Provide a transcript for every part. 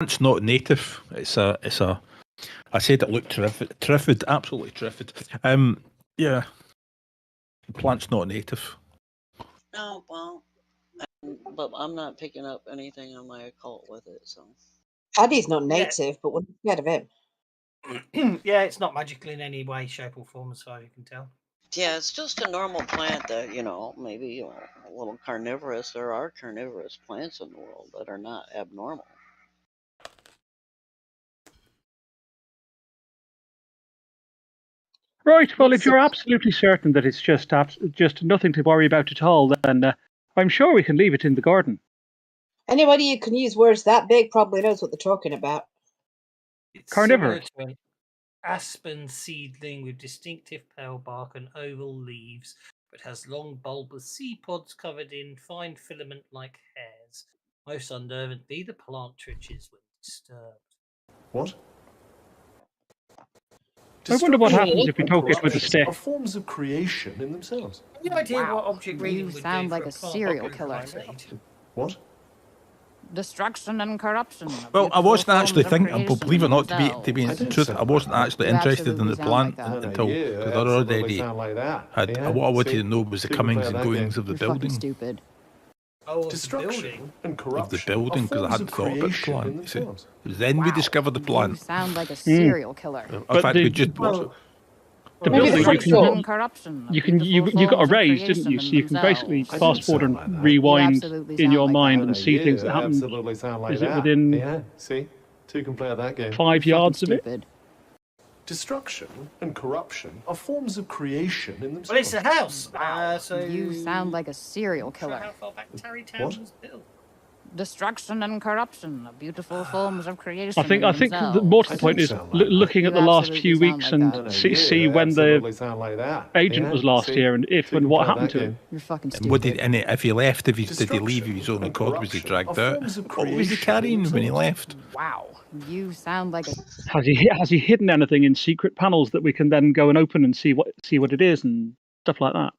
It's not native. It's a. I said it looked terrific, absolutely terrific. Yeah, the plant's not native. Oh well, but I'm not picking up anything on my occult with it. So Paddy's not native, but we're scared of him. Yeah, it's not magical in any way, shape, or form, as far as you can tell. yeah, it's just a normal plant that maybe a little carnivorous. There are carnivorous plants in the world that are not abnormal. Right. Well, if you're absolutely certain that it's just nothing to worry about at all, then I'm sure we can leave it in the garden. Anybody who can use words that big probably knows what they're talking about. It's Carnivorous. similar to an aspen seedling with distinctive pale bark and oval leaves, but has long bulbous seed pods covered in fine filament-like hairs. Most unnervingly, the plant twitches when disturbed. What? I wonder what happens if we poke it with a stick. Are forms of creation in themselves. Any idea what object reading You would sound do like for a plant serial population killer. like need? What? Destruction and corruption. Well, I wasn't actually thinking, creation believe it or not, to be I the don't truth, sound I wasn't like actually You interested in absolutely the sound plant like that. until you because I already sound like that. had Yeah, what I wanted see? to know was the Who can comings play and that goings game? of the You're fucking building. stupid. Oh, of the Destruction building. and corruption. building, are 'cause I forms hadn't of thought about the creation plant, in you see. themselves. Then we discovered the You plant. sound like a serial killer. In But fact, we just Well, The Maybe building some you Destruction sort. and corruption. you got a raise, didn't you? So you can basically I fast don't forward sound and like that. rewind absolutely in sound your like mind that. and see things that happen. absolutely sound like Is it that. within Yeah, see? Two can play that game. 5 You're yards fucking of it? stupid. Destruction and corruption are forms of creation in themselves. well, it's a house. So You sound like a serial Sure how killer. far back Tarrytown What? was built. Destruction and corruption are beautiful forms of creation. I think themselves. more to I the point don't is sound like that. looking at You the last absolutely few sound weeks like and that. see when the absolutely sound like that. agent Yeah, was last see? here and if Two and can what play happened that to him. game. You're fucking And what did stupid. and if he left, did he leave of his own Destruction accord? Was he and dragged corruption out? are forms of What was he creation carrying when he themselves. left? Wow. You sound like a Has he hidden anything in secret panels that we can then go and open and see what it is and stuff like that?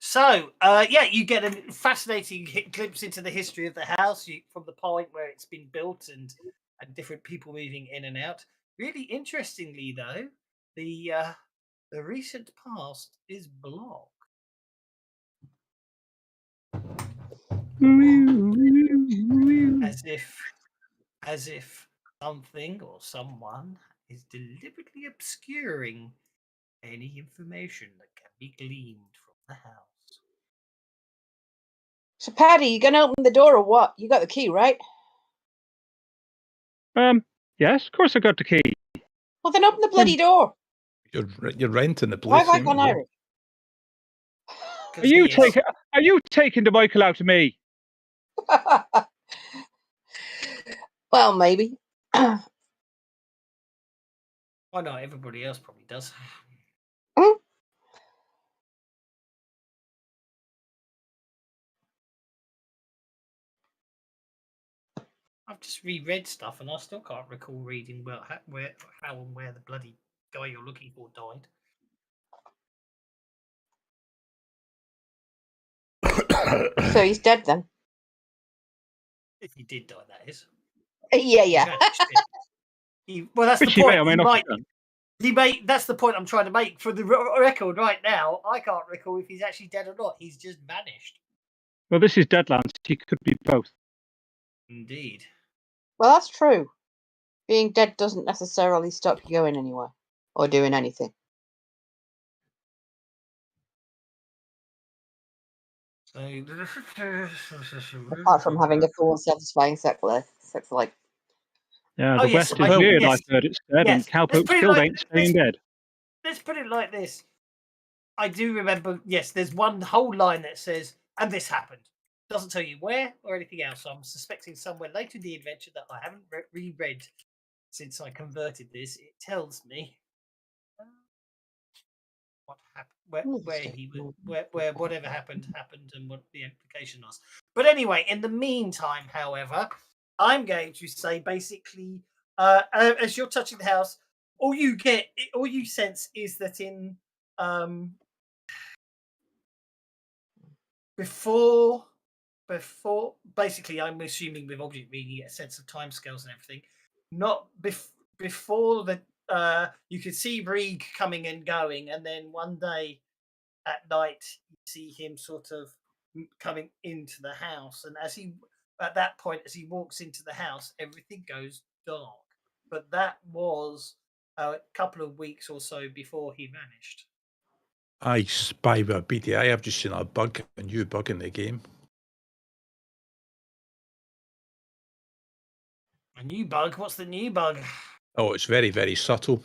So, you get a fascinating glimpse into the history of the house from the point where it's been built and different people moving in and out. Really interestingly, though, the recent past is blocked. As if something or someone is deliberately obscuring any information that can be gleaned from the house. So, Paddy, you gonna open the door or what? You got the key, right? Yes, of course I got the key. Well, then open the bloody door. You're renting the Why place. have I ain't gone you? Irish? Are you taking the Michael out of me? Well, maybe. Why not? Everybody else probably does. I've just reread stuff and I still can't recall reading how and where the bloody guy you're looking for died. So he's dead then. If he did die, that is. Yeah. Well, that's Which the he point. may or may not have done. That's the point I'm trying to make for the record right now. I can't recall if he's actually dead or not. He's just vanished. Well, this is Deadlands. He could be both. Indeed. Well, that's true. Being dead doesn't necessarily stop you going anywhere or doing anything. Apart from having a full, satisfying sex life. Yeah, the West is weird. I've heard it's dead, and cowpoke still ain't staying dead. Let's put it like this. I do remember, yes, there's one whole line that says, and this happened. Doesn't tell you where or anything else. So I'm suspecting somewhere later in the adventure that I haven't reread since I converted this. It tells me what happened, where whatever happened, and what the implication was. But anyway, in the meantime, however, I'm going to say basically, as you're touching the house, all you sense is that in before basically, I'm assuming with object reading, you get a sense of timescales and everything. Not before the you could see Brieg coming and going, and then one day at night you see him sort of coming into the house, and at that point, as he walks into the house, everything goes dark. But that was a couple of weeks or so before he vanished. I spy with a BDI. I've just seen a new bug in the game. A new bug? What's the new bug? Oh, it's very, very subtle.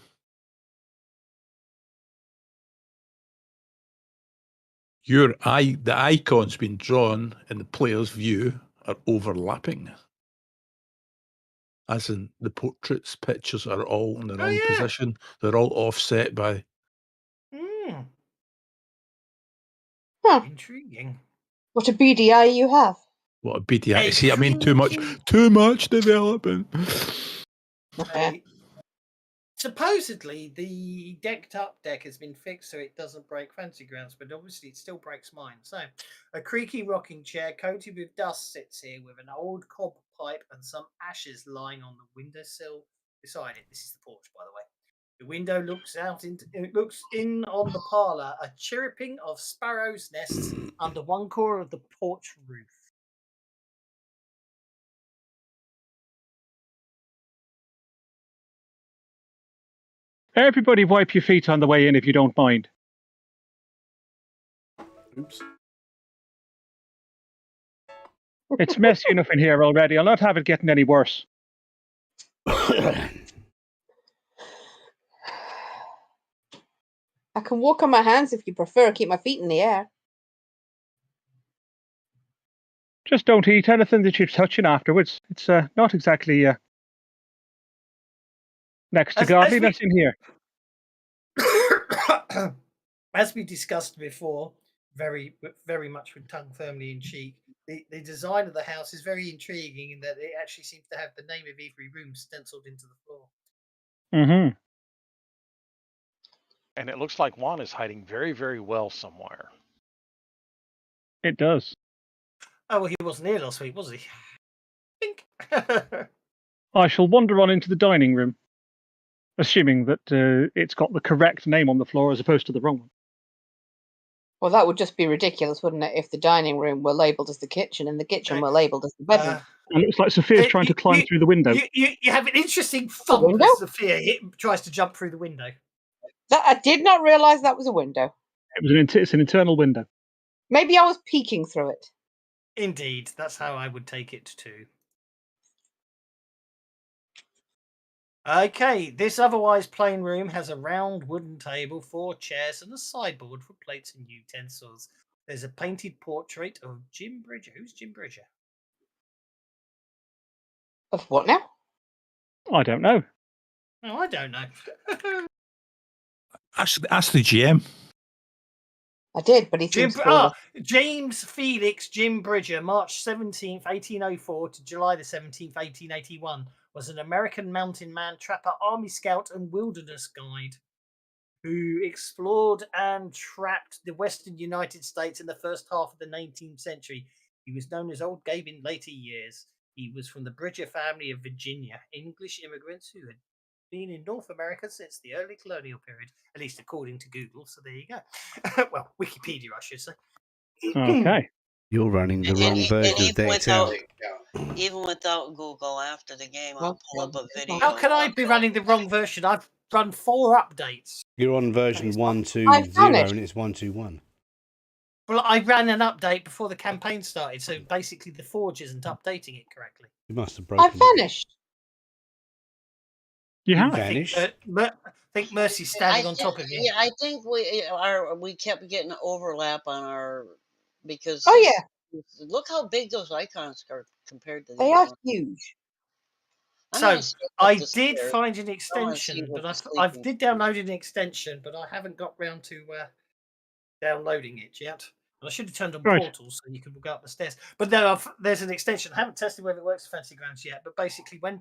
The icons being drawn in the player's view are overlapping. As in the portraits, pictures are all in the wrong position. They're all offset by. Huh. Intriguing. What a BDI you have. What a BDI. See, I mean, too much development. Okay. Supposedly, the decked up deck has been fixed so it doesn't break Fantasy Grounds, but obviously it still breaks mine. So, a creaky rocking chair coated with dust sits here with an old cob pipe and some ashes lying on the windowsill beside it. This is the porch, by the way. The window looks in on the parlour, a chirruping of sparrows' nests under one corner of the porch roof. Everybody wipe your feet on the way in if you don't mind. Oops. It's messy enough in here already. I'll not have it getting any worse. I can walk on my hands if you prefer. Keep my feet in the air. Just don't eat anything that you're touching afterwards. It's not exactly next to godliness in here. As we discussed before, very much with tongue firmly in cheek, the design of the house is very intriguing in that it actually seems to have the name of every room stenciled into the floor. Mm-hmm. And it looks like Juan is hiding very, very well somewhere. It does. Oh, well, he wasn't here last week, was he? Think. I shall wander on into the dining room, assuming that it's got the correct name on the floor as opposed to the wrong one. Well, that would just be ridiculous, wouldn't it, if the dining room were labelled as the kitchen and the kitchen were labelled as the bedroom? It looks like Sophia's trying to climb through the window. You have an interesting thump as Sophia tries to jump through the window. I did not realise that was a window. It's an internal window. Maybe I was peeking through it. Indeed, that's how I would take it too. Okay, this otherwise plain room has a round wooden table, 4 chairs, and a sideboard for plates and utensils. There's a painted portrait of Jim Bridger. Who's Jim Bridger? Of what now? I don't know. No, I don't know. Ask the GM. I did, but he seems James Felix Jim Bridger, March 17th, 1804 to July the 17th, 1881, was an American mountain man, trapper, army scout, and wilderness guide who explored and trapped the western United States in the first half of the 19th century. He was known as Old Gabe in later years. He was from the Bridger family of Virginia, English immigrants who had been in North America since the early colonial period, at least according to Google. So there you go. Well, Wikipedia, I should say. Okay. You're running the wrong version of Decked Out. Even without Google, after the game, I'll pull up a video. How can I be running the wrong version? I've run 4 updates. You're on version 120 and it's 121. Well, I ran an update before the campaign started, so basically the Forge isn't updating it correctly. You must have broken I vanished. You have vanished. I think Mercy's standing on top of you. Yeah, I think we kept getting overlap on our because. Oh yeah. Look how big those icons are compared to. They are huge. So I did find an extension, but I did download an extension, but I haven't got round to downloading it yet. I should have turned on portals so you can go up the stairs. But there's an extension. I haven't tested whether it works for Fantasy Grounds yet. But basically, when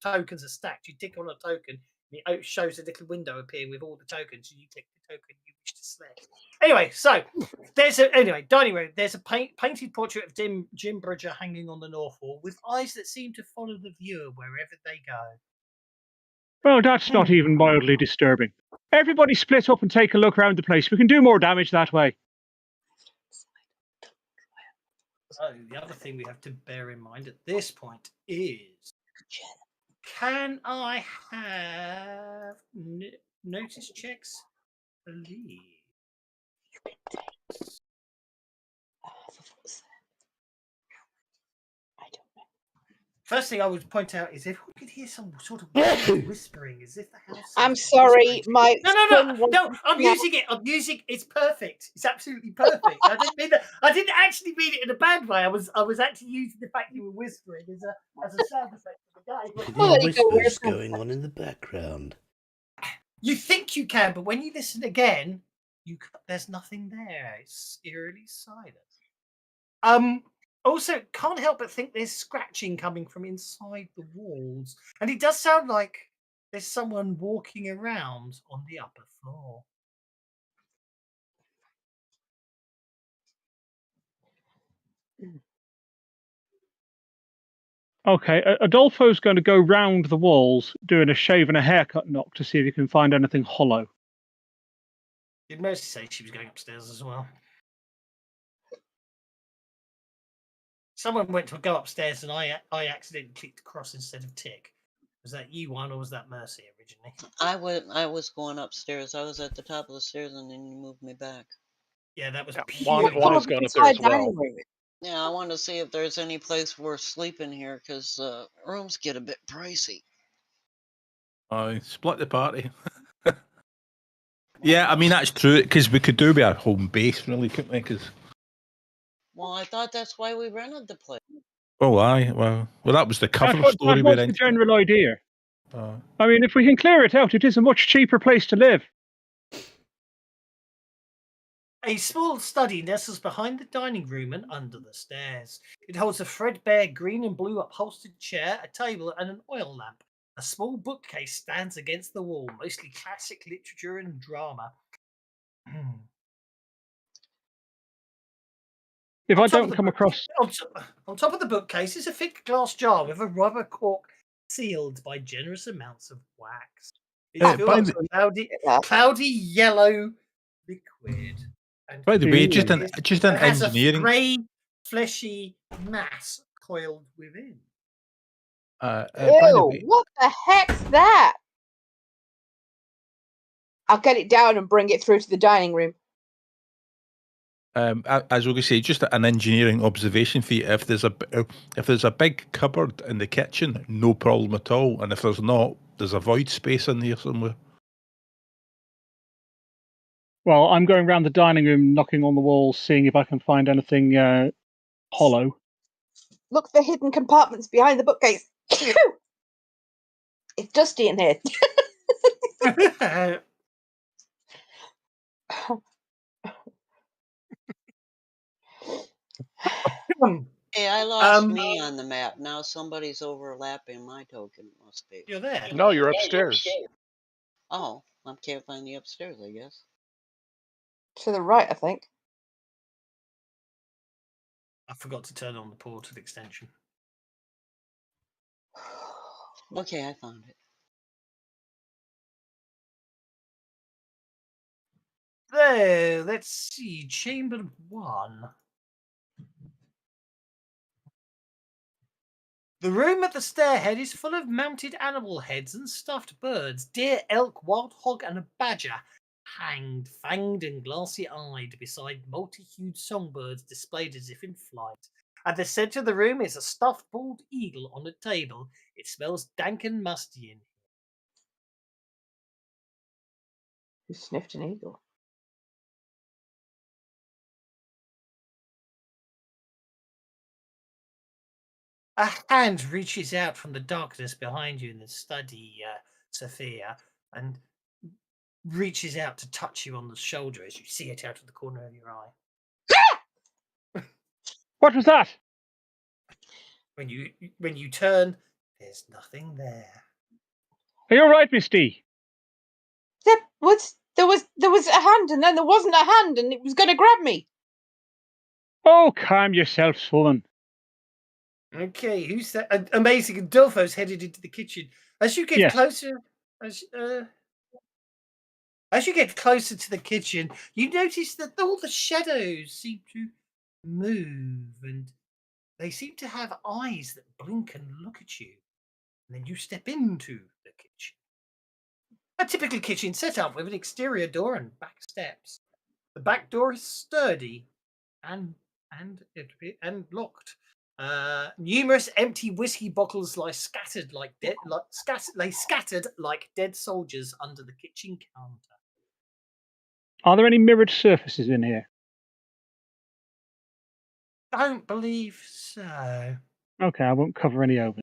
tokens are stacked, you tick on a token, It shows a little window appear with all the tokens, and you click the token you wish to select. Anyway, so dining room. There's a painted portrait of Jim Bridger hanging on the north wall with eyes that seem to follow the viewer wherever they go. Well, that's not even mildly disturbing. Everybody split up and take a look around the place. We can do more damage that way. So the other thing we have to bear in mind at this point is, can I have notice checks, please? First thing I would point out is if we could hear some sort of whispering, as if the house. I'm sorry, my No. I'm using it. It's perfect. It's absolutely perfect. I didn't mean that. I didn't actually mean it in a bad way. I was actually using the fact you were whispering as a sound effect for the game. Well, whispers going on in the background. You think you can, but when you listen again, there's nothing there. It's eerily silent. Also, can't help but think there's scratching coming from inside the walls. And it does sound like there's someone walking around on the upper floor. Okay, Adolfo's going to go round the walls doing a shave and a haircut knock to see if he can find anything hollow. Did Mercy say she was going upstairs as well? Someone went to go upstairs and I accidentally clicked cross instead of tick. Was that you, Juan, or was that Mercy originally? I was going upstairs. I was at the top of the stairs and then you moved me back. Yeah, that was Juan is going up there as well. Yeah, I want to see if there's any place worth sleeping here because rooms get a bit pricey. Split the party. Yeah, I mean, that's true, because we could do with our home base, really, couldn't we? Well, I thought that's why we rented the place. Oh, aye. Well, that was the cover story. That was the general idea. I mean, if we can clear it out, it is a much cheaper place to live. A small study nestles behind the dining room and under the stairs. It holds a threadbare green and blue upholstered chair, a table, and an oil lamp. A small bookcase stands against the wall, mostly classic literature and drama. If I don't come across... On top of the bookcase is a thick glass jar with a rubber cork sealed by generous amounts of wax. It's filled with cloudy yellow liquid. And by the way, just an has engineering... a grey, fleshy mass coiled within. Ew, what the heck's that? I'll get it down and bring it through to the dining room. As we say, just an engineering observation for you. If there's a big cupboard in the kitchen, no problem at all. And if there's not, there's a void space in there somewhere. Well, I'm going around the dining room, knocking on the walls, seeing if I can find anything hollow. Look for hidden compartments behind the bookcase. It's dusty in here. Hey, I lost me on the map. Now somebody's overlapping my token. Must be. You're there. No, you're upstairs. Oh, I can't find the upstairs, I guess. To the right, I think. I forgot to turn on the portal extension. Okay, I found it. There, let's see. Chamber 1. The room at the stairhead is full of mounted animal heads and stuffed birds. Deer, elk, wild hog, and a badger hanged, fanged, and glassy-eyed beside multi-hued songbirds displayed as if in flight. At the centre of the room is a stuffed bald eagle on a table. It smells dank and musty in here. Who sniffed an eagle? A hand reaches out from the darkness behind you in the study, Sophia, and reaches out to touch you on the shoulder as you see it out of the corner of your eye. What was that? When you turn, there's nothing there. Are you all right, Misty? There was a hand, and then there wasn't a hand, and it was going to grab me. Oh, calm yourself, woman. Okay, who's that? Amazing. And Dolfo's headed into the kitchen. As you get closer, as you get closer to the kitchen, you notice that all the shadows seem to move, and they seem to have eyes that blink and look at you. And then you step into the kitchen. A typical kitchen setup with an exterior door and back steps. The back door is sturdy and locked. Numerous empty whiskey bottles lie scattered like dead soldiers under the kitchen counter. Are there any mirrored surfaces in here? Don't believe so. Okay, I won't cover any over.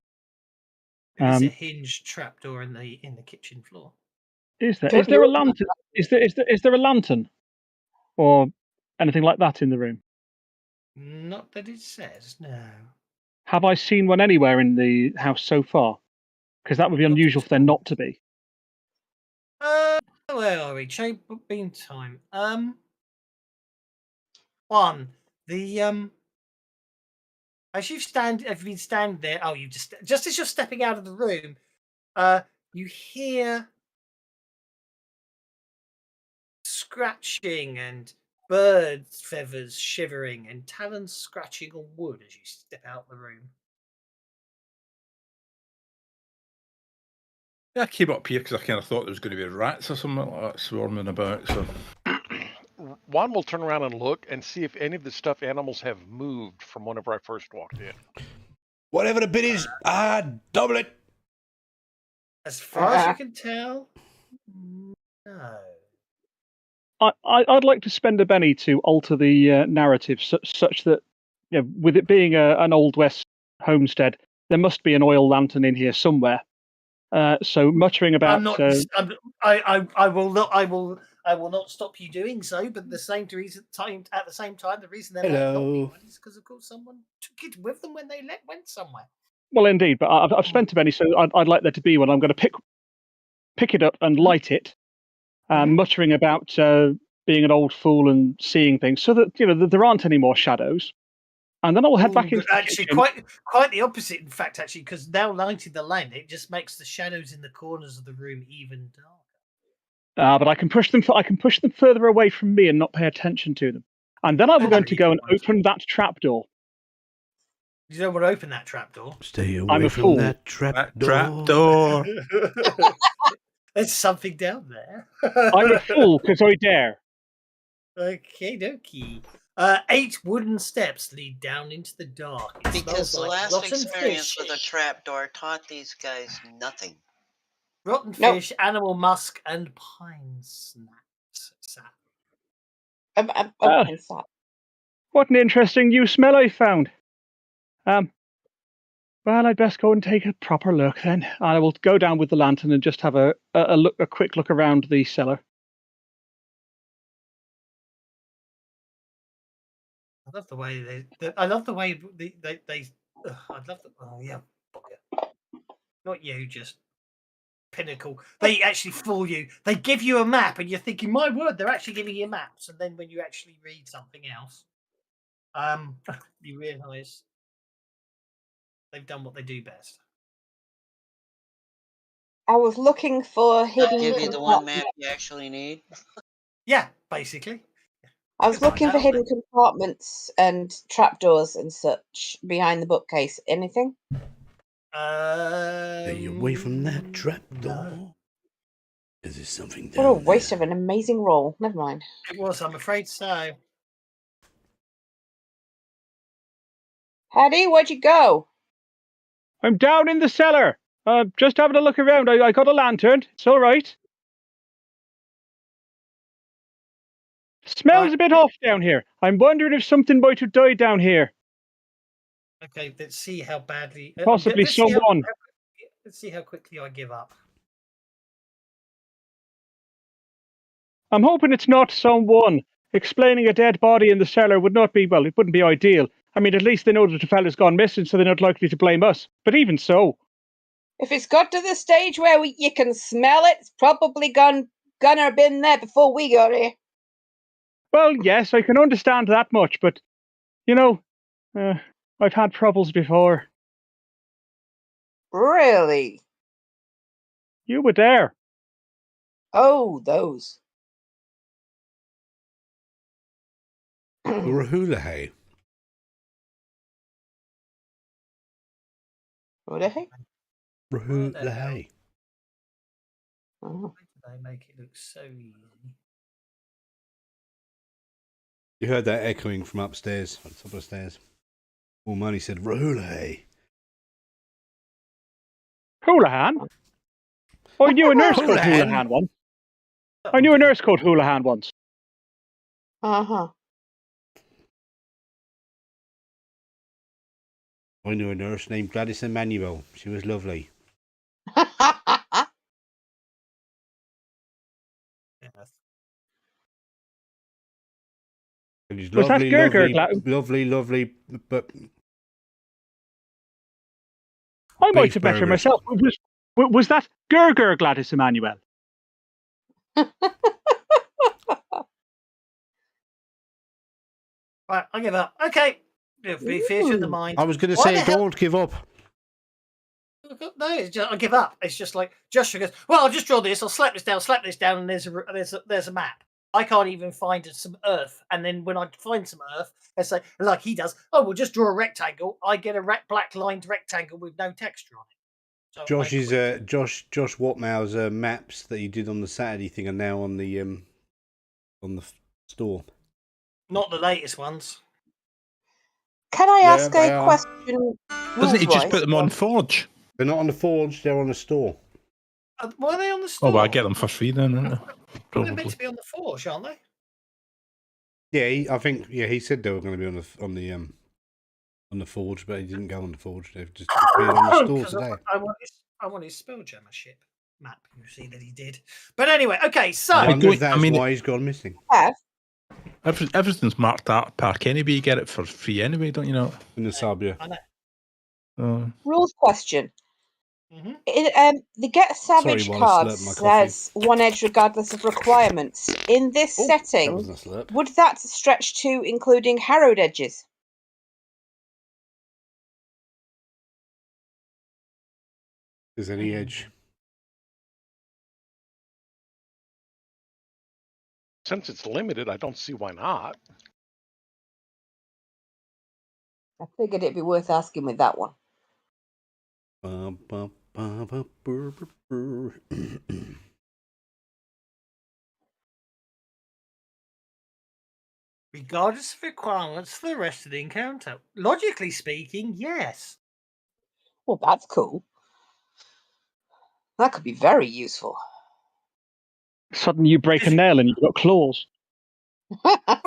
There's a hinged trapdoor in the kitchen floor. Is there? Is there a lantern? Is there a lantern, or anything like that in the room? Not that it says, no. Have I seen one anywhere in the house so far? Because that would be unusual for there not to be. Where are we? Change beam time. One. The as you have been standing there. Oh, you just as you're stepping out of the room, you hear scratching and bird feathers shivering and talons scratching on wood as you step out the room. Yeah, I came up here because I kind of thought there was going to be rats or something like that swarming about. So Juan will turn around and look and see if any of the stuffed animals have moved from whenever I first walked in. Whatever the bid is, double it. As far as you can tell, no. I'd like to spend a penny to alter the narrative such that, with it being an Old West homestead, there must be an oil lantern in here somewhere. So muttering about. I will not stop you doing so. But at the same time, the reason there might not be one is because, of course, someone took it with them when they went somewhere. Well, indeed, but I've spent a penny, so I'd like there to be one. I'm going to pick it up and light it. Muttering about being an old fool and seeing things, so that there aren't any more shadows, and then I will head back into the actually kitchen. quite the opposite. In fact, actually, because now lighting the lamp, it just makes the shadows in the corners of the room even darker. But I can push them. I can push them further away from me and not pay attention to them. And then I'm going to go and open that trapdoor. You don't want to open that trapdoor. Stay away from that trapdoor. There's something down there. I'm a fool because I dare. Okay, dokie. 8 wooden steps lead down into the dark. Because the last experience with a trapdoor taught these guys nothing. Rotten fish, animal musk, and pine sap. Pine sap. What an interesting new smell I found. Well, I'd best go and take a proper look then. I will go down with the lantern and just have a quick look around the cellar. I love the way they. I love the way they. I'd love the. Oh yeah, not you, just Pinnacle. They actually fool you. They give you a map, and you're thinking, "My word, they're actually giving you maps." And then when you actually read something else, you realise they've done what they do best. I was looking for hidden. Give you the one map you actually need. Yeah, basically. I was looking for hidden compartments and trapdoors and such behind the bookcase. Anything? Stay away from that trapdoor. Is there something What down a waste there? of an amazing roll. Never mind. It was, I'm afraid so. Paddy, where'd you go? I'm down in the cellar. Just having a look around. I got a lantern. It's all right. Smells a bit off down here. I'm wondering if something might have died down here. Okay, let's see how badly. Possibly someone. Let's see how quickly I give up. I'm hoping it's not someone. Explaining a dead body in the cellar would not be, well, it wouldn't be ideal. I mean, at least they know that the fella's gone missing, so they're not likely to blame us. But even so. If it's got to the stage where you can smell it, it's probably gonna been there before we got here. Well, yes, I can understand that much, but I've had troubles before. Really? You were there. Oh, those. Rahulahay. Rahulahay? Rahulahay. Oh. Why did they make it look so easy? You heard that echoing from upstairs, on the top of the stairs. Money said, Rahulahay. Houlihan? I knew a nurse called Houlihan once. I knew a nurse called Houlihan once. Uh-huh. I knew a nurse named Gladys Emmanuel. She was lovely. Yes. It was Was that lovely, lovely, but I might beef have met her burgers. myself. Was that Gerger Gladys Emmanuel? Right, I give up. Okay. Fear to the mind. I was going to Why say, the hell- don't give up. No, it's just, I give up. It's just like Joshua goes, well, I'll just draw this. I'll slap this down, and there's a map. I can't even find some earth. And then when I find some earth, I say, like he does, oh, we'll just draw a rectangle. I get a black lined rectangle with no texture on it. So Josh's Josh Watmow's maps that he did on the Saturday thing are now on the store. not the latest ones. Can I ask they a are. question? Doesn't he just rules-wise? put them on Forge? They're not on the Forge, they're on the store. Why are they on the store? Oh, well, I get them for free then, aren't I? They're Probably. meant to be on the Forge, aren't they? Yeah, I think he said they were going to be on the Forge, but he didn't go on the Forge. They've just appeared on the store 'Cause today. I want his Spelljammer ship map. You see that he did. But anyway, okay, so I wonder if don't- that's I mean- why he's gone missing. Everything's marked Art Park anyway. You get it for free anyway, don't you know? In the Sabia. I know. Rules question. Mhm. The Get Savage Sorry, while I card slurp my coffee. says one edge regardless of requirements. In this That setting, wasn't a slurp. would that stretch to including harrowed edges? There's any edge. Since it's limited, I don't see why not. I figured it'd be worth asking with that one. Regardless of requirements for the rest of the encounter. Logically speaking, yes. Well, that's cool. That could be very useful. Suddenly you break a nail and you've got claws. I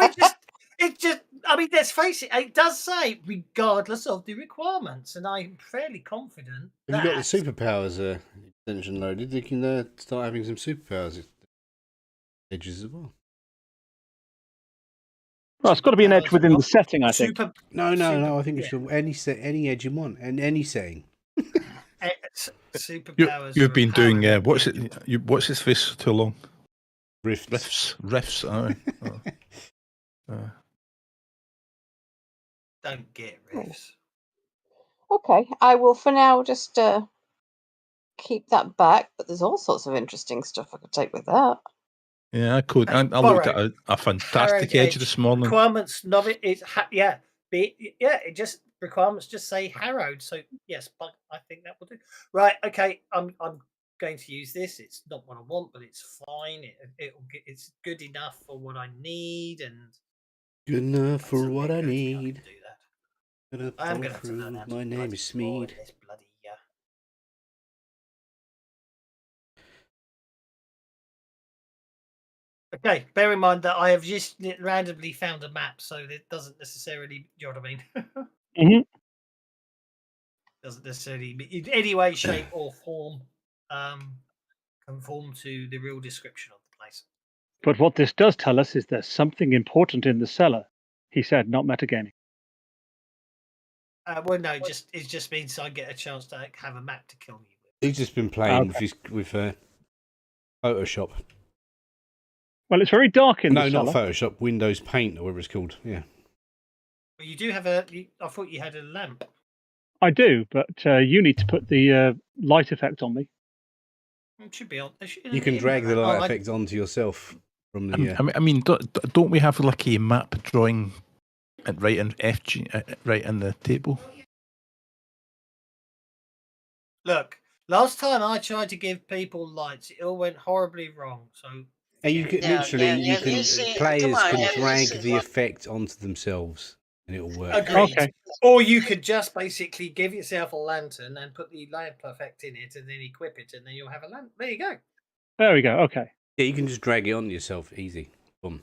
mean, let's face it, it does say regardless of the requirements, and I'm fairly confident Have you got the that superpowers extension loaded? You can start having some superpowers edges as well. Well, it's got to be an edge within the setting, I think. No. I think it's any edge you want and any setting. superpowers. You've been doing what's his face too long? Riffs. Aye. Don't get riffs. Okay, I will for now just keep that back, but there's all sorts of interesting stuff I could take with that. Yeah, I could. I looked at a fantastic edge this morning. Requirements, it just requirements just say harrowed. So yes, but I think that will do. Right, okay. I'm going to use this. It's not what I want, but it's fine. It's good enough for what I need, and Good enough for what I need. I'm going to have to learn how to My name is Smeed. this bloody Okay, bear in mind that I have just randomly found a map, so it doesn't necessarily, you know what I mean? Mm-hmm. Doesn't necessarily, in any way, shape, or form, conform to the real description of the place. But what this does tell us is there's something important in the cellar. He said, not metagaming. Well, no, it just means I get a chance to have a map to kill you with. He's just been playing Okay. with Photoshop. Well, it's very dark in the No, not cellar. Photoshop. Windows Paint or whatever it's called. Yeah. Well, you do have a. I thought you had a lamp. I do, but you need to put the light effect on me. It should be on. It should, You can in drag the that. light effect onto yourself from the. I mean, don't we have like a map drawing, right in FG, right in the table? Look, last time I tried to give people lights, it all went horribly wrong. So You can Yeah, literally, yeah, you have you can seen- players come on, can have you drag seen the what- effect onto themselves, and it'll work. agreed. Okay. Or you could just basically give yourself a lantern and put the lamp effect in it, and then equip it, and then you'll have a lamp. There you go. There we go. Okay. Yeah, you can just drag it onto yourself, easy. Boom.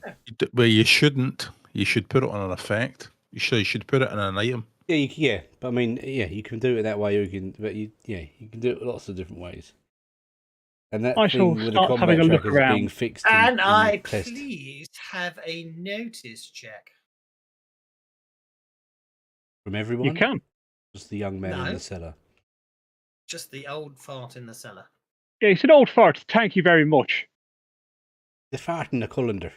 Well, you shouldn't. You should put it on an effect. You should put it in an item. Yeah, but I mean, yeah, you can do it that way, or you can, but you can do it lots of different ways. And that I thing shall with the start combat having a look trackers being around. fixed. And in I test. please have a notice check. From everyone. You can. Just the young man in No. the cellar. Just the old fart in the cellar. Yeah, it's an old fart. Thank you very much. The fart in the colander.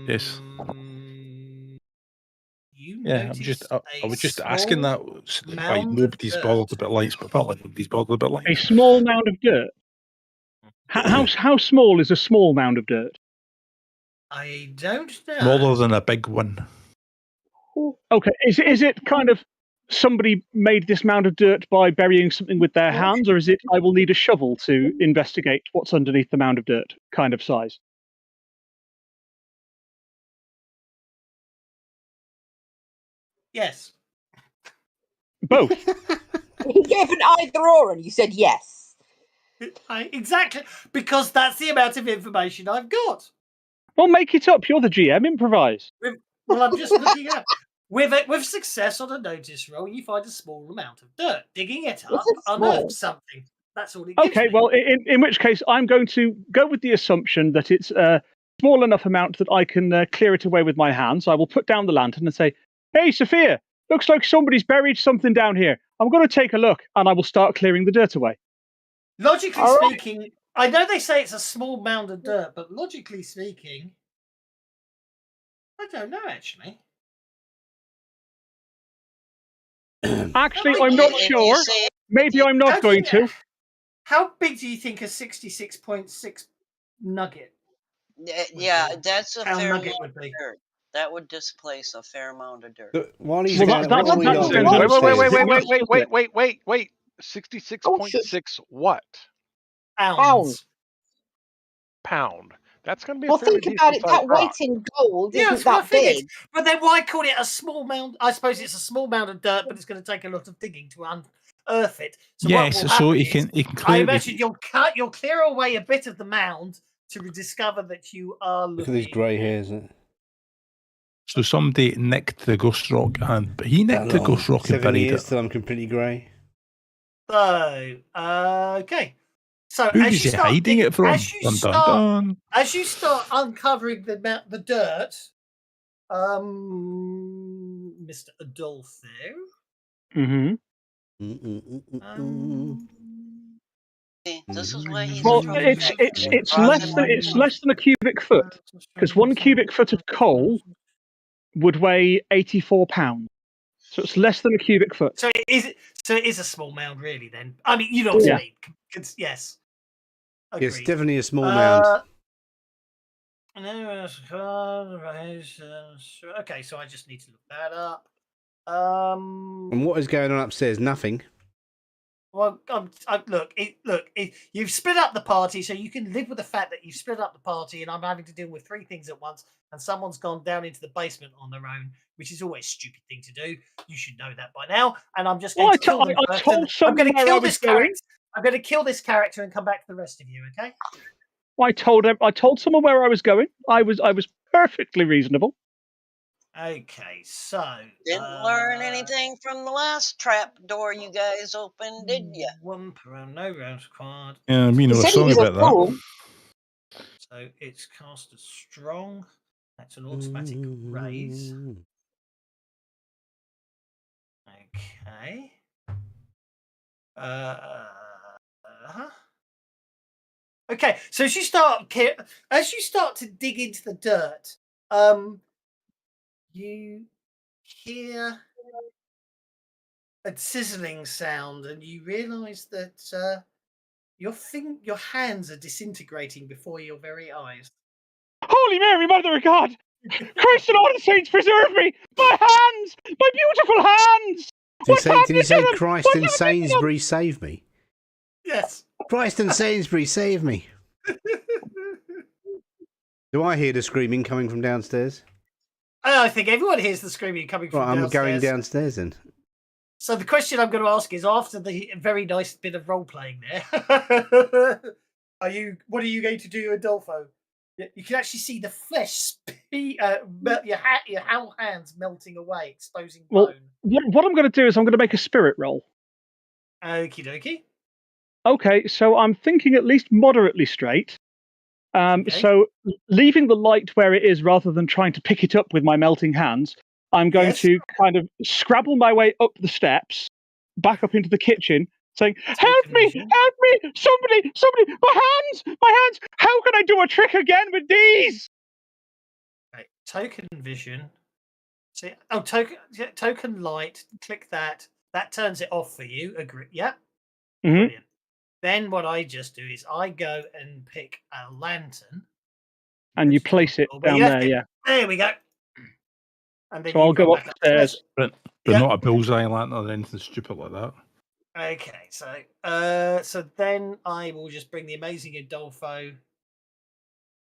Yes. You Yeah, I was just asking that why nobody's bothered about lights, but apparently nobody's bothered about lights. A small mound of dirt. How small is a small mound of dirt? I don't know. Smaller than a big one. Okay, is it kind of somebody made this mound of dirt by burying something with their hands, or is it I will need a shovel to investigate what's underneath the mound of dirt kind of size? Yes. Both. He gave an either or, and you said yes. Exactly, because that's the amount of information I've got. Well, make it up. You're the GM. Improvise. Well, I'm just looking at with success on a notice roll, you find a small amount of dirt. Digging it up unearths something. That's all it gives Okay, me. well, in which case, I'm going to go with the assumption that it's a small enough amount that I can clear it away with my hands. I will put down the lantern and say, "Hey, Sophia, looks like somebody's buried something down here. I'm going to take a look," and I will start clearing the dirt away. Logically speaking, I know they say it's a small mound of dirt, but logically speaking, I don't know actually. Actually, I'm not sure. Maybe I'm not going to. How big do you think a 66.6 nugget? Yeah, that's a How fair nugget amount would of be? dirt. That would displace a fair amount of dirt. But while he's Well, going, that's what we depends got to do on- Wait. 66.6 what? Pounds. Pound. That's going to be Well, a fairly think about it. decent That sized weight rock. in gold Yeah, isn't that's what I that figured. big. But then why call it a small mound? I suppose it's a small mound of dirt, but it's going to take a lot of digging to unearth it. So Yes, what will so happen he is, can I clear imagine you'll clear away a bit of the mound to discover that you are Look looking. at these grey hairs. So somebody nicked the ghost rock, and he nicked the ghost rock and 7 buried years it. till I'm completely grey. So, okay. So Who as is you he start hiding it from? as you Dun, dun, start, dun. as you start uncovering the dirt, Mr. Adolfo. Mm-hmm. This is why he's Well, a it's less than a cubic foot, because 1 cubic foot of coal would weigh 84 pounds. So it's less than a cubic foot. So it is a small mound, really. Then I mean, you know what I mean? Yes. Agreed. It's definitely a small mound. Okay, so I just need to look that up. And what is going on upstairs? Nothing. Well, look, you've split up the party, so you can live with the fact that you've split up the party, and I'm having to deal with 3 things at once, and someone's gone down into the basement on their own, which is always a stupid thing to do. You should know that by now, and I'm just going to kill them first. I'm going to kill this character. I'm going to kill this character and come back to the rest of you. Okay? I told someone where I was going. I was perfectly reasonable. Okay, so didn't learn anything from the last trap door you guys opened, did you? 1 per round, no rounds required. Yeah, we know He a said he song was a about that. fool. So it's cast as strong. That's an automatic raise. Okay. Okay, so as you start to dig into the dirt, you hear a sizzling sound, and you realise that your hands are disintegrating before your very eyes. Holy Mary, Mother of God! Christ and all the saints preserve me! My hands! My beautiful hands! Did he say Christ and Sainsbury save me? Yes. Christ and Sainsbury save me. Do I hear the screaming coming from downstairs? I think everyone hears the screaming coming from Right, I'm downstairs. going downstairs then. So the question I'm going to ask is, after the very nice bit of role playing there, what are you going to do, Adolfo? You can actually see the flesh, your hands melting away, exposing bone. Well, what I'm going to do is I'm going to make a spirit roll. Okie dokie. Okay, so I'm thinking at least moderately straight. So leaving the light where it is rather than trying to pick it up with my melting hands, I'm going to kind of scrabble my way up the steps, back up into the kitchen, saying, "Help me! Help me! Somebody! My hands! How can I do a trick again with these?" Right, token vision. See, token light. Click that. That turns it off for you. Agree? Yeah. Brilliant. Then what I just do is I go and pick a lantern. And you place it down there, yeah. There we go. And then so I'll go upstairs. But not a bullseye lantern or anything stupid like that. Okay, so then I will just bring the amazing Adolfo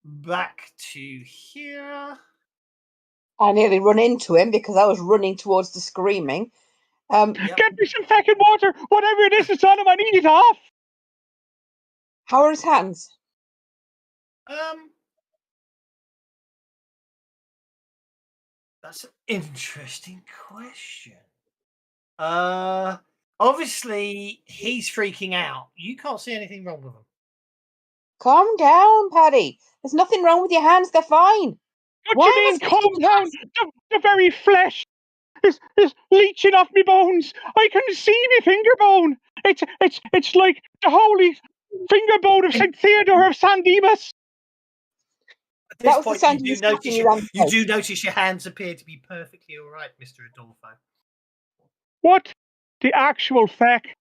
back to here. I nearly run into him because I was running towards the screaming. Get me some fucking water! Whatever it is that's on him, I need it off! How are his hands? That's an interesting question. Obviously he's freaking out. You can't see anything wrong with him. Calm down, Paddy. There's nothing wrong with your hands. They're fine. What do you mean, calm down? The very flesh is leeching off me bones. I can see my finger bone. It's like the holy finger bone of St. Theodore of San Dimas. At this point, you do notice your hands appear to be perfectly all right, Mr. Adolfo. What? The actual feck?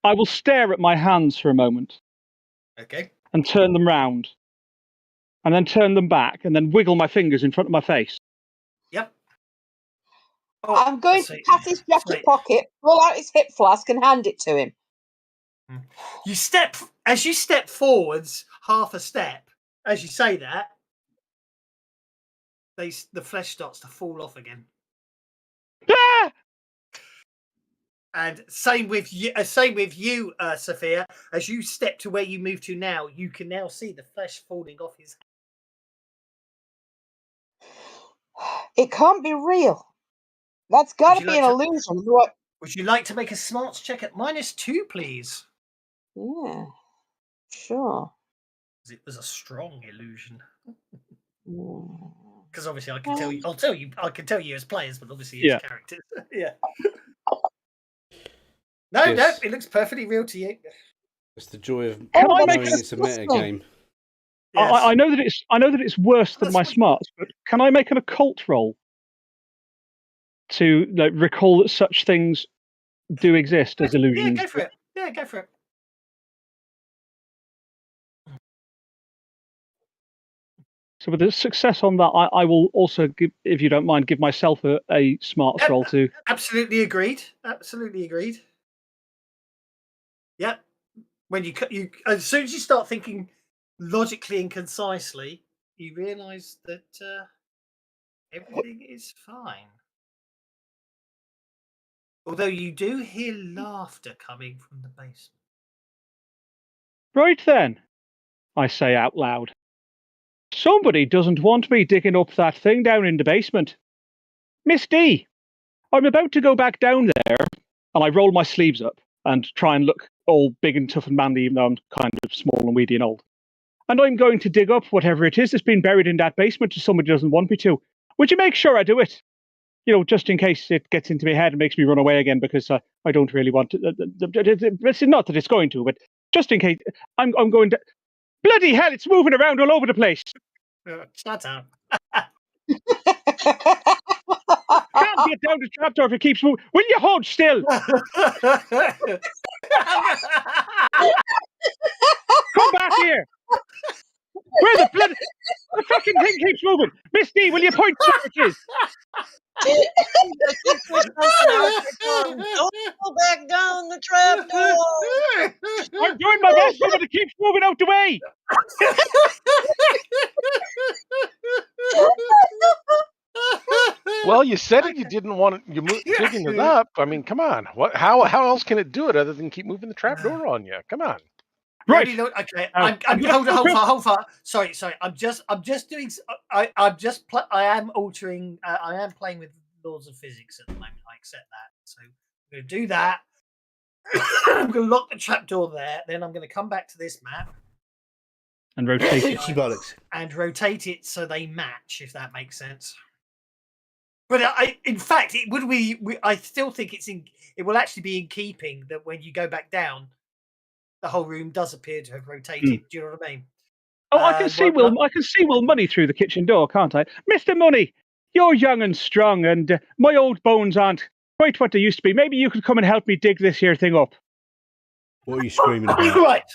I will stare at my hands for a moment. Okay. And turn them round. And then turn them back, and then wiggle my fingers in front of my face. Yep. I'm going to pat his jacket pocket, pull out his hip flask, and hand it to him. As you step forwards half a step, as you say that, the flesh starts to fall off again. Ah! And same with you, Sophia. As you step to where you move to now, you can now see the flesh falling off his. It can't be real. That's got to be an illusion. What? Would you like to make a smarts check at -2, please? Yeah, sure. It was a strong illusion. Yeah. Because obviously, I can tell you. I can tell you as players, but obviously as characters. Yeah. No, it looks perfectly real to you. It's the joy of Can I knowing make it's a meta game. Yes. I know that it's worse than my smarts, but can I make an occult roll to recall that such things do exist as illusions? Yeah, go for it. Yeah, go for it. So with a success on that, I will also, if you don't mind, give myself a smarts roll too. Absolutely agreed. Absolutely agreed. Yep. When you as soon as you start thinking logically and concisely, you realise that everything is fine. Although you do hear laughter coming from the basement. Right then, I say out loud. Somebody doesn't want me digging up that thing down in the basement. Miss D, I'm about to go back down there, and I roll my sleeves up and try and look all big and tough and manly, even though I'm kind of small and weedy and old. and I'm going to dig up whatever it is that's been buried in that basement if somebody doesn't want me to. Would you make sure I do it? Just in case it gets into my head and makes me run away again because I don't really want to. It's not that it's going to, but just in case I'm going to. Bloody hell! It's moving around all over the place. Shut up. Can't get down the trapdoor if it keeps moving. Will you hold still? Come back here. Where the blood? The fucking thing keeps moving. Misty, will you point to where it is? Don't go back down the trap door. I'm doing my best, but it keeps moving out the way. Well, you said it. You didn't want it. Digging it up. I mean, come on. What? How else can it do it other than keep moving the trapdoor on you? Come on. Right. Okay. I'm hold on. Sorry. I'm just doing. I am altering. I am playing with laws of physics at the moment. I accept that. So I'm going to do that. I'm going to lock the trapdoor there. Then I'm going to come back to this map and rotate it. Bollocks. And rotate it so they match, if that makes sense. But in fact, it would I still think it will actually be in keeping that when you go back down, the whole room does appear to have rotated. Do you know what I mean? Oh, I can see Will Money through the kitchen door, can't I? Mr. Money, you're young and strong, and my old bones aren't quite what they used to be. Maybe you could come and help me dig this here thing up. What are you screaming about? Right.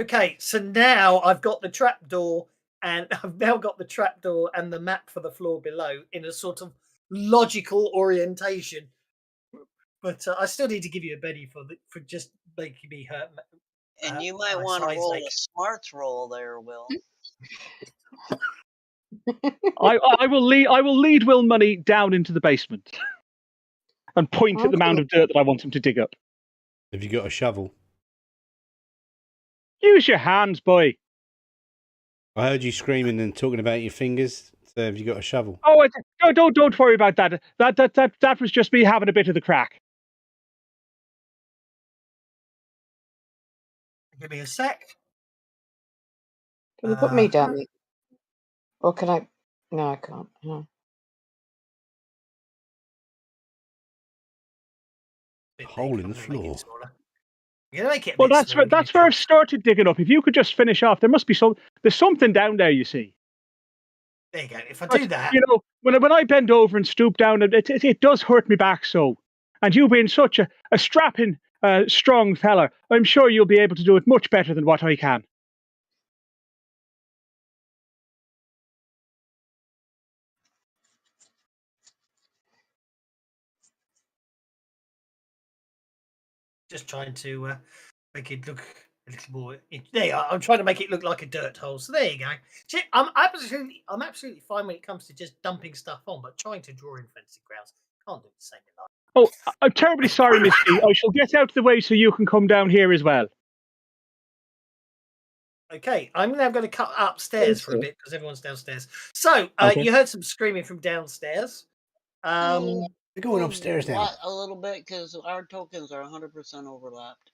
Okay, so now I've got the trapdoor, and I've now got the trapdoor and the map for the floor below in a sort of logical orientation. But I still need to give you a Benny for just making me hurt. And you might want to roll a smarts roll there, Will. I will lead Will Money down into the basement and point at the mound of dirt that I want him to dig up. Have you got a shovel? Use your hands, boy. I heard you screaming and talking about your fingers. So have you got a shovel? Oh, don't worry about that. That was just me having a bit of the crack. Give me a sec. Can you put me down there? Or can I? No, I can't. No. Hole in the floor. Well, that's where I've started digging up. If you could just finish off, there's something down there. You see. There you go. If I do that, when I bend over and stoop down, it does hurt me back so. And you being such a strapping, strong fella, I'm sure you'll be able to do it much better than what I can. just trying to make it look a little more. There you are. I'm trying to make it look like a dirt hole. So there you go. See, I'm absolutely fine when it comes to just dumping stuff on, but trying to draw in fencing grounds can't do the same in life. Oh, I'm terribly sorry, Misty. I shall get out of the way so you can come down here as well. Okay, I'm now going to cut upstairs for a bit because everyone's downstairs. So you heard some screaming from downstairs. We're going upstairs now. A little bit because our tokens are 100% overlapped.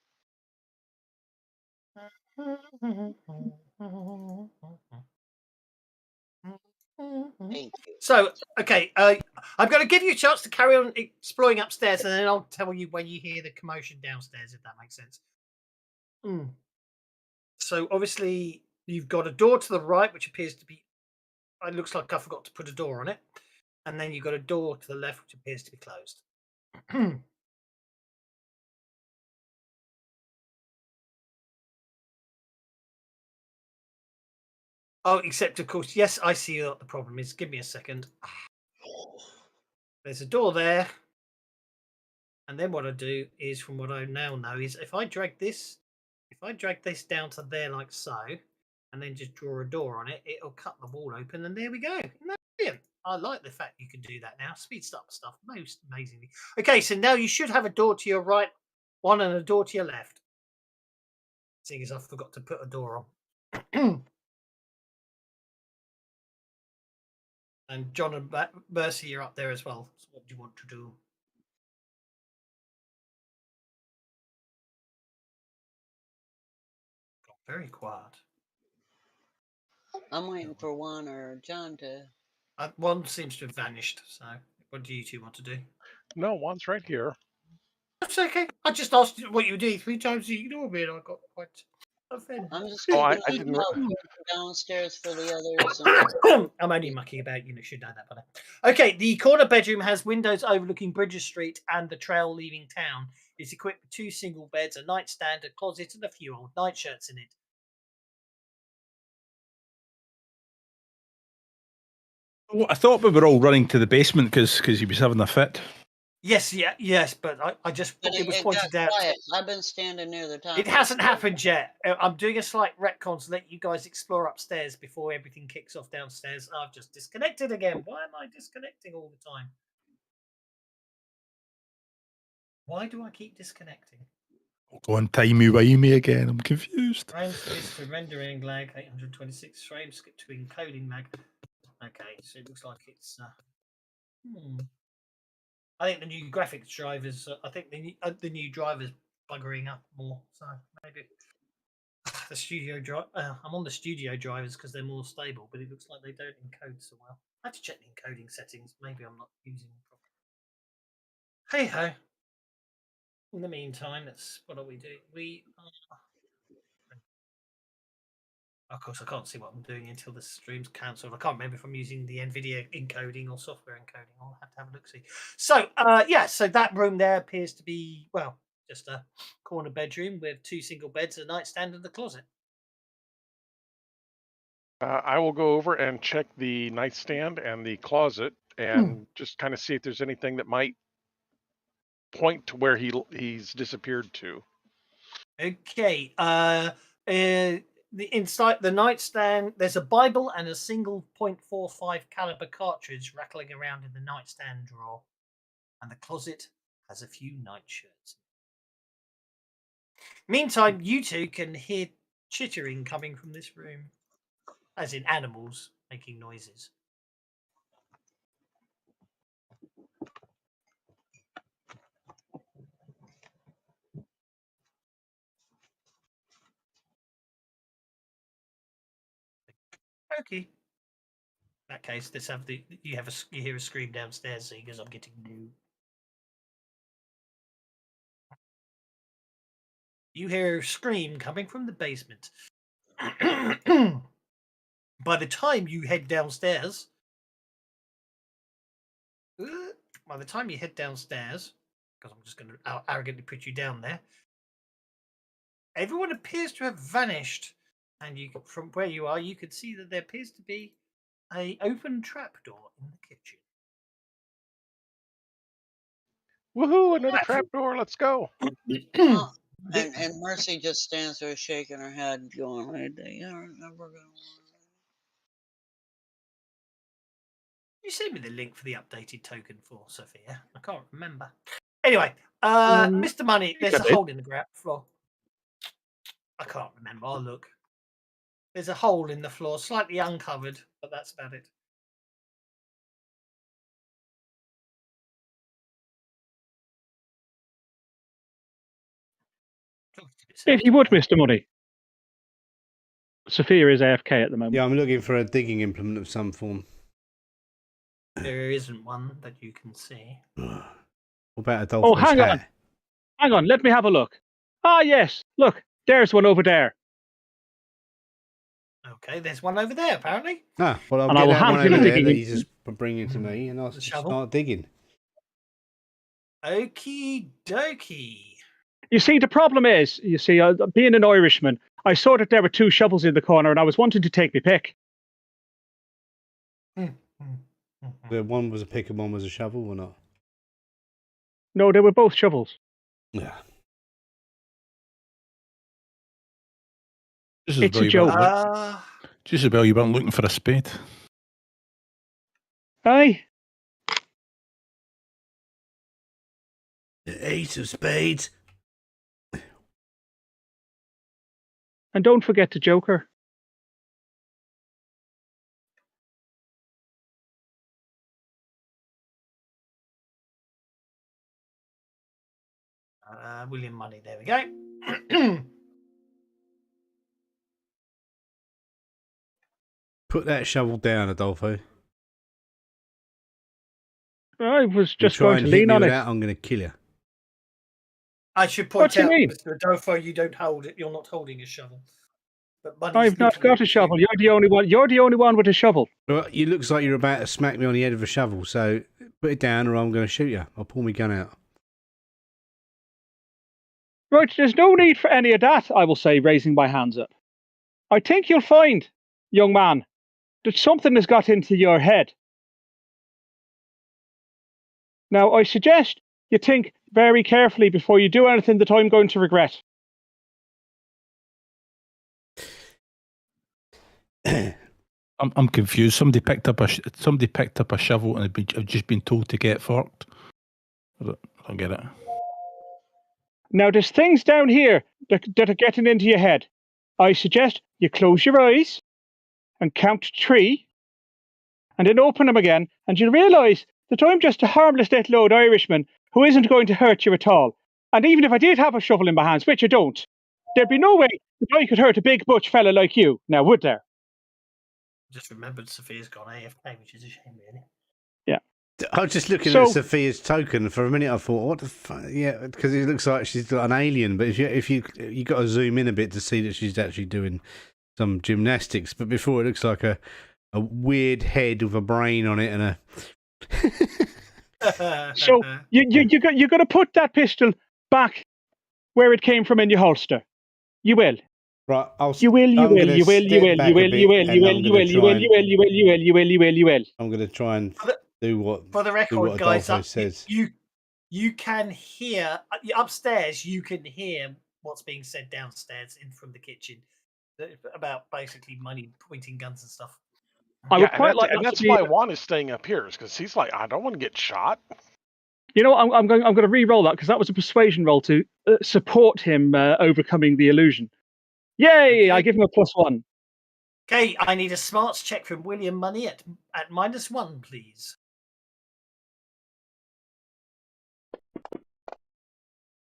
Thank you. So, okay, I'm going to give you a chance to carry on exploring upstairs, and then I'll tell you when you hear the commotion downstairs, if that makes sense. So, obviously, you've got a door to the right, which appears to be. It looks like I forgot to put a door on it, and then you've got a door to the left, which appears to be closed. Oh, except of course, yes, I see what the problem is. Give me a second. There's a door there. And then what I do is, from what I now know, is if I drag this down to there like so, and then just draw a door on it, it'll cut the wall open, and there we go. Isn't that brilliant? I like the fact you can do that now. Speeds up stuff most amazingly. Okay, so now you should have a door to your right, one, and a door to your left. Seeing as I forgot to put a door on. And John and Mercy, you're up there as well. So what do you want to do? Got very quiet. I'm waiting for Juan or John to. One seems to have vanished. So, what do you two want to do? No, one's right here. That's okay. I just asked you what you were doing 3 times. You ignored me, and I got quite offended. I'm just Oh, keeping I an didn't. eye out downstairs for the others. And I'm only mucking about. You should know that by now. Okay, the corner bedroom has windows overlooking Bridges Street and the trail leaving town. It's equipped with 2 single beds, a nightstand, a closet, and a few old nightshirts in it. I thought we were all running to the basement because he was having a fit. Yes, but I just but it was it pointed got out. quiet. I've been standing near the top. It of the hasn't stairs. happened yet. I'm doing a slight retcon to let you guys explore upstairs before everything kicks off downstairs. I've just disconnected again. Why am I disconnecting all the time? Why do I keep disconnecting? Go on, timey-wimey again. I'm confused. Frames for this for rendering lag, 826 frames, skip to encoding lag. Okay, so it looks like it's. I think the new graphics drivers. I think the new drivers buggering up more. So maybe the studio drive. I'm on the studio drivers because they're more stable, but it looks like they don't encode so well. I have to check the encoding settings. Maybe I'm not using them properly. Hey ho. In the meantime, what are we doing? We are. Of course, I can't see what I'm doing until the stream's cancelled. I can't remember if I'm using the NVIDIA encoding or software encoding. I'll have to have a look see. So, so that room there appears to be, well, just a corner bedroom with 2 single beds, a nightstand, and a closet. I will go over and check the nightstand and the closet and just kind of see if there's anything that might point to where he's disappeared to. Okay. Inside the nightstand, there's a Bible and a single .45 caliber cartridge rattling around in the nightstand drawer, and the closet has a few nightshirts. Meantime, you two can hear chittering coming from this room, as in animals making noises. Okay. In that case, let's have you hear a scream downstairs, seeing as I'm getting new. You hear a scream coming from the basement. By the time you head downstairs, because I'm just going to arrogantly put you down there, everyone appears to have vanished, and from where you are, you can see that there appears to be an open trapdoor in the kitchen. Woohoo! Another trapdoor. Let's go. And Mercy just stands there shaking her head, going, "You're never gonna." You send me the link for the updated token for Sophia. I can't remember. Anyway, Mr. Money, there's a hole in the ground floor. I can't remember. I'll look. There's a hole in the floor, slightly uncovered, but that's about it. If you would, Mr. Money. Sophia is AFK at the moment. Yeah, I'm looking for a digging implement of some form. There isn't one that you can see. What about a dolphin's hang hat? on. Hang on, let me have a look. Ah, yes. Look, there's one over there. Okay, there's one over there, apparently. Ah, well, I'll And I get will that hand one him a over there digging that he's just bringing to me, and I'll shovel? start digging. Okie dokie. You see, the problem is, being an Irishman, I saw that there were 2 shovels in the corner, and I was wanting to take my pick. The one was a pick and one was a shovel, or not? No, they were both shovels. Yeah. It's a joke. Just about you weren't looking for a spade. Aye. The ace of spades. And don't forget the Joker. William Money, there we go. Put that shovel down, Adolfo. I was You just try going and to hit lean me on with it. that, I'm going to kill you. I should What point do you out, mean? Mr. Adolfo, you don't hold it. You're not holding a shovel. But Bunny's I've not looking got at a shovel. you. You're the only one. You're the only one with a shovel. Well, it looks like you're about to smack me on the head with a shovel, so put it down or I'm going to shoot you. I'll pull my gun out. Right, there's no need for any of that, I will say, raising my hands up. I think you'll find, young man, that something has got into your head. Now, I suggest you think very carefully before you do anything that I'm going to regret. I'm confused. Somebody picked up a shovel and had just been told to get forked. I don't get it. Now, there's things down here that are getting into your head. I suggest you close your eyes and count 3, and then open them again, and you'll realise that I'm just a harmless little old Irishman who isn't going to hurt you at all. And even if I did have a shovel in my hands, which I don't, there'd be no way that I could hurt a big butch fella like you. Now, would there? Just remembered Sophia's gone AFK, which is a shame, really. Yeah. I was just looking So- at Sophia's token for a minute. I thought, what the fuck? Yeah, because it looks like she's got an alien. But if you got to zoom in a bit to see that she's actually doing some gymnastics. But before, it looks like a weird head with a brain on it and a. So you got to put that pistol back where it came from in your holster. You will. Right, You will. I'm going to try and do what For the record, guys, Adolfo says. you can hear upstairs. You can hear what's being said downstairs from the kitchen about basically money, pointing guns and stuff. I would quite like and that that's to be- why Juan is staying up here, because he's like, I don't want to get shot. You know, I'm going to re-roll that because that was a persuasion roll to support him overcoming the illusion. Yay! Okay. I give him a +1. Okay, I need a smarts check from William Money at -1, please.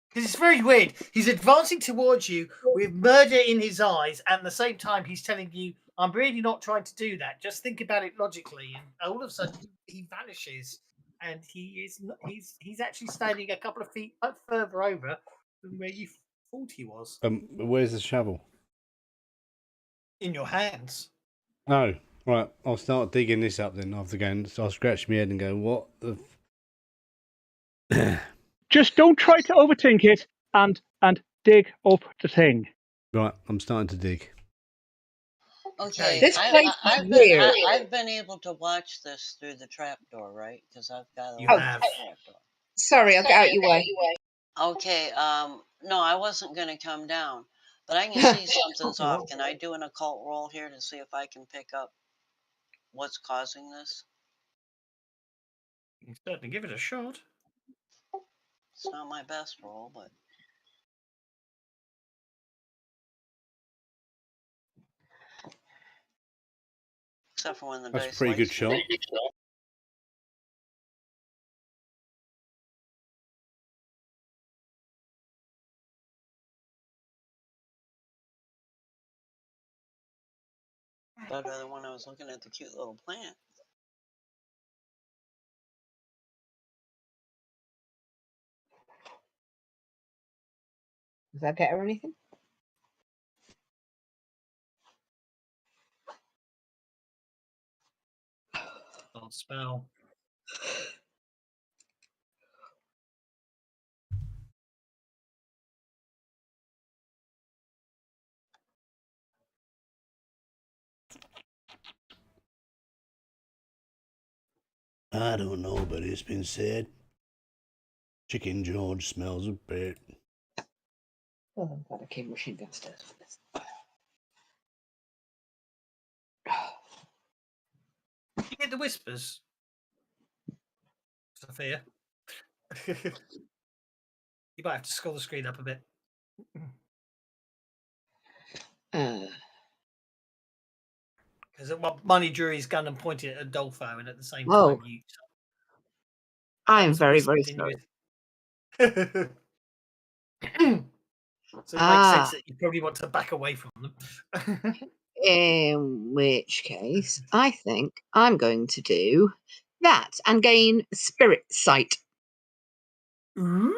Because it's very weird. He's advancing towards you with murder in his eyes, and at the same time, he's telling you, "I'm really not trying to do that. Just think about it logically." And all of a sudden, he vanishes, and he's actually standing a couple of feet further over than where you thought he was. Where's the shovel? In your hands. Oh, right. I'll start digging this up then after going. So I'll scratch my head and go, what the. Just don't try to overthink it and dig up the thing. Right, I'm starting to dig. Okay, This place is I've weird. been able to watch this through the trapdoor, right? Because I've got a You little have. trapdoor. Sorry, I'll get out your way. Okay, no, I wasn't going to come down, but I can see something's off. Can I do an occult roll here to see if I can pick up what's causing this? You can certainly give it a shot. It's not my best roll, but except for when the That's a dice pretty good likes shot. me. Better than when I was looking at the cute little plant. Does that get her anything? Old spell. I don't know, but it's been said. Chicken George smells a bit. Oh, I'm glad I came rushing downstairs for this. Did you get the whispers, Sophia? You might have to scroll the screen up a bit. Because Money drew his gun and pointed at Adolfo, and at the same Whoa. time, you. I am That's a very, whisper very in sorry. your- So it makes sense that you probably want to back away from them. In which case, I think I'm going to do that and gain spirit sight. Ooh.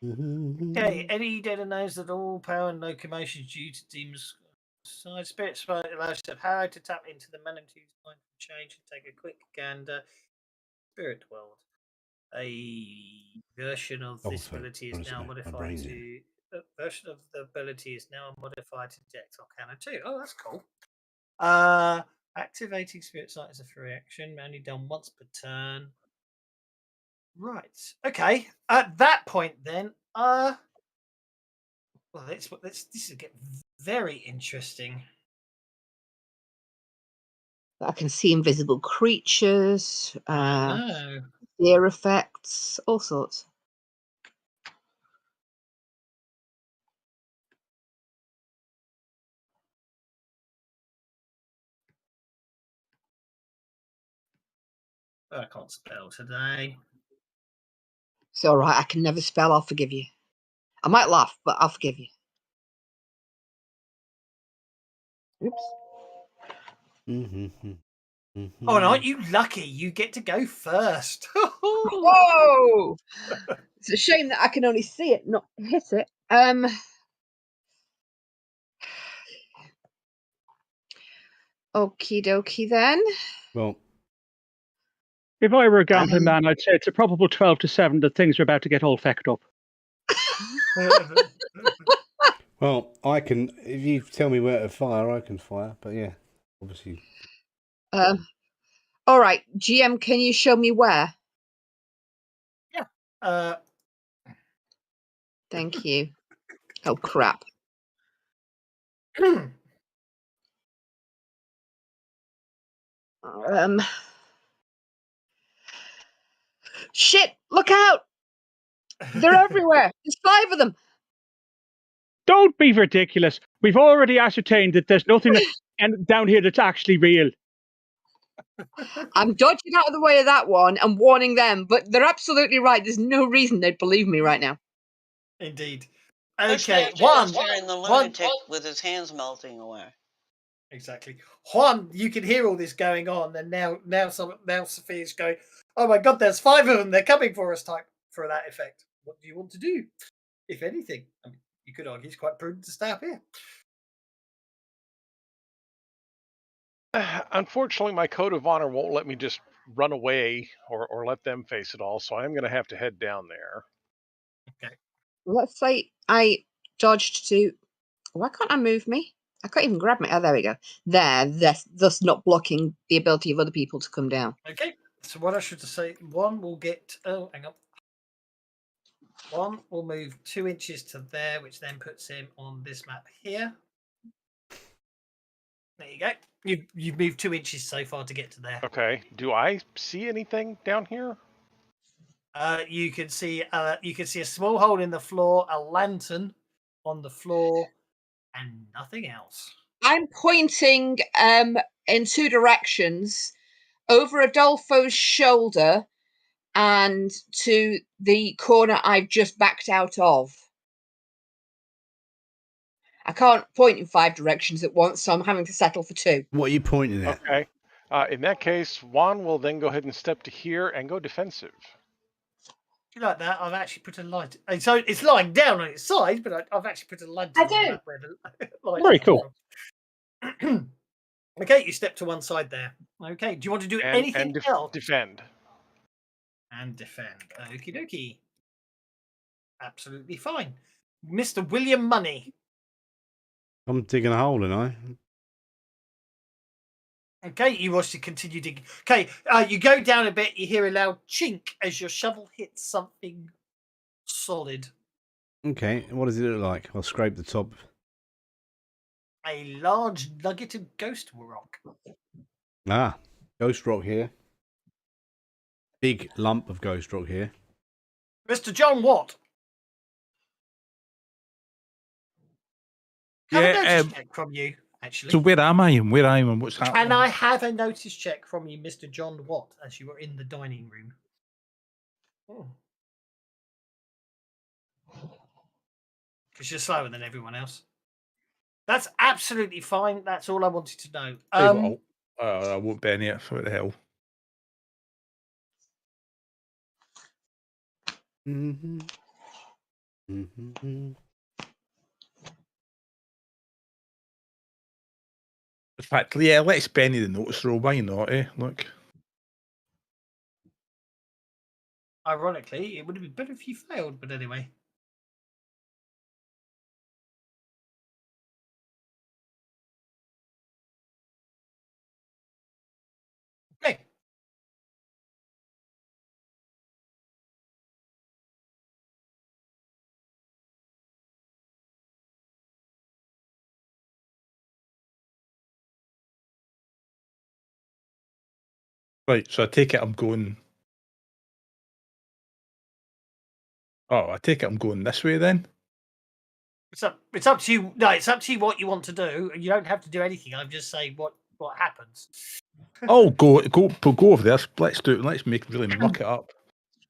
Okay, any data knows that all power and locomotion is due to demons. Side spirit spot allows you to power to tap into the manatee's mind and change and take a quick gander. Spirit world. A version of this ability is now modified to. A version of the ability is now modified to detect Arcana 2. Oh, that's cool. Activating spirit sight is a free action, only done once per turn. Right. Okay. At that point, then, well, this is get very interesting. I can see invisible creatures, fear effects, all sorts. I can't spell today. It's all right. I can never spell. I'll forgive you. I might laugh, but I'll forgive you. Oops. Oh, and aren't you lucky? You get to go first. Whoa! It's a shame that I can only see it, not hit it. Okie dokie then. Well, if I were a gambling man, I'd say it's a probable 12 to 7 that things are about to get all fecked up. well, I can. If you tell me where to fire, I can fire. But yeah, obviously. All right, GM, can you show me where? Yeah. Thank you. Oh crap. Shit! Look out! They're everywhere. There's 5 of them. Don't be ridiculous. We've already ascertained that there's nothing down here that's actually real. I'm dodging out of the way of that one and warning them, but they're absolutely right. There's no reason they'd believe me right now. Indeed. Especially Okay, after just hearing the lunatic with his hands melting away. Exactly. Juan, you can hear all this going on, and now Sophia's going, "Oh my God, there's 5 of them. They're coming for us." Type for that effect. What do you want to do? If anything, I mean, you could argue it's quite prudent to stay up here. Unfortunately, my code of honor won't let me just run away or let them face it all, so I'm going to have to head down there. Okay. Let's say I dodged to. Why can't I move me? I can't even grab me. Oh, there we go. Thus not blocking the ability of other people to come down. Okay. So what I should say, one will get. Oh, hang on. One will move 2 inches to there, which then puts him on this map here. There you go. You've moved 2 inches so far to get to there. Okay. Do I see anything down here? You can see a small hole in the floor, a lantern on the floor, and nothing else. I'm pointing in 2 directions, over Adolfo's shoulder and to the corner I've just backed out of. I can't point in 5 directions at once, so I'm having to settle for 2. What are you pointing at? Okay. In that case, Juan will then go ahead and step to here and go defensive. You like that? I've actually put a light. So it's lying down on its side, but I've actually put a light. I do. Where the light Very cool. Okay, you step to one side there. Okay, do you want to do anything else? Defend. And defend. Okie dokie. Absolutely fine. Mr. William Money. I'm digging a hole, and I. Okay, you want to continue digging. Okay, you go down a bit, you hear a loud chink as your shovel hits something solid. Okay, what does it look like? I'll scrape the top. A large nugget of ghost rock. Ah, ghost rock here. Big lump of ghost rock here. Mr. John Watt. Have a notice check from you, actually. So where am I and what's happening? Can I have a notice check from you, Mr. John Watt, as you were in the dining room? Because you're slower than everyone else. That's absolutely fine. That's all I wanted to know. Tell you what, I won't Benny it. What the hell? Mm-hmm. Mm-hmm. In fact, yeah, let's Benny the notice roll. Why not? Look. Ironically, it would have been better if you failed, but anyway. Okay. Right, so I take it I'm going. Oh, I take it I'm going this way then. It's up to you. No, it's up to you what you want to do. You don't have to do anything. I'm just saying what happens. Oh, go over there. Let's do it. Let's really muck it up.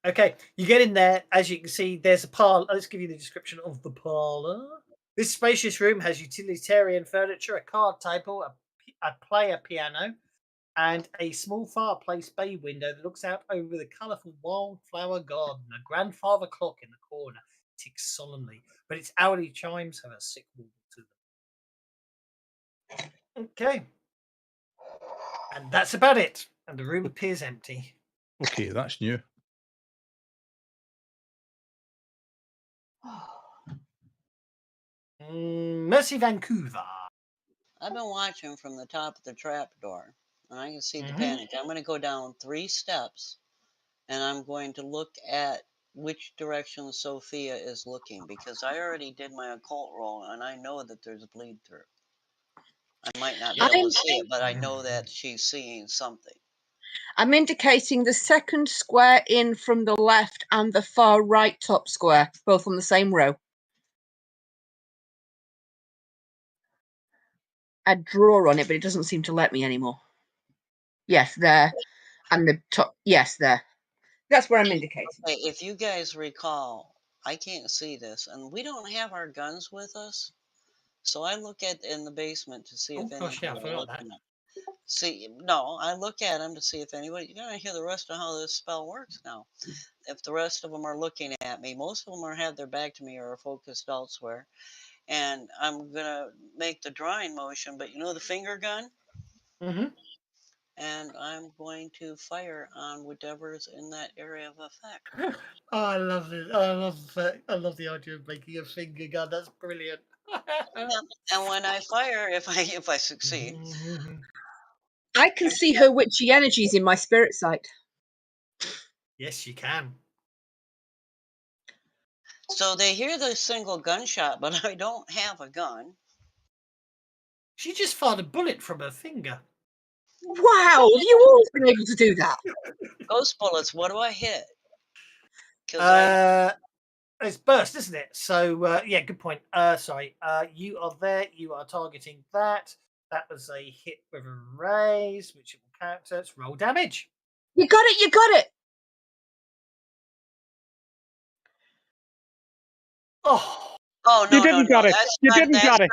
Okay, you get in there. As you can see, there's a parlor. Let's give you the description of the parlor. This spacious room has utilitarian furniture, a card table, a player piano, and a small fireplace bay window that looks out over the colourful wildflower garden. A grandfather clock in the corner ticks solemnly, but its hourly chimes have a sick warble to them. Okay. And that's about it. And the room appears empty. Okay, that's new. Mercy Vancouver. I've been watching from the top of the trap door, and I can see the panic. I'm going to go down 3 steps, and I'm going to look at which direction Sophia is looking, because I already did my occult roll, and I know that there's a bleed through. I might not be able to see it, but I know that she's seeing something. I'm indicating the second square in from the left and the far right top square, both on the same row. I draw on it, but it doesn't seem to let me anymore. Yes, there. And the top, yes, there. That's where I'm indicating. Okay, if you guys recall, I can't see this, and we don't have our guns with us. So I look at in the basement to see if anybody looking at. See, no, I look at them to see if anybody. You're gonna hear the rest of how this spell works now. If the rest of them are looking at me, most of them are have their back to me or are focused elsewhere, and I'm gonna make the drawing motion. But you know the finger gun. Mm-hmm. And I'm going to fire on whatever's in that area of effect. Oh, I love it. I love the idea of making a finger gun. That's brilliant. And when I fire, if I succeed, I can see her witchy energies in my spirit sight. Yes, you can. So they hear the single gunshot, but I don't have a gun. She just fired a bullet from her finger. Wow, have you always been able to do that? Ghost bullets, what do I hit? It's burst, isn't it? So yeah, good point. Sorry. You are there. You are targeting that. That was a hit with a raise, which it will count as roll damage. You got it. You got it. Oh no! You didn't got it. You didn't got it.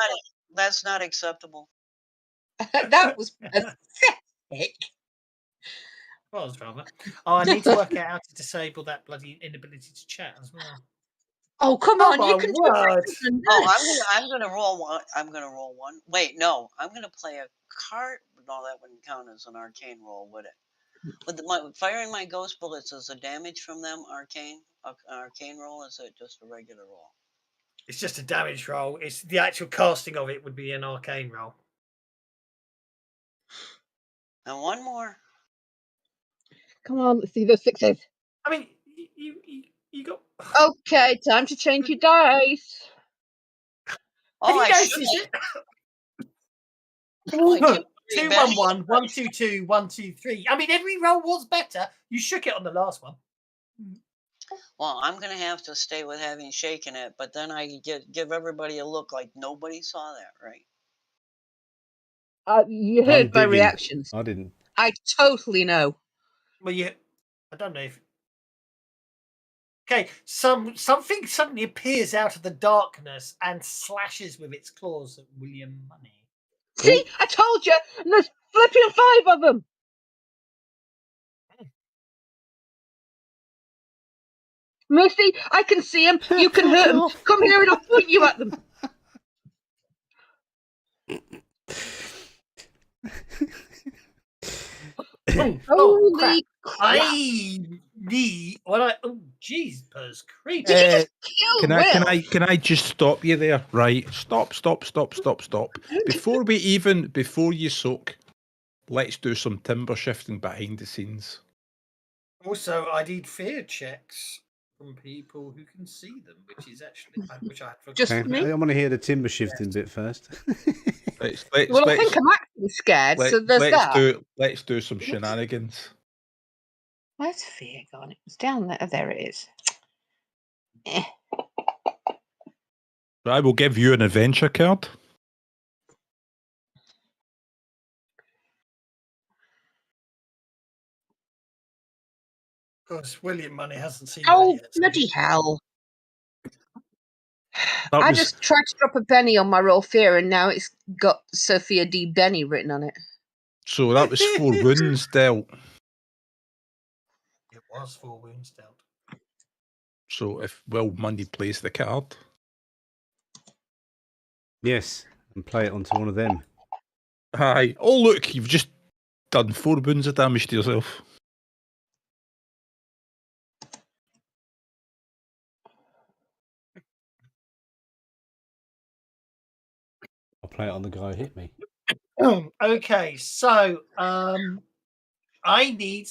That's not acceptable. That was pathetic. Well, rather. Oh, I need to work out how to disable that bloody inability to chat as well. Oh, come on! You can word. do Oh, I'm gonna roll one. I'm gonna roll one. Wait, no, I'm gonna play a card. No, that wouldn't count as an arcane roll, would it? Would firing my ghost bullets as a damage from them arcane? An arcane roll? Is it just a regular roll? It's just a damage roll. It's the actual casting of it would be an arcane roll. And one more. Come on, let's see those 6s. I mean, you got. Okay, time to change your dice. Oh, I should. 2 1 1 1 2 2 1 2 3. I mean, every roll was better. You shook it on the last one. Well, I'm gonna have to stay with having shaken it, but then I give everybody a look like nobody saw that, right? You heard my reactions. I didn't. I totally know. Well, I don't know if Okay, something suddenly appears out of the darkness and slashes with its claws at William Money. See, I told you. And there's flipping 5 of them. Mercy, I can see them. You can hurt them. Come here and I'll point you at them. Oh, crap. Holy crap. I need oh jeepers creepers. Did you just kill Will? Can I just stop you there? Right. Stop. Before you soak, let's do some timber shifting behind the scenes. Also, I need fear checks from people who can see them, which is actually which I had forgotten. Just me? I want to hear the timber shifting bit first. I think I'm actually scared, so there's that. Let's do some shenanigans. Where's fear gone? It was down there. There it is. I will give you an adventure card. Of course, William Money hasn't seen Oh, that yet. bloody hell. I just tried to drop a Benny on my roll fear, and now it's got Sophia D. Benny written on it. So that was 4 wounds dealt. It was 4 wounds dealt. So if Will Money plays the card. Yes, and play it onto one of them. Aye. Oh, look, you've just done 4 wounds of damage to yourself. I'll play it on the guy who hit me. Okay, so I need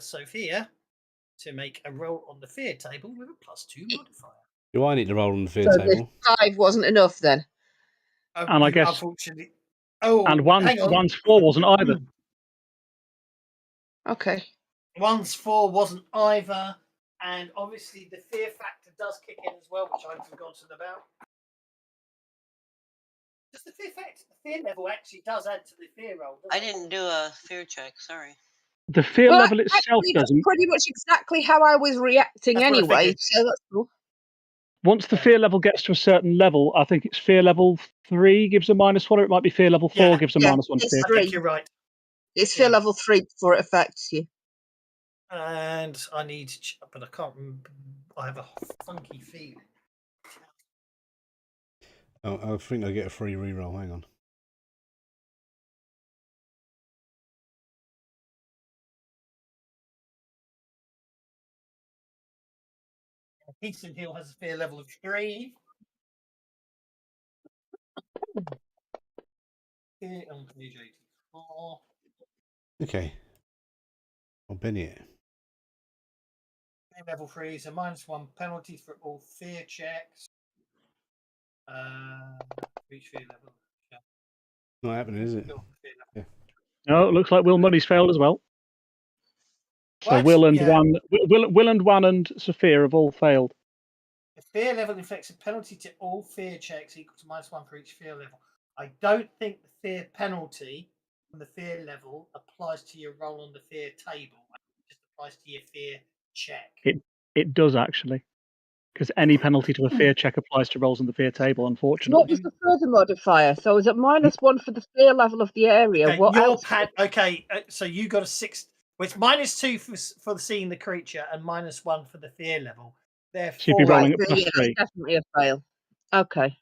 Sophia to make a roll on the fear table with a +2 modifier. Do I need to roll on the fear So table? the 5 wasn't enough then. And I guess, unfortunately, hang on. one's 4 wasn't either. Okay. One's 4 wasn't either, and obviously the fear factor does kick in as well, which I've forgotten about. Does the fear level actually does add to the fear roll? I didn't do a fear check. Sorry. The fear level itself actually, that's doesn't. pretty much exactly how I was reacting That's what I anyway, figured. so that's cool. Once the fear level gets to a certain level, I think it's fear level 3 gives a -1, or it might be fear level 4 gives a -1 to fear. I think you're right. It's fear level 3 before it affects you. And I need to, but I can't remember. I have a funky feeling. Oh, I think I get a free reroll. Hang on. Eastern Hill has a fear level of 3. Here on page 84. Okay. I'll Benny it. Fear level 3 is a -1 penalty for all fear checks. Each fear level. Yeah. Not happening, is it? Yeah. No, it looks like Will Money's failed as well. So What? Will and Yeah. One and Sophia have all failed. The fear level inflicts a penalty to all fear checks equal to -1 for each fear level. I don't think the fear penalty from the fear level applies to your roll on the fear table. It just applies to your fear check. It does actually, because any penalty to a fear check applies to rolls on the fear table. What Unfortunately, was the further modifier? So is it -1 for the fear level of the area? Okay, What else? So you got a 6. Well, it's -2 for seeing the creature and -1 for the fear level. Therefore, so you'd be rolling at so +3. that's definitely a fail. Okay.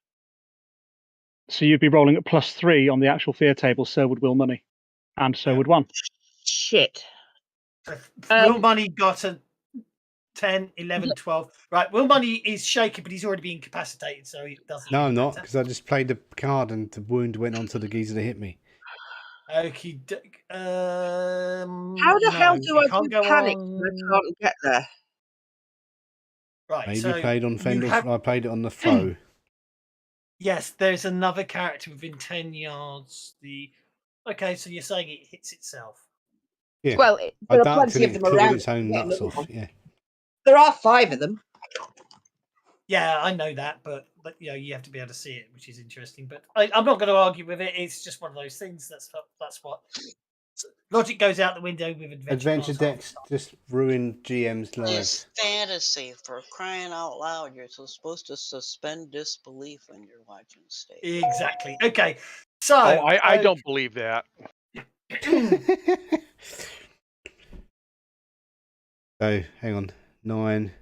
So you'd be rolling at +3 on the actual fear table. So would Will Money, and so would One. Shit. Will Money got a 10, 11, 12. Right, Will Money is shaky, but he's already been incapacitated, so he doesn't. No, I'm not, because I just played the card and the wound went on to the geezer that hit me. Okay. How the hell do I do panic when I can't get there? Right. Maybe so played on Fendel. I played it on the foe. Yes, there's another character within 10 yards. Okay, so you're saying it hits itself. Yeah. Well, there are plenty of it them pulled around. its own nuts off. Yeah. There are 5 of them. Yeah, I know that, but you have to be able to see it, which is interesting. But I'm not going to argue with it. It's just one of those things. That's what Logic goes out the window with Adventure decks just ruin GM's lives. It's fantasy, for crying out loud. You're supposed to suspend disbelief when you're watching stage. Exactly. Okay. So I don't believe that. So hang on, 9.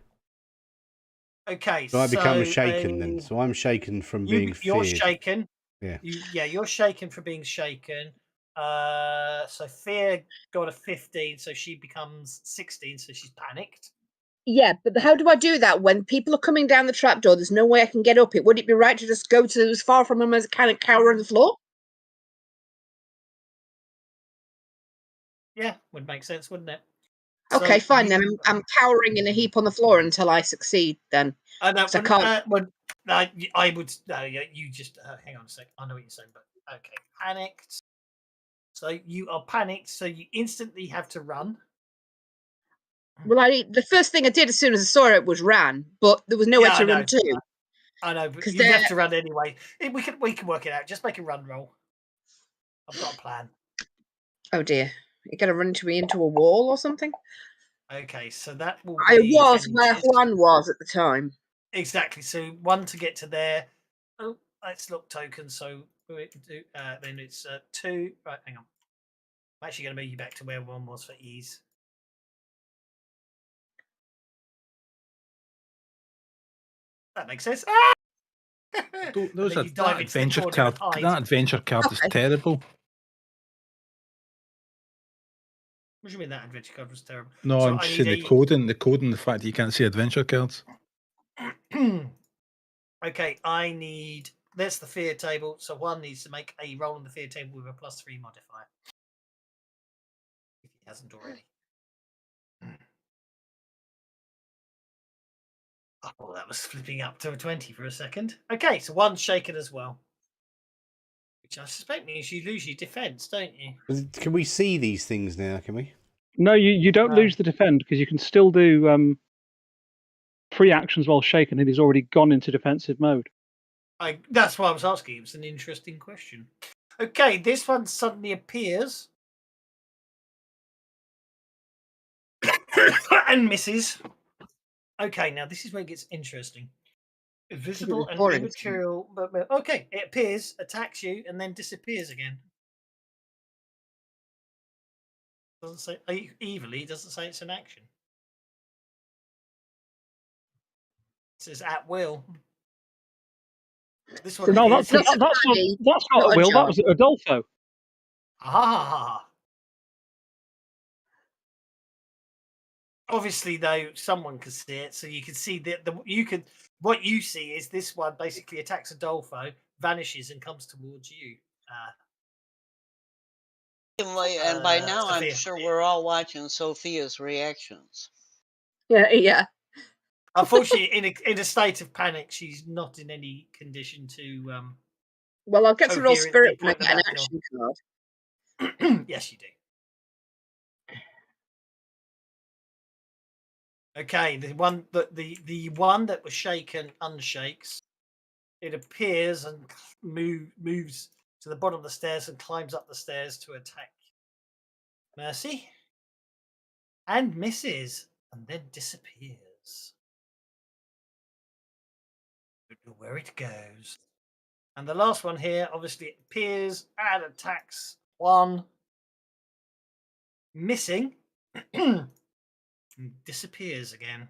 Okay. So I become shaken then. So I'm shaken from being feared. You're shaken. Yeah. You're shaken for being shaken. So Fear got a 15, so she becomes 16, so she's panicked. Yeah, but how do I do that when people are coming down the trapdoor? There's no way I can get up it. Would it be right to just go to as far from them as I can and cower on the floor? Yeah, would make sense, wouldn't it? Okay, fine then. I'm cowering in a heap on the floor until I succeed. Then I know. I can't. I would. No, you just hang on a sec. I know what you're saying, but okay, panicked. So you are panicked. So you instantly have to run. Well, the first thing I did as soon as I saw it was ran, but there was nowhere to run to. I know, but you have to run anyway. We can work it out. Just make a run roll. I've got a plan. Oh dear, you got to run into a wall or something. Okay, so that will. I was where Juan was at the time. Exactly. So 1 to get to there. Oh, let's look token. So then it's 2. Right, hang on. I'm actually going to move you back to where 1 was for ease. That makes sense. That adventure card. That adventure card is terrible. What do you mean that adventure card was terrible? No, so I'm just saying the coding, the fact that you can't see adventure cards. Okay, I need. That's the fear table. So 1 needs to make a roll on the fear table with a +3 modifier. If he hasn't already. Oh, that was flipping up to a 20 for a second. Okay, so 1's shaken as well. Which I suspect means you lose your defense, don't you? Can we see these things now? Can we? No, you don't lose the defend because you can still do 3 actions while shaken, and he's already gone into defensive mode. That's why I was asking. It was an interesting question. Okay, this one suddenly appears and misses. Okay, now this is where it gets interesting. Invisible and immaterial, but okay, it appears, attacks you, and then disappears again. Doesn't say evilly. Doesn't say it's an action. It says at will. This one. No, that's not at will. That was Adolfo. Ah. Obviously, though, someone can see it, so you can see that what you see is this one basically attacks Adolfo, vanishes, and comes towards you. And by now, Sophia. I'm sure we're all watching Sophia's reactions. Yeah. Unfortunately, in a state of panic, she's not in any condition to. Well, I'll get to roll spirit when I get an action card. Yes, you do. Okay, the one that was shaken unshakes. It appears and moves to the bottom of the stairs and climbs up the stairs to attack Mercy, and misses, and then disappears. Don't know where it goes. And the last one here, obviously, it appears and attacks 1, missing. Disappears again.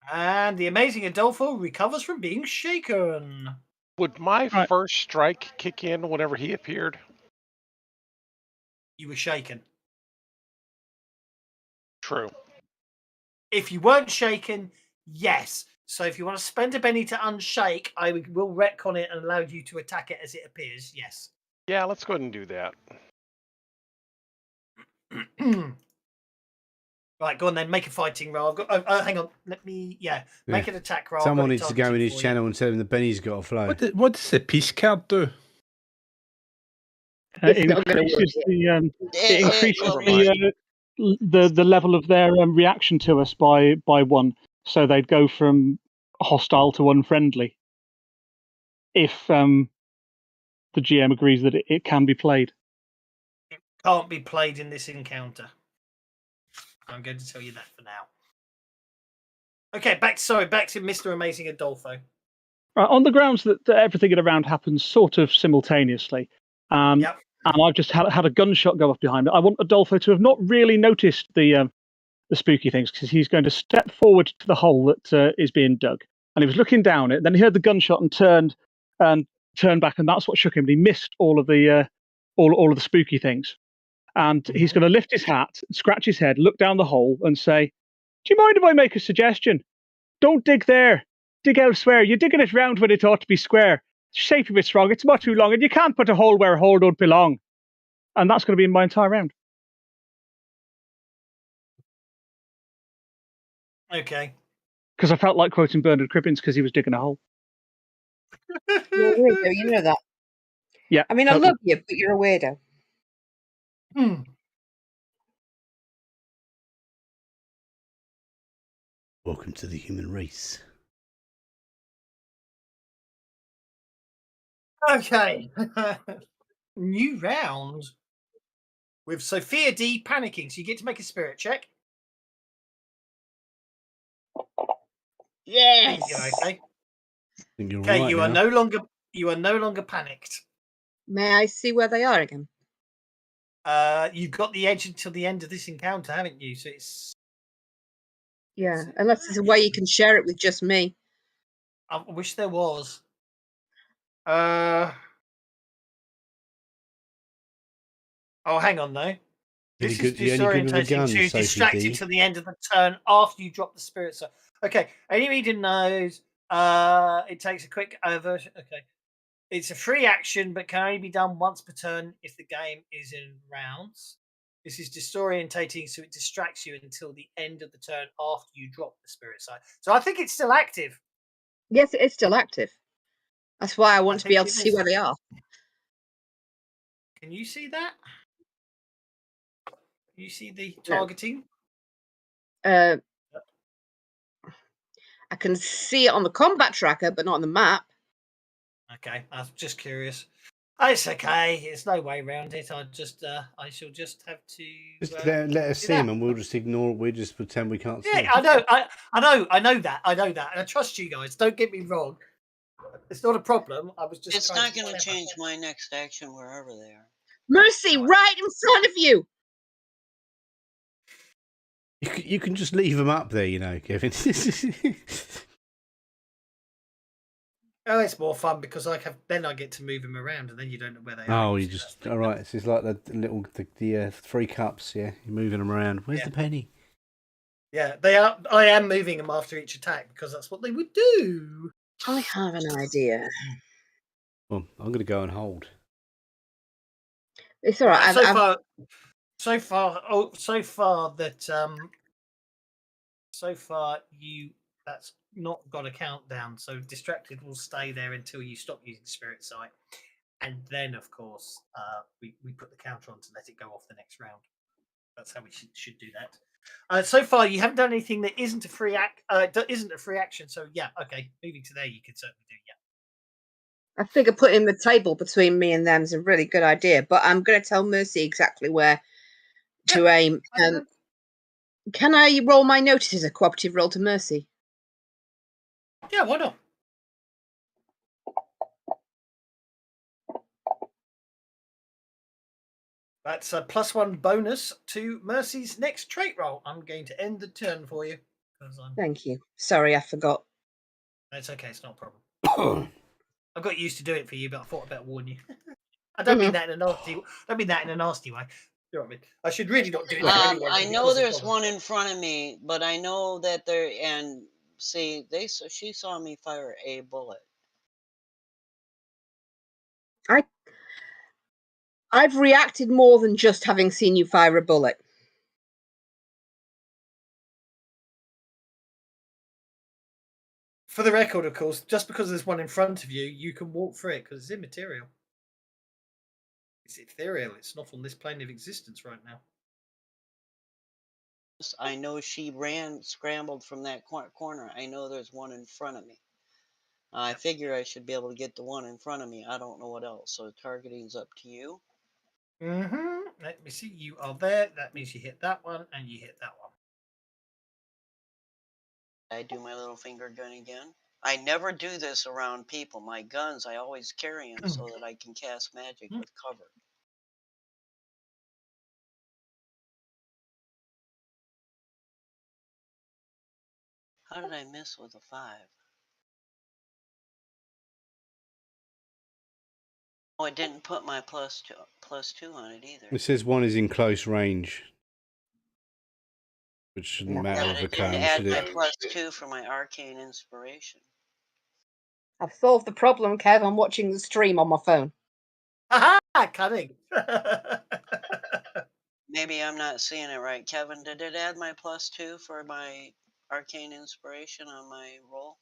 And the amazing Adolfo recovers from being shaken. Would my first strike kick in whenever he appeared? You were shaken. True. If you weren't shaken, yes. So if you want to spend a penny to unshake, I will retcon it and allow you to attack it as it appears. Yes. Yeah, let's go ahead and do that. Right, go on then. Make a fighting roll. I've got. Hang on. Let me. Make an attack roll. Someone needs to go in his channel and tell him the Benny's got to flow. What does the peace card do? It increases the level of their reaction to us by 1, so they'd go from hostile to unfriendly. If the GM agrees that it can be played. It can't be played in this encounter. I'm going to tell you that for now. Okay, back to Mr. Amazing Adolfo. On the grounds that everything around happens sort of simultaneously, and I've just had a gunshot go off behind me. I want Adolfo to have not really noticed the spooky things, because he's going to step forward to the hole that is being dug, and he was looking down it. Then he heard the gunshot and turned back, and that's what shook him. And he missed all of the spooky things, and he's going to lift his hat, scratch his head, look down the hole, and say, "Do you mind if I make a suggestion? Don't dig there. Dig elsewhere. You're digging it round when it ought to be square. The shape of it's wrong. It's much too long, and you can't put a hole where a hole don't belong." And that's going to be my entire round. Okay. Because I felt like quoting Bernard Cribbins because he was digging a hole. You're a weirdo, you know that. Yeah. I mean, I love you, but you're a weirdo. Welcome to the human race. Okay. New round with Sophia D panicking. So you get to make a spirit check. Yes. Okay. You're okay, right you now. are no longer panicked. May I see where they are again? You've got the edge until the end of this encounter, haven't you? So it's unless there's a way you can share it with just me. I wish there was. Oh, hang on though. This is disorientating to distract you to the end of the turn after you drop the spirit. So, okay, any reader knows it takes a quick version. Okay, it's a free action, but can only be done once per turn if the game is in rounds. This is disorientating, so it distracts you until the end of the turn after you drop the spirit side. So I think it's still active. Yes, it is still active. That's why I want to be able to see where they are. Can you see that? You see the targeting? I can see it on the combat tracker, but not on the map. Okay, I was just curious. It's okay. There's no way around it. I shall just have to. Just let us see him, and we'll just ignore it. We'll just pretend we can't see him. Yeah, I know that, and I trust you guys. Don't get me wrong. It's not a problem. I was just. It's not going to change my next action wherever they are. Mercy, right in front of you. You can just leave them up there, you know, Kevin. Oh, it's more fun because I get to move them around, and then you don't know where they are. Oh, you just all right. So it's like the 3 cups. Yeah, you're moving them around. Where's the penny? Yeah, they are. I am moving them after each attack because that's what they would do. I have an idea. Well, I'm going to go and hold. It's all right. So far, that's not got a countdown. So distracted will stay there until you stop using spirit sight, and then of course we put the counter on to let it go off the next round. That's how we should do that. So far, you haven't done anything that isn't a free action. So yeah, okay, moving to there, you can certainly do. Yeah. I figure putting the table between me and them is a really good idea, but I'm going to tell Mercy exactly where to aim. Can I roll my notice as a cooperative roll to Mercy? Yeah, why not? That's a +1 bonus to Mercy's next trait roll. I'm going to end the turn for you. Thank you. Sorry, I forgot. That's okay. It's not a problem. I got used to doing it for you, but I thought I'd better warn you. I don't mean that in a nasty. Don't mean that in a nasty way. You know what I mean? I should really not do that anyway. I know there's one in front of me, but I know that they're and see she saw me fire a bullet. I've reacted more than just having seen you fire a bullet. For the record, of course, just because there's one in front of you, you can walk through it because it's immaterial. It's ethereal. It's not on this plane of existence right now. I know she scrambled from that corner. I know there's one in front of me. I figure I should be able to get the one in front of me. I don't know what else. So targeting's up to you. Let me see. You are there. That means you hit that one and you hit that one. I do my little finger gun again. I never do this around people. My guns, I always carry them so that I can cast magic with cover. How did I miss with a 5? Oh, it didn't put my plus two on it either. It says one is in close range, which shouldn't matter with It a didn't cone, add should my it? +2 for my arcane inspiration. I've solved the problem, Kev. I'm watching the stream on my phone. Aha! Cunning. Maybe I'm not seeing it right. Kevin, did it add my +2 for my arcane inspiration on my roll?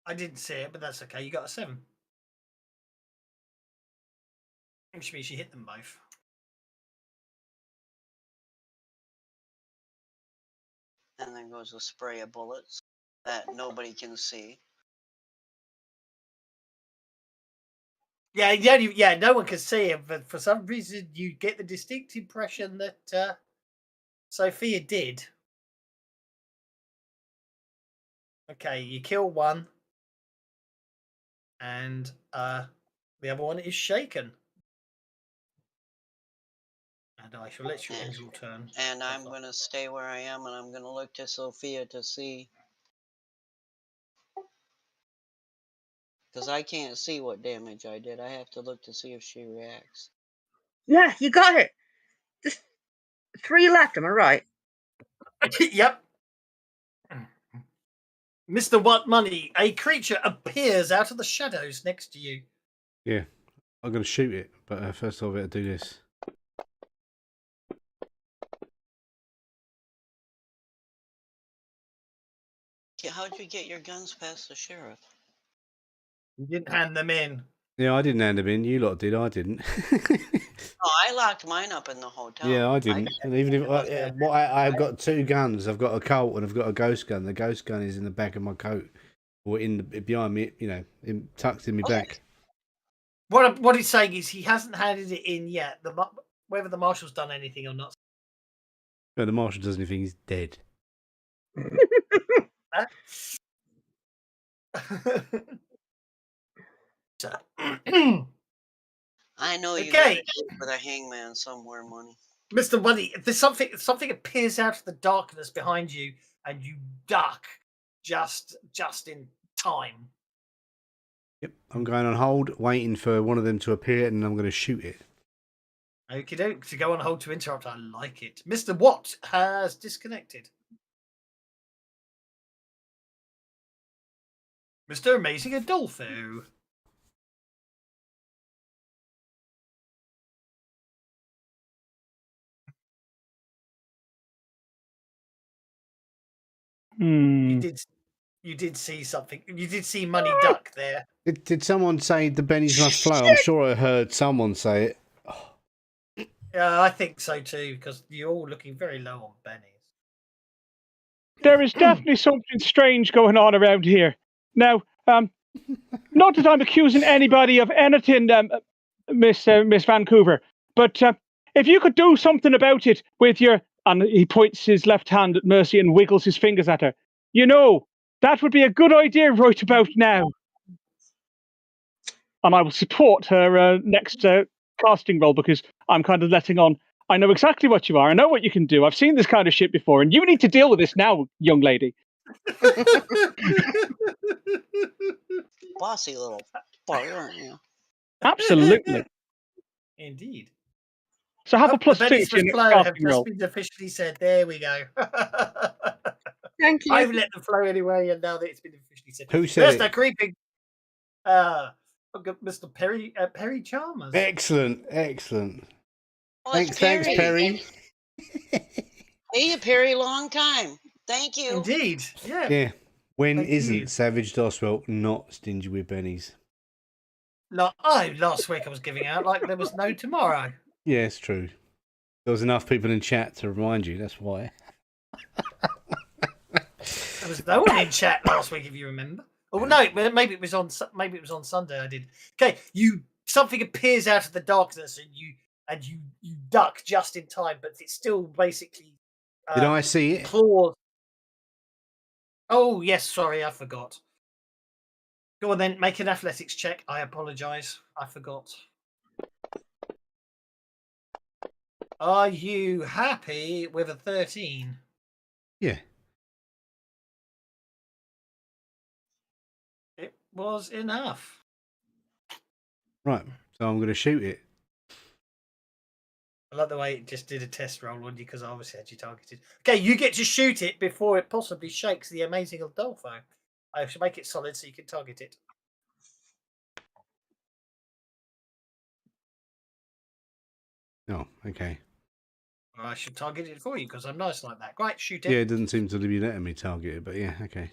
I didn't see it, but that's okay. You got a 7. Which means you hit them both. And then goes a spray of bullets that nobody can see. Yeah, no one can see it, but for some reason you get the distinct impression that Sophia did. Okay, you kill one, and the other one is shaken. And I shall let you end your turn. And I'm going to stay where I am, and I'm going to look to Sophia to see. Because I can't see what damage I did. I have to look to see if she reacts. Yeah, you got it. Just 3 left, am I right? Yep. Mr. What Money, a creature appears out of the shadows next to you. Yeah, I'm going to shoot it, but first I'll better do this. How'd you get your guns past the sheriff? You didn't hand them in. Yeah, I didn't hand them in. You lot did. I didn't. Oh, I locked mine up in the hotel. Yeah, I didn't. And even if I've got 2 guns. I've got a Colt and I've got a ghost gun. The ghost gun is in the back of my coat, or behind me. You know, tucked in my back. What he's saying is he hasn't handed it in yet. Whether the marshal's done anything or not. No, the marshal does anything. He's dead. I know you got it for the hangman somewhere, money. Mr. Money, there's something appears out of the darkness behind you, and you duck just in time. Yep, I'm going on hold, waiting for one of them to appear, and I'm going to shoot it. Okie doke. To go on hold to interrupt, I like it. Mr. Watt has disconnected. Mr. Amazing Adolfo. You did see something. You did see Money duck there. Did someone say the bennies must flow? I'm sure I heard someone say it. Oh. Yeah, I think so too, because you're all looking very low on bennies. There is definitely something strange going on around here. Now, not that I'm accusing anybody of anything, Miss Vancouver, but if you could do something about it with your... And he points his left hand at Mercy and wiggles his fingers at her. You know, that would be a good idea right about now. And I will support her next casting role because I'm kind of letting on. I know exactly what you are. I know what you can do. I've seen this kind of shit before, and you need to deal with this now, young lady. Bossy little fart, aren't you? Absolutely. Indeed. So have a +2 to your next casting role. Been officially said. There we go. Thank you. I've let them flow anyway, and now that it's been officially said. Who said Mr. Creeping. Mr. Perry Chalmers. Excellent. Oh, thanks, Perry. Hey, Perry, long time. Thank you. Indeed. Yeah. Yeah. When Thank isn't you. Savage Doswell not stingy with bennies? Last week I was giving out like there was no tomorrow. Yeah, it's true. There was enough people in chat to remind you, that's why. There was no one in chat last week, if you remember. Oh no, maybe it was on Sunday. I did. Okay, something appears out of the darkness and you duck just in time, but it's still basically. Did I see it? Claws. Oh yes, sorry, I forgot. Go on then, make an athletics check. I apologise, I forgot. Are you happy with a 13? Yeah. It was enough. Right, so I'm going to shoot it. I like the way it just did a test roll on you because I obviously had you targeted. Okay, you get to shoot it before it possibly shakes the amazing Adolfo. I should make it solid so you can target it. Oh, okay. Or I should target it for you because I'm nice like that. Right, shoot it. Yeah, it doesn't seem to be letting me target it, but yeah, okay.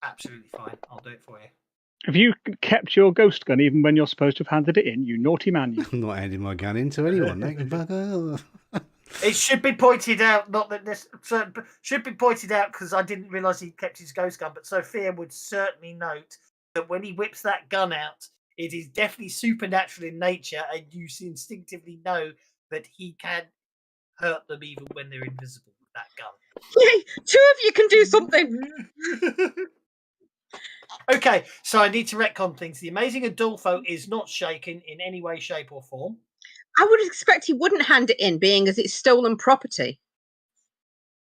Absolutely fine. I'll do it for you. Have you kept your ghost gun even when you're supposed to have handed it in? You naughty man! You. I'm not handing my gun in to anyone. They can bug off. It should be pointed out, not that this should be pointed out because I didn't realise he kept his ghost gun. But Sophia would certainly note that when he whips that gun out, it is definitely supernatural in nature, and you instinctively know that he can hurt them even when they're invisible with that gun. Yay! 2 of you can do something. Okay, so I need to retcon things. The amazing Adolfo is not shaken in any way, shape, or form. I would expect he wouldn't hand it in, being as it's stolen property.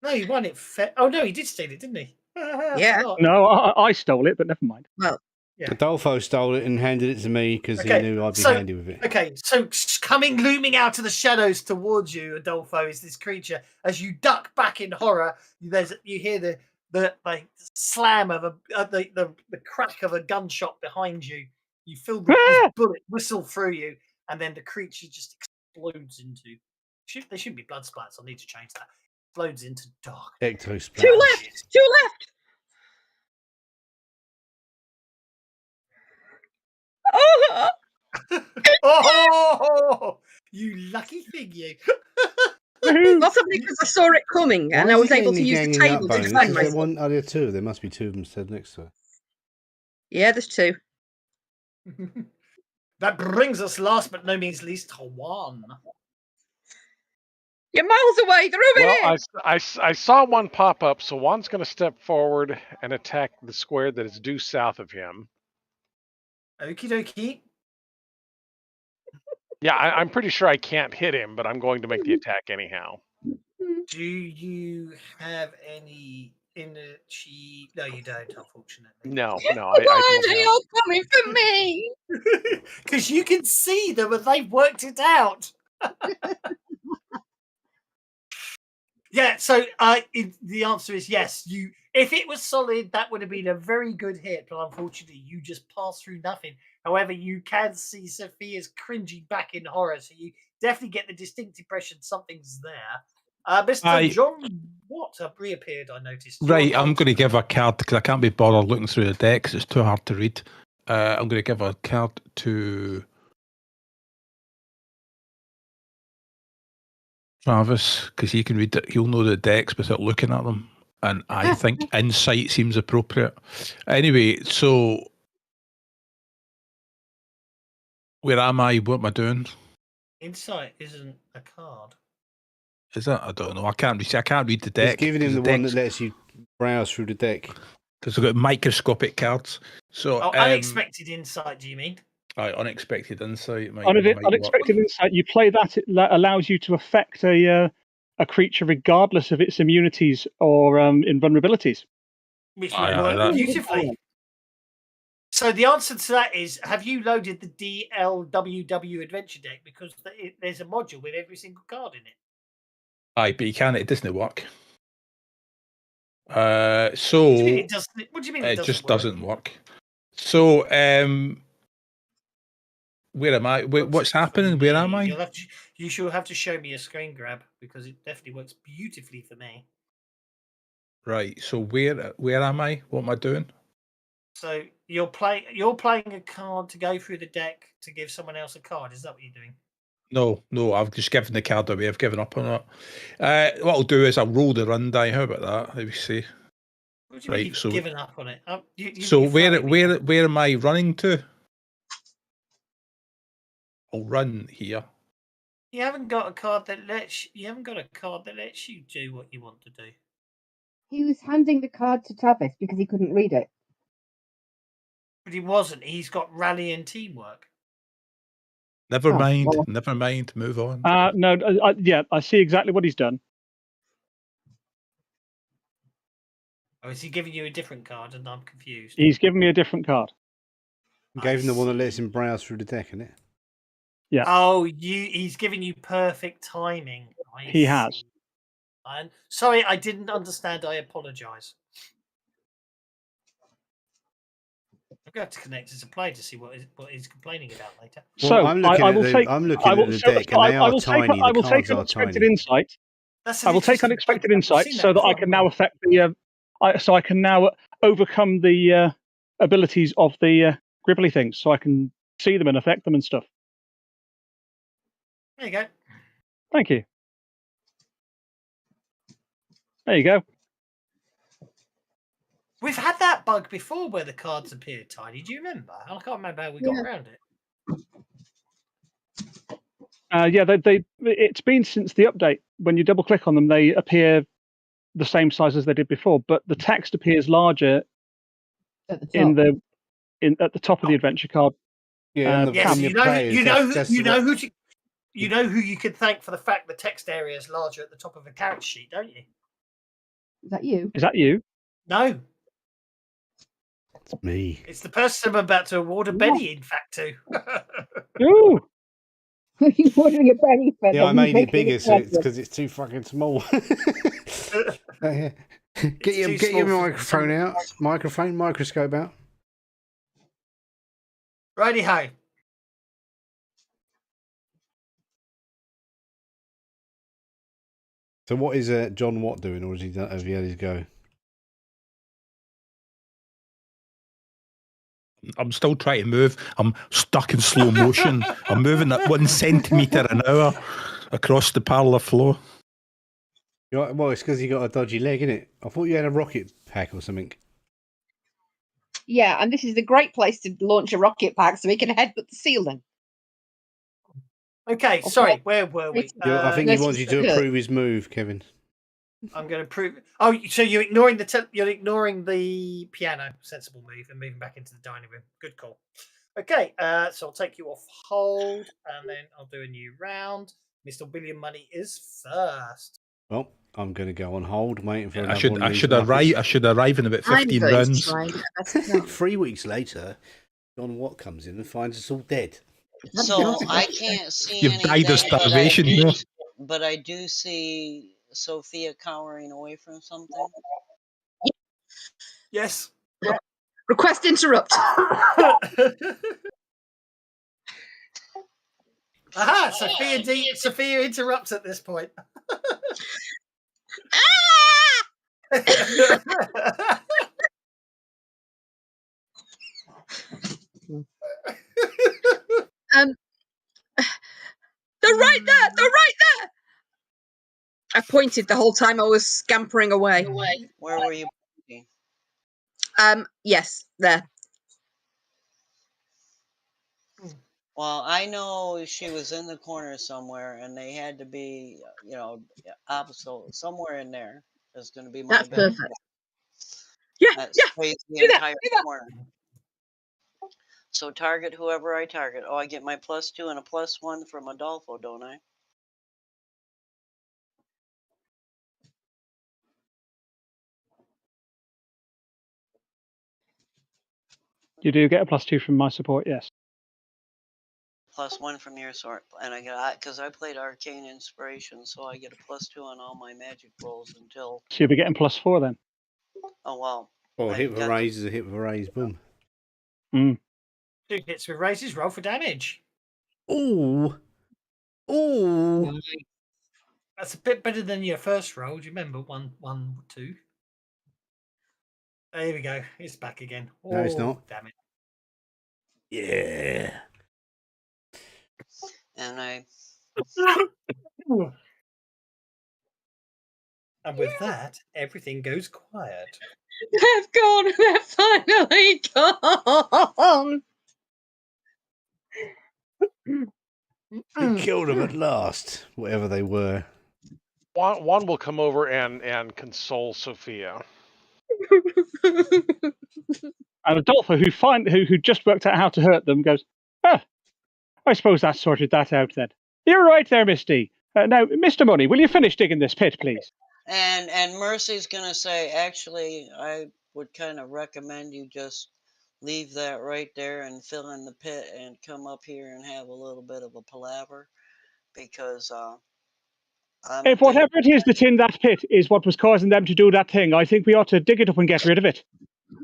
No, he won it. Oh no, he did steal it, didn't he? Yeah. No, I stole it, but never mind. Well, yeah. Adolfo stole it and handed it to me because he knew I'd be handy with it. Okay, so looming out of the shadows towards you, Adolfo, is this creature. As you duck back in horror, you hear the slam of the crack of a gunshot behind you. You feel this bullet whistle through you, and then the creature just explodes into. There shouldn't be blood splats. I'll need to change that. Explodes into dark. Ecto-splat. 2 left. 2 left. Oh! Oh, you lucky thing, you. Possibly because I saw it coming and I was able to use the table to defend myself. Are there 2? There must be 2 of them stood next to her. Yeah, there's 2. That brings us, last but no means least, to 1. You're miles away. They're over here. I saw one pop up, so one's going to step forward and attack the square that is due south of him. Okie dokie. Yeah, I'm pretty sure I can't hit him, but I'm going to make the attack anyhow. Do you have any energy? No, you don't, unfortunately. No. Why are they all coming for me? Because you can see them and they've worked it out. Yeah, so the answer is yes. If it was solid, that would have been a very good hit, but unfortunately, you just passed through nothing. However, you can see Sophia's cringing back in horror, so you definitely get the distinct impression something's there. Mr. John Watt reappeared, I noticed. Right, I'm going to give a card because I can't be bothered looking through the deck because it's too hard to read. I'm going to give a card to Travis because he can read it. He'll know the decks without looking at them. And I think insight seems appropriate. Anyway, so where am I? What am I doing? Insight isn't a card. Is that? I don't know. I can't read the deck. He's giving him the one that lets you browse through the deck. Because I've got microscopic cards. So unexpected insight, do you mean? Unexpected insight. Unexpected insight. You play that, it allows you to affect a creature regardless of its immunities or invulnerabilities. Which would work beautifully. So the answer to that is, have you loaded the DLWW adventure deck? Because there's a module with every single card in it. Aye, but you can't. It doesn't work. So what do you mean it doesn't? What do you mean it just doesn't work? So where am I? What's happening? Where am I? You should have to show me a screen grab because it definitely works beautifully for me. Right. So where am I? What am I doing? So you're playing a card to go through the deck to give someone else a card. Is that what you're doing? No. I've just given the card away. I've given up on it. What I'll do is I'll roll the run die. How about that? Let me see. What do you mean Right, you've so given up on it? so you're throwing me off. where am I running to? I'll run here. You haven't got a card that lets you do what you want to do. He was handing the card to Tavis because he couldn't read it. But he wasn't. He's got rally and teamwork. Never mind. well. Never mind. Move on. No, I see exactly what he's done. Or is he giving you a different card and I'm confused? He's given me a different card. Gave him the one that lets him browse through the deck, isn't it? Yeah. Oh, he's giving you perfect timing. He has. I'm sorry, I didn't understand. I apologise. I'm going to have to connect as a play to see what he's complaining about later. Well, So I'm looking at the deck, and they are tiny. I will The take cards are unexpected tiny. insight. That's I will take unexpected insight so that I can now affect the. So I can now overcome the abilities of the gribbly things, so I can see them and affect them and stuff. There you go. Thank you. There you go. We've had that bug before where the cards appear tiny. Do you remember? I can't remember how we got around it. It's been since the update. When you double click on them, they appear the same size as they did before, but the text appears larger at the top of the adventure card. Yeah, yes, you know who you can thank for the fact the text area is larger at the top of a character sheet, don't you? Is that you? Is that you? No. It's me. It's the person I'm about to award a Benny, in fact, to. Ooh. Are you ordering a Benny for Yeah, I made it bigger because it's too fucking small. Get your microphone out. Microscope out. Righty ho. So what is John Watt doing, or has he had his go? I'm still trying to move. I'm stuck in slow motion. I'm moving at 1 centimetre an hour across the parlour floor. Well, it's because you got a dodgy leg, isn't it? I thought you had a rocket pack or something. Yeah, and this is a great place to launch a rocket pack so we can headbutt the ceiling. Okay, sorry, where were we? I think he wants you to approve his move, Kevin. I'm going to prove. Oh, so you're ignoring the piano, sensible move, and moving back into the dining room. Good call. Okay, so I'll take you off hold, and then I'll do a new round. Mr. William Money is first. Well, I'm going to go on hold, waiting for. I should arrive in about 15 runs. 3 weeks later, John Watt comes in and finds us all dead. So I can't see You've died of starvation here. But I do see Sophia cowering away from something. Yes. Request interrupt. Aha! Sophia interrupts at this point. They're right there. They're right there. I pointed the whole time I was scampering away. Where were you pointing? Yes, there. Well, I know she was in the corner somewhere, and they had to be, opposite somewhere in there. Is going to be my That's bet. perfect. Yeah, Space the do entire that. corner. So target whoever I target. Oh, I get my +2 and a +1 from Adolfo, don't I? You do get a +2 from my support, yes. +1 from your sort, and I get because I played Arcane Inspiration, so I get a +2 on all my magic rolls until. So you'll be getting +4 then. Oh wow! Well, a hit with a raise is a hit with a raise. Boom. 2 hits with raises. Roll for damage. Ooh. That's a bit better than your first roll. Do you remember 1, 1, 2? There we go. It's back again. No, it's not. Damn it. Yeah. And And with that, everything goes quiet. They've gone. They're finally gone. We killed them at last, whatever they were. Juan will come over and console Sophia. And Adolfo, who just worked out how to hurt them, goes, "Ah, I suppose that sorted that out then. You're right there, Misty. Now, Mr. Money, will you finish digging this pit, please?" And Mercy's gonna say, actually, I would kind of recommend you just leave that right there and fill in the pit and come up here and have a little bit of a palaver, because If whatever it is that's in that pit is what was causing them to do that thing, I think we ought to dig it up and get rid of it.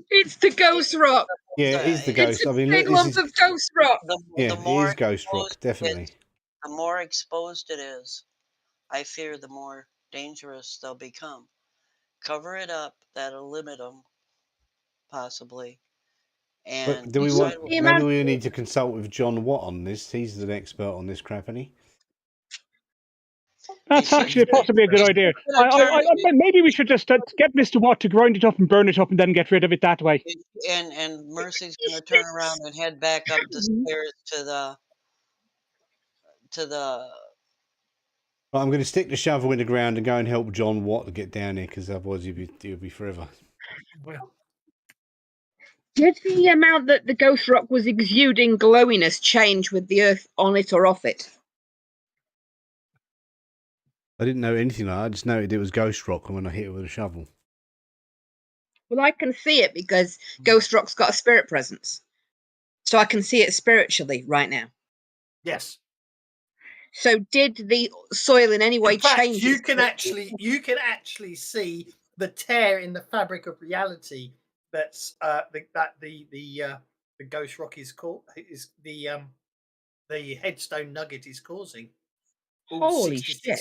It's the ghost rock. Yeah, it is the ghost. It's a I mean, big this lump is of ghost rock. yeah, the it more is ghost rock, exposed definitely. the more exposed it is, I fear the more dangerous they'll become. Cover it up, that'll limit them, possibly. But And do we decide want? Maybe we need to consult with John Watt on this. He's an expert on this crap, isn't he? That's actually possibly a good idea. Maybe we should just get Mr. Watt to grind it up and burn it up and then get rid of it that way. And Mercy's gonna turn around and head back up the stairs to the Right, I'm going to stick the shovel in the ground and go and help John Watt to get down here, because otherwise he'll be forever. Well, Did the amount that the ghost rock was exuding glowiness change with the earth on it or off it? I didn't know anything like that. I just noted it was ghost rock when I hit it with a shovel. Well, I can see it because ghost rock's got a spirit presence. So I can see it spiritually right now. yes. So did the soil in any way In fact, change? you can actually see the tear in the fabric of reality that's the ghost rock is the headstone nugget is causing. Holy shit.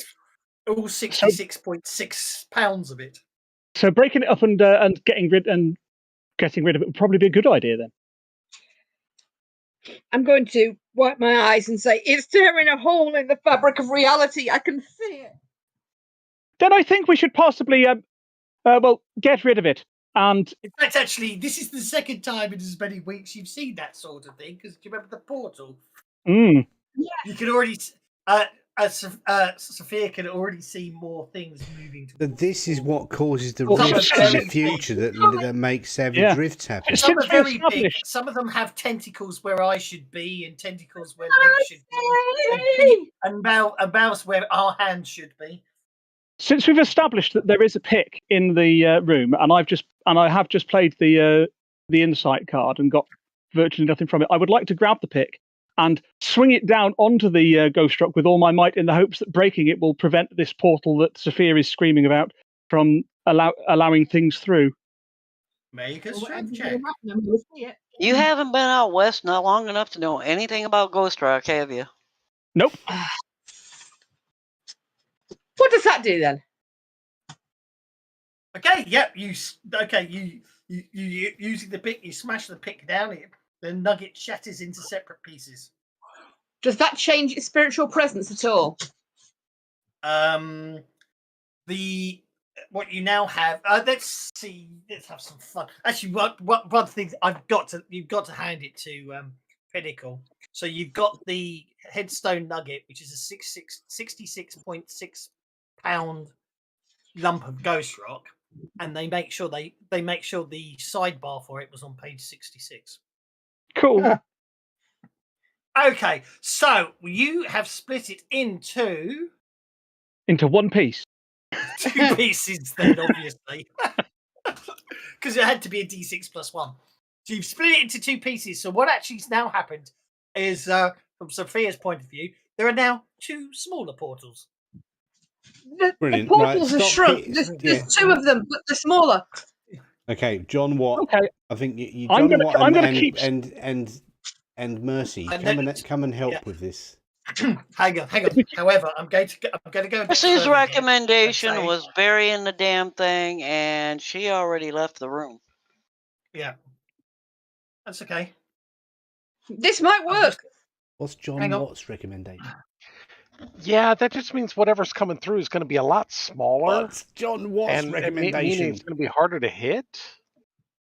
All 66.6 pounds of it. So breaking it up and getting rid of it would probably be a good idea then. I'm going to wipe my eyes and say, it's tearing a hole in the fabric of reality. I can see it. Then I think we should possibly, get rid of it. And in fact, actually, this is the second time in as many weeks you've seen that sort of thing. Because do you remember the portal? Yeah. You can already, Sophia can already see more things moving. But this is what causes the rifts in the future that makes savage rifts happen. Some are very big. Some of them have tentacles where I should be, and tentacles where legs should be, and mouths where our hands should be. Since we've established that there is a pick in the room, and I have just played the insight card and got virtually nothing from it, I would like to grab the pick and swing it down onto the ghost rock with all my might, in the hopes that breaking it will prevent this portal that Sophia is screaming about from allowing things through. Make a strength check. You haven't been out west not long enough to know anything about ghost rock, have you? Nope. What does that do then? Okay, yep. You using the pick, you smash the pick down it. The nugget shatters into separate pieces. Does that change its spiritual presence at all? What you now have. Let's see. Let's have some fun. Actually, one thing you've got to hand it to Pinnacle. So you've got the headstone nugget, which is a 66.6 pound lump of ghost rock, and they make sure the sidebar for it was on page 66. Cool. Okay, so you have split it into one piece. 2 pieces, then obviously, because it had to be a D6 plus 1. So you've split it into 2 pieces. So what actually has now happened is, from Sophia's point of view, there are now 2 smaller portals. The portals are shrunk. There's 2 of them, but they're smaller. Okay, John Watt. Okay. I think you I'm John gonna Watt keep and Mercy. And Come and help with this. Hang on. However, I'm going to go. Mercy's recommendation was burying the damn thing, and she already left the room. Yeah, that's okay. This might work. What's John Watt's recommendation? Yeah, that just means whatever's coming through is going to be a lot smaller. What's John Watt's and recommendation? meaning it's going to be harder to hit.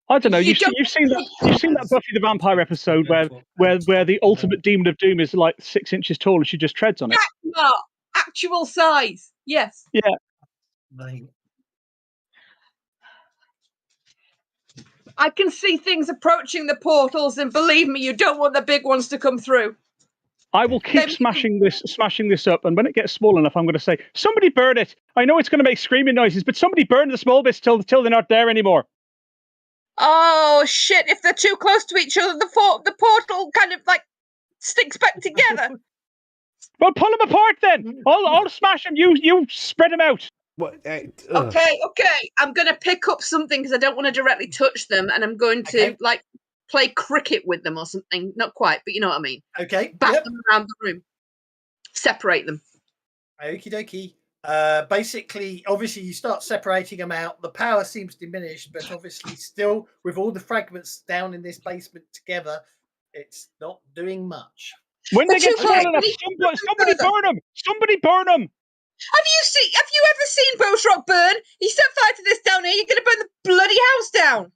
I don't know. You've seen that Buffy the Vampire episode where the ultimate demon of doom is like 6 inches tall and she just treads on it. No, actual size. Yes. Yeah. I can see things approaching the portals, and believe me, you don't want the big ones to come through. I will keep smashing this up, and when it gets small enough, I'm going to say, somebody burn it. I know it's going to make screaming noises, but somebody burn the small bits till they're not there anymore. Oh shit! If they're too close to each other, the portal kind of like sticks back together. Well, pull them apart then. I'll smash them. You spread them out. What? Okay. I'm going to pick up something because I don't want to directly touch them, and I'm going to like play cricket with them or something. Not quite, but you know what I mean. Okay. Bat them around the room. Separate them. Okie dokie. Basically, obviously, you start separating them out. The power seems diminished, but obviously, still with all the fragments down in this basement together, it's not doing much. When they get small enough, somebody burn them. Somebody burn them. Have you ever seen Boatrock burn? You set fire to this down here, you're going to burn the bloody house down.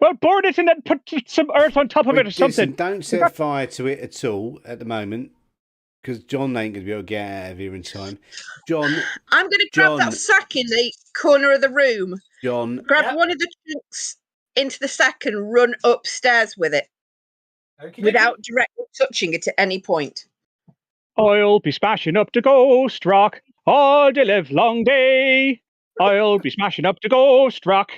Well, burn it and then put some earth on top of it or something. Listen, don't set fire to it at all at the moment, because John ain't going to be able to get out of here in time. John, I'm going to grab that sack in the corner of the room. John, grab one of the chunks into the sack and run upstairs with it, without directly touching it at any point. I'll be smashing up the ghost rock all the live long day. I'll be smashing up the ghost rock.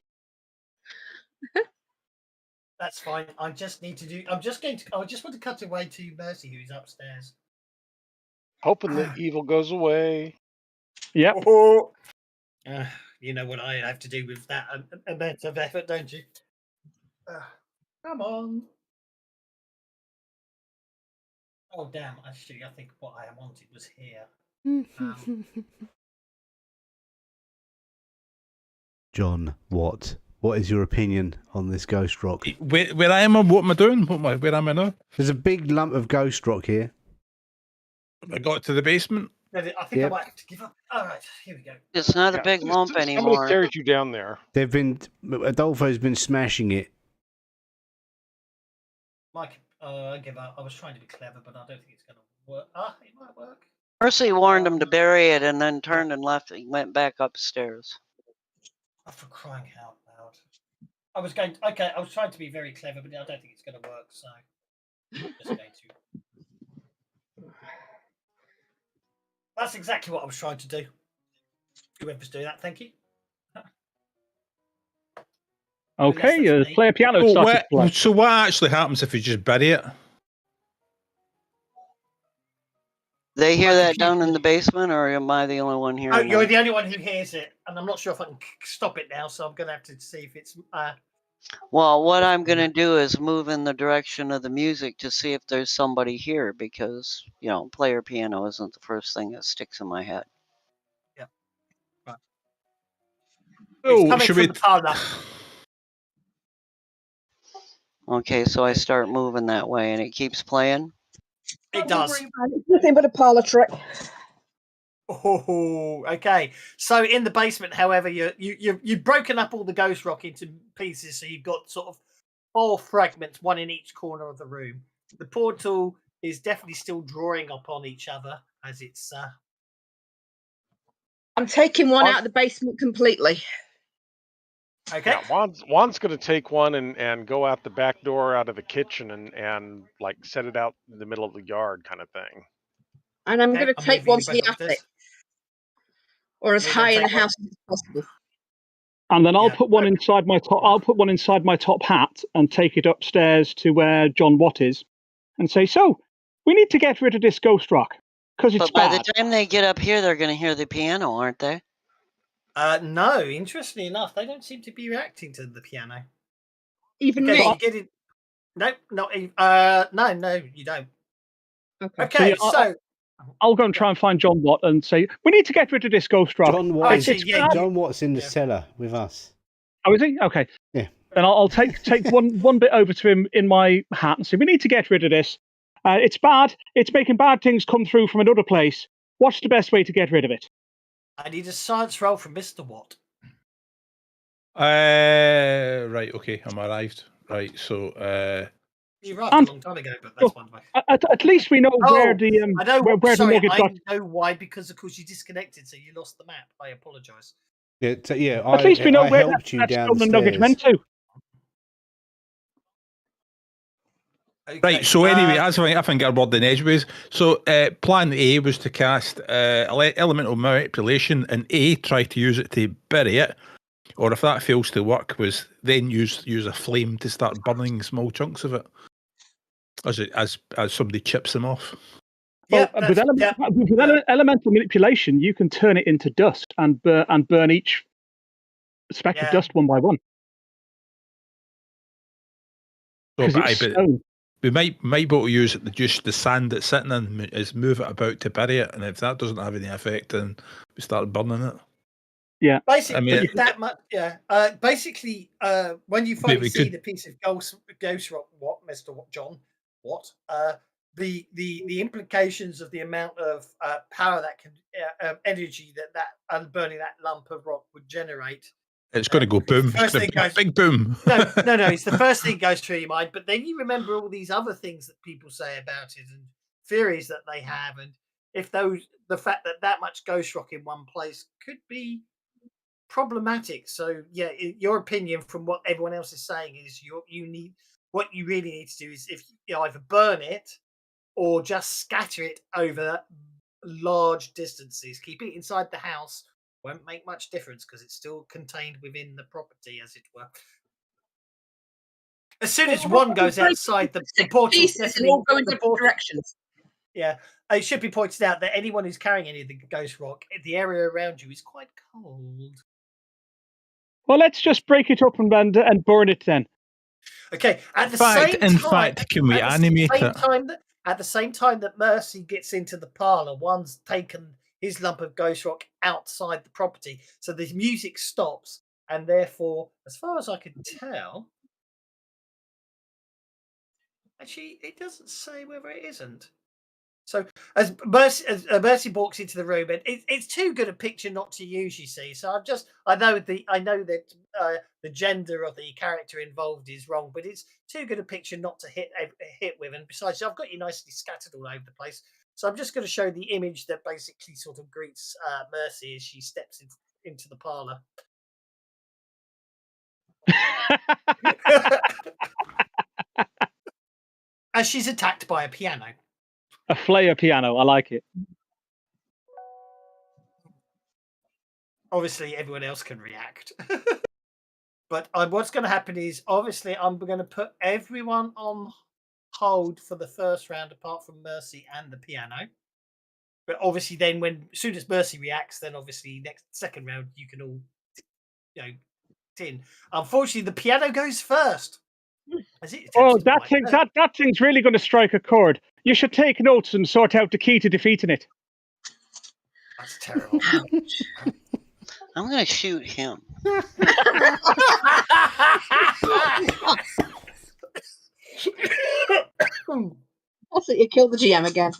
That's fine. I just want to cut away to Mercy, who's upstairs. Hoping that evil goes away. Yep. You know what I have to do with that amount of effort, don't you? Come on. Oh, damn. Actually, I think what I wanted was here. John, what is your opinion on this ghost rock? Where I am, what am I doing? Where am I now? There's a big lump of ghost rock here. I got to the basement. I think I might have to give up. All right, here we go. It's not a big lump anymore. Somebody carried you down there. Adolfo's been smashing it. Mike, I give up. I was trying to be clever, but I don't think it's going to work. It might work. Percy warned him to bury it and then turned and left. He went back upstairs. Oh, for crying out loud. I was trying to be very clever, but I don't think it's going to work, so I'm just going to. That's exactly what I was trying to do. Whoever's doing that, thank you. Okay, play a piano. So what actually happens if you just bury it? They hear that down in the basement, or am I the only one hearing? Oh, you're the only one who hears it, and I'm not sure if I can stop it now, so I'm going to have to see if it's. Well, what I'm going to do is move in the direction of the music to see if there's somebody here, because, player piano isn't the first thing that sticks in my head. Yeah. Right. Oh, coming from the parlor. Okay, so I start moving that way, and it keeps playing? It does. It's nothing but a parlor trick. Oh, okay. So in the basement, however, you've broken up all the ghost rock into pieces, so you've got sort of 4 fragments, one in each corner of the room. The portal is definitely still drawing upon each other as it's. I'm taking one out of the basement completely. Okay. Yeah, Juan's going to take one and go out the back door out of the kitchen and like set it out in the middle of the yard kind of thing. And I'm going to take one to the attic, or as high in the house as possible. And then I'll put one inside my top. I'll put one inside my top hat and take it upstairs to where John Watt is, and say, "So, we need to get rid of this ghost rock because it's bad." By the time they get up here, they're going to hear the piano, aren't they? No. Interestingly enough, they don't seem to be reacting to the piano. Even me. You get it. No, no, you don't. Okay, so. I'll go and try and find John Watt and say, we need to get rid of this ghost rock. John Watt's in the cellar with us. Oh, is he? Okay. Yeah. Then I'll take one bit over to him in my hat and say, we need to get rid of this. It's bad. It's making bad things come through from another place. What's the best way to get rid of it? I need a science roll from Mr. Watt. Right, okay, I'm arrived. Right, so You arrived a long time ago, but that's one way. At least we know where the I know. where Sorry, the nugget got. I know why, because of course you disconnected, so you lost the map. I apologise. Yeah, At least we know where helped you that stolen downstairs. nugget went to. Okay, right, so anyway, I think our word in edgeways. So plan A was to cast elemental manipulation, and A, try to use it to bury it, or if that fails to work, was then use a flame to start burning small chunks of it as somebody chips them off. Yeah, with elemental manipulation, you can turn it into dust and burn each speck of dust one by one. So, we might be able to use it, just the sand that's sitting in, is move it about to bury it, and if that doesn't have any effect, then we start burning it. Yeah, basically that much. Yeah, basically, when you finally see the piece of ghost rock, Mr. John, the implications of the amount of power that can energy that burning that lump of rock would generate. It's going to go boom. Big boom. No. It's the first thing goes through your mind, but then you remember all these other things that people say about it and theories that they have, and if the fact that much ghost rock in one place could be problematic. So yeah, your opinion from what everyone else is saying is what you really need to do is if you either burn it or just scatter it over large distances. Keep it inside the house. Won't make much difference because it's still contained within the property, as it were. As soon as one goes outside the portal, definitely all go in different directions. Yeah, it should be pointed out that anyone who's carrying any of the ghost rock, the area around you is quite cold. Well, let's just break it up and burn it then. Okay. In fact, can we animate it? At the same time that Mercy gets into the parlour, one's taken his lump of ghost rock outside the property, so the music stops, and therefore, as far as I can tell, actually, it doesn't say whether it isn't. So as Mercy walks into the room, and it's too good a picture not to use. You see, so I know that the gender of the character involved is wrong, but it's too good a picture not to hit with. And besides, I've got you nicely scattered all over the place, so I'm just going to show the image that basically sort of greets Mercy as she steps into the parlour. As she's attacked by a piano. A Flair piano, I like it. Obviously, everyone else can react. But what's going to happen is, obviously, I'm going to put everyone on hold for the first round, apart from Mercy and the piano. But obviously, then as soon as Mercy reacts, then obviously second round, you can all, in. Unfortunately, the piano goes first. Oh, that thing's really going to strike a chord. You should take notes and sort out the key to defeating it. That's terrible. I'm going to shoot him. Also, you killed the GM again.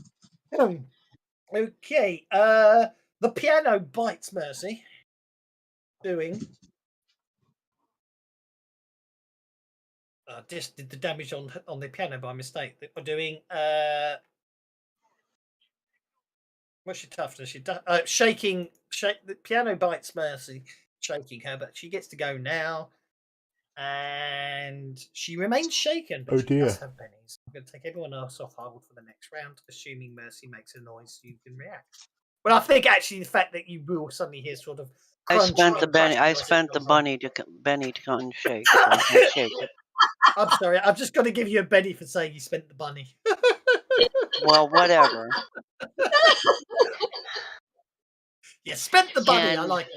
Okay. The piano bites Mercy. Doing. Just did the damage on the piano by mistake. They're doing. What's she toughness? She shaking. The piano bites Mercy, shaking her, but she gets to go now, and she remains shaken. But she does have pennies. I'm going to take everyone else off hold for the next round, assuming Mercy makes a noise so you can react. But I think actually the fact that you will suddenly hear sort of. I spent the Benny to come and shake. I'm sorry. I'm just going to give you a Benny for saying you spent the bunny. Well, whatever. You spent the bunny. I like it.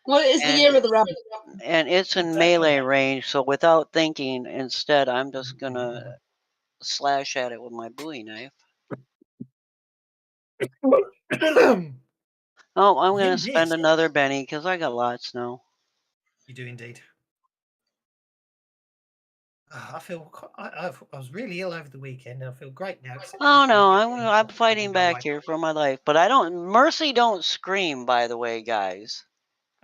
Well, it is the year of the rabbit. And it's in melee range, so without thinking, instead, I'm just going to slash at it with my Bowie knife. Oh, I'm going to spend another Benny because I got lots now. You do indeed. I feel I was really ill over the weekend, and I feel great now. Oh no, I'm fighting back here for my life, but I don't. Mercy don't scream, by the way, guys.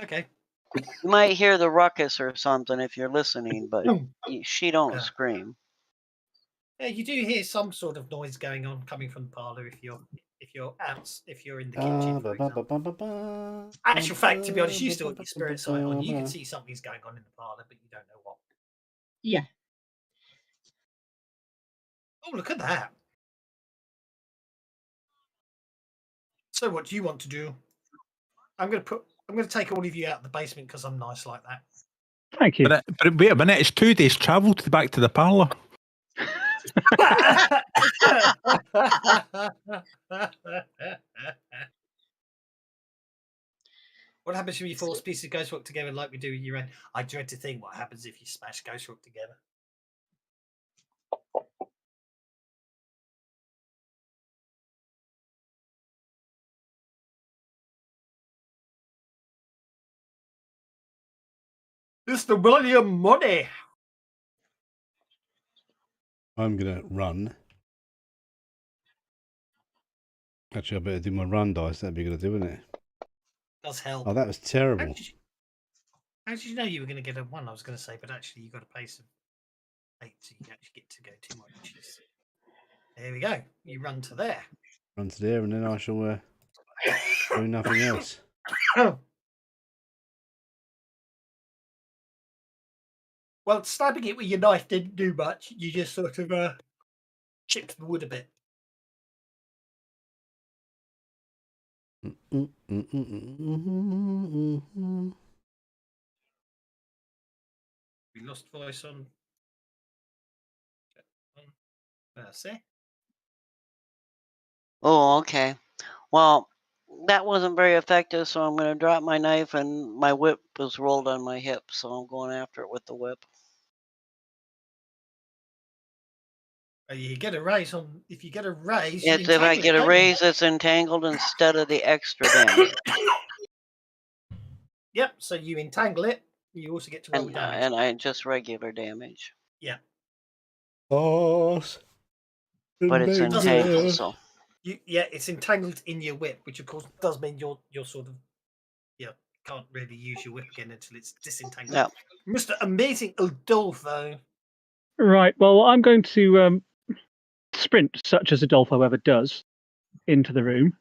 Okay. You might hear the ruckus or something if you're listening, but she don't scream. Yeah, you do hear some sort of noise going on coming from the parlor if you're out, if you're in the kitchen, for example. Actual fact, to be honest, you still got your spirit sight on. You can see something's going on in the parlor, but you don't know what. Yeah. Oh, look at that. So what do you want to do? I'm going to take all of you out of the basement because I'm nice like that. Thank you. But wait a minute, it's 2 days travel back to the parlour. What happens when you force pieces of ghost rock together like we do with your own? I dread to think what happens if you smash ghost rock together. It's the William money. I'm gonna run. Actually, I better do my run dice. That'd be a good idea, wouldn't it? Does help. Oh, that was terrible. How did you know you were going to get a 1? I was going to say, but actually you got to pay some 8, so you actually get to go 2 more inches. There we go. You run to there. Run to there, and then I shall do nothing else. Well, stabbing it with your knife didn't do much. You just sort of chipped the wood a bit. We lost voice on. See? Oh, okay. Well, that wasn't very effective, so I'm going to drop my knife, and my whip was rolled on my hip, so I'm going after it with the whip. You get a raise on. If you get a raise, If I get a raise, it's entangled instead of the extra damage. Yep. So you entangle it. You also get to roll damage. And I just regular damage. Yeah. Boss. But it's entangled, so. Yeah, it's entangled in your whip, which of course does mean you're sort of can't really use your whip again until it's disentangled. Yeah. Mr. Amazing Adolfo. Right. Well, I'm going to sprint, such as Adolfo ever does, into the room.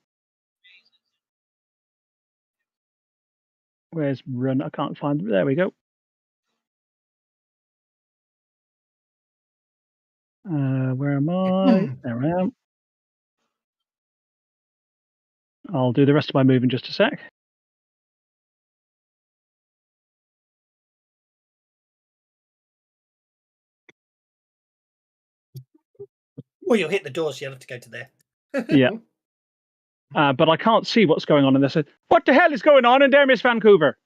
Where's run? I can't find it. There we go. Where am I? There I am. I'll do the rest of my move in just a sec. Well, you'll hit the door, so you'll have to go to there. Yeah. But I can't see what's going on in this. What the hell is going on in there, Miss Vancouver?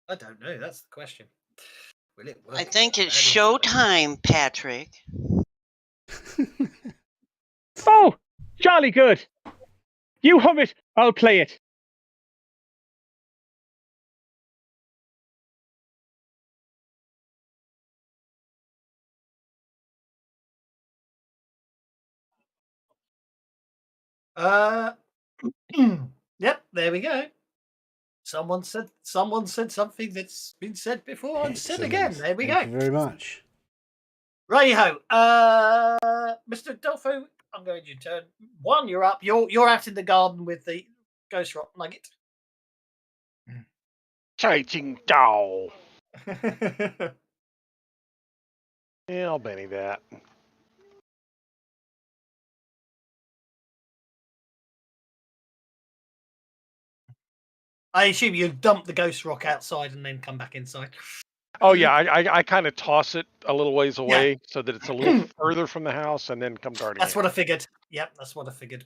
I don't know. That's the question. Will it work? I think it's showtime, Patrick. Oh, jolly good. You hum it, I'll play it. Yep, there we go. Someone said something that's been said before and said again. There we go. Thank you very much. Righty-ho. Mr. Adolfo, I'm going to turn 1. You're up. You're out in the garden with the ghost rock nugget. Chasing doll. Yeah, I'll Benny that. I assume you dump the ghost rock outside and then come back inside. Oh yeah, I kind of toss it a little ways away so that it's a little further from the house, and then come darting. That's what I figured. Yep, that's what I figured.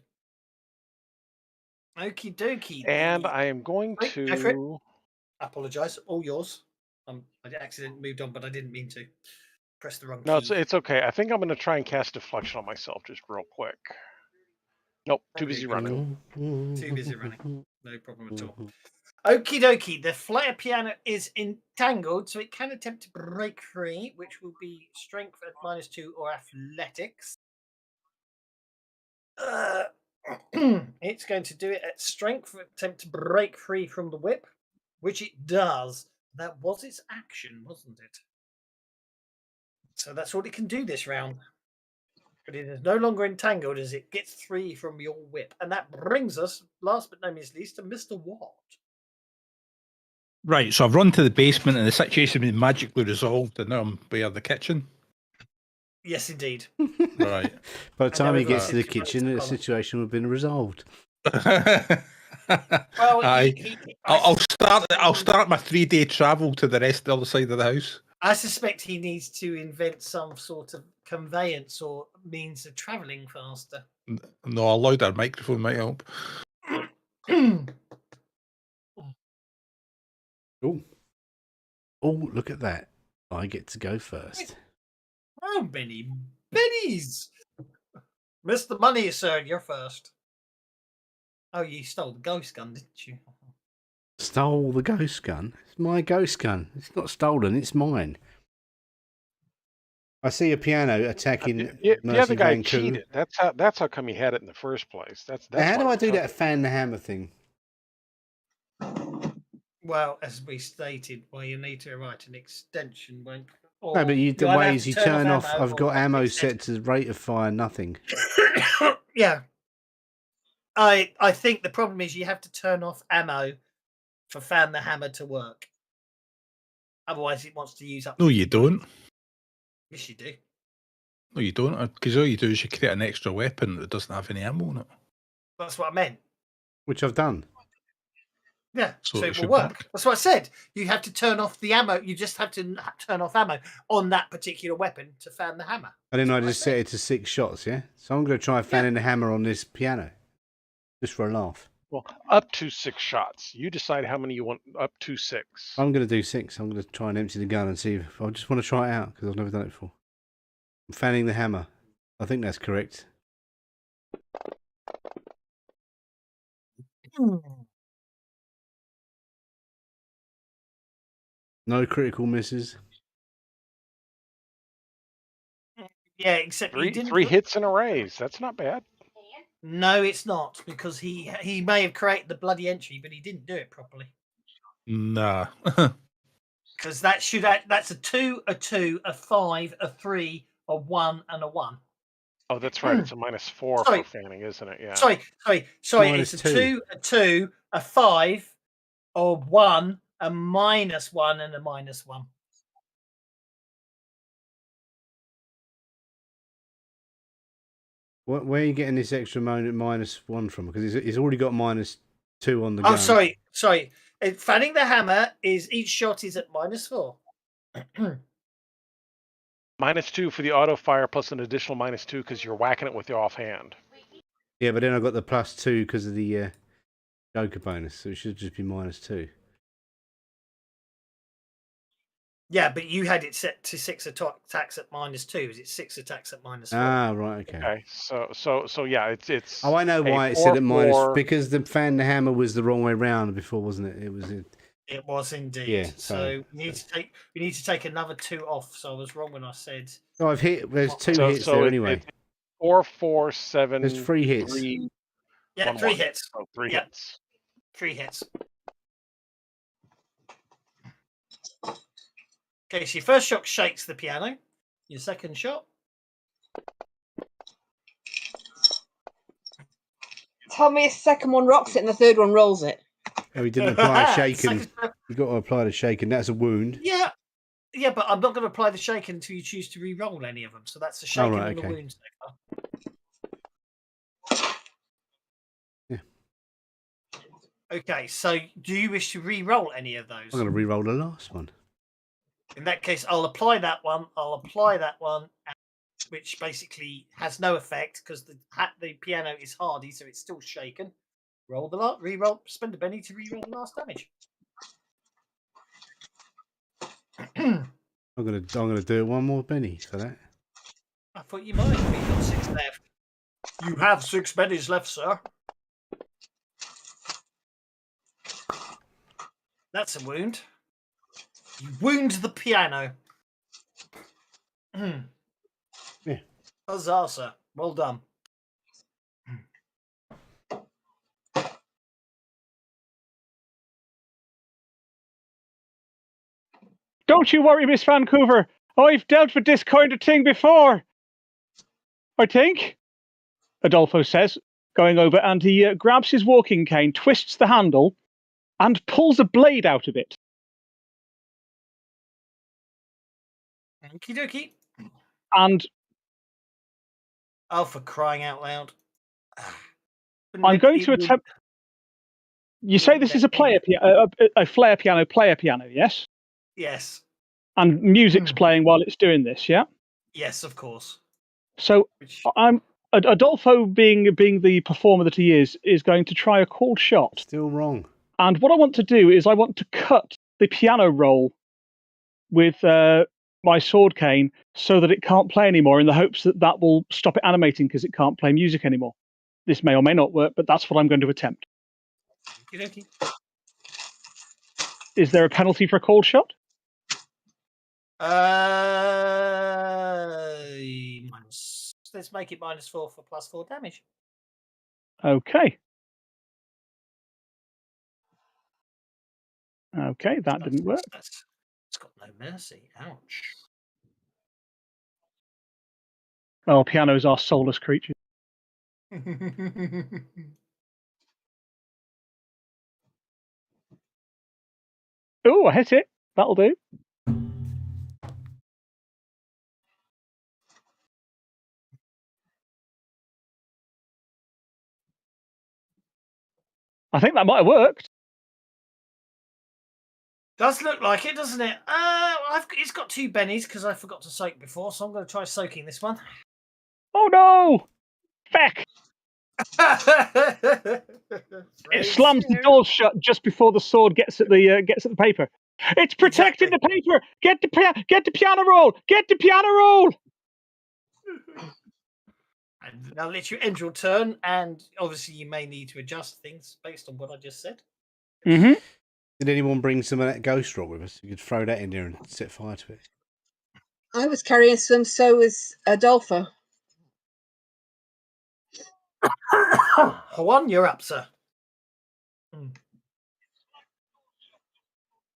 Okie dokie. And I am going to. I apologise. All yours. I accidentally moved on, but I didn't mean to. Press the wrong key. No, it's okay. I think I'm going to try and cast Deflection on myself just real quick. Nope, too busy running. Too busy running. No problem at all. Okie dokie. The flair piano is entangled, so it can attempt to break free, which will be strength at -2 or athletics. It's going to do it at strength, attempt to break free from the whip, which it does. That was its action, wasn't it? So that's all it can do this round. But it is no longer entangled as it gets free from your whip. And that brings us, last but not least, to Mr. Watt. Right, so I've run to the basement and the situation has been magically resolved, and now I'm by the kitchen. Yes, indeed. Right. By the time he gets to the kitchen, the situation would have been resolved. Well, I'll start my 3-day travel to the rest of the other side of the house. I suspect he needs to invent some sort of conveyance or means of travelling faster. No, a louder microphone might help. Oh, look at that! I get to go first. Oh, many bennies! Mr. Money, sir, you're first. Oh, you stole the ghost gun, didn't you? Stole the ghost gun? It's my ghost gun. It's not stolen, it's mine. I see a piano attacking the other guy cheated. That's how come he had it in the first place. That's how do I do that fan the hammer thing? Well, as we stated, you need to write an extension. No, but the ways you turn off. I've got ammo set to rate of fire, nothing. Yeah. I think the problem is you have to turn off ammo for fan the hammer to work. Otherwise, it wants to use up. No, you don't. Yes, you do. No, you don't. Because all you do is you create an extra weapon that doesn't have any ammo in it. That's what I meant. Which I've done. Yeah, so it will work. That's what I said. You have to turn off the ammo. You just have to turn off ammo on that particular weapon to fan the hammer. And then I just set it to 6 shots, yeah? So I'm going to try fanning the hammer on this piano. Just for a laugh. Well, up to 6 shots. You decide how many you want, up to 6. I'm going to do 6. I'm going to try and empty the gun and see if... I just want to try it out, because I've never done it before. I'm fanning the hammer. I think that's correct. No critical misses. Yeah, except three hits in a raise. That's not bad. No, it's not, because he may have created the bloody entry, but he didn't do it properly. Nah. Because that's a 2, a 2, a 5, a 3, a 1, and a 1. Oh, that's right. It's a -4 for fanning, isn't it? Yeah. Sorry. It's a 2, a 2, a 5, a 1, a -1, and a -1. Where are you getting this extra -1 from? Because he's already got -2 on the gun. Oh, sorry. Fanning the hammer is each shot is at -4. -2 for the auto fire plus an additional -2 because you're whacking it with your offhand. Yeah, but then I got the +2 because of the Joker bonus, so it should just be -2. Yeah, but you had it set to 6 attacks at -2. Is it 6 attacks at -4? Ah, right, okay. Okay, so yeah, it's. Oh, I know why it said at -4 because the fan the hammer was the wrong way round before, wasn't it? It was indeed. Yeah. So we need to take another 2 off. So I was wrong when I said. Oh, I've hit. There's 2 hits there anyway. 4, 4, 7. There's 3 hits. 3, yeah, 3 hits. Oh, 3 hits. 3 hits. Okay, so your first shot shakes the piano. Your second shot. Tell me a second one rocks it and the third one rolls it. Oh, he didn't apply a shaken. You got to apply the shaken. That's a wound. Yeah, but I'm not going to apply the shaken until you choose to re-roll any of them. So that's the shaken and the wound so far. Yeah. Okay, so do you wish to re-roll any of those? I'm going to re-roll the last one. In that case, I'll apply that one. Which basically has no effect because the piano is hardy, so it's still shaken. Roll the lot, re-roll, spend a penny to re-roll the last damage. I'm gonna do it one more penny for that. I thought you might. You've got 6 left. You have 6 pennies left, sir. That's a wound. You wound the piano. Yeah. Huzzah, sir. Well done. Don't you worry, Miss Vancouver. I've dealt with this kind of thing before. I think, Adolfo says, going over, and he grabs his walking cane, twists the handle, and pulls a blade out of it. Okie dokie. And oh, for crying out loud. I'm going to attempt. You say this is a flare piano player piano, yes? Yes. And music's playing while it's doing this, yeah? Yes, of course. So I'm Adolfo, being the performer that he is going to try a called shot. Still wrong. And what I want to do is I want to cut the piano roll with my sword cane so that it can't play anymore, in the hopes that that will stop it animating because it can't play music anymore. This may or may not work, but that's what I'm going to attempt. Okey-dokey. Is there a penalty for a called shot? Let's make it -4 for +4 damage. Okay. Okay, that didn't work. It's got no mercy. Ouch. Well, pianos are soulless creatures. Oh, I hit it. That'll do. I think that might have worked. Does look like it, doesn't it? It's got 2 bennies because I forgot to soak before, so I'm going to try soaking this one. Oh no! Feck! It slams the doors shut just before the sword gets at the paper. It's protecting the paper. Get the piano roll. Get the piano roll. And now let you end your turn, and obviously you may need to adjust things based on what I just said. Mm-hmm. Did anyone bring some of that ghost rock with us? You could throw that in there and set fire to it. I was carrying some, so was Adolfo. Juan, you're up, sir.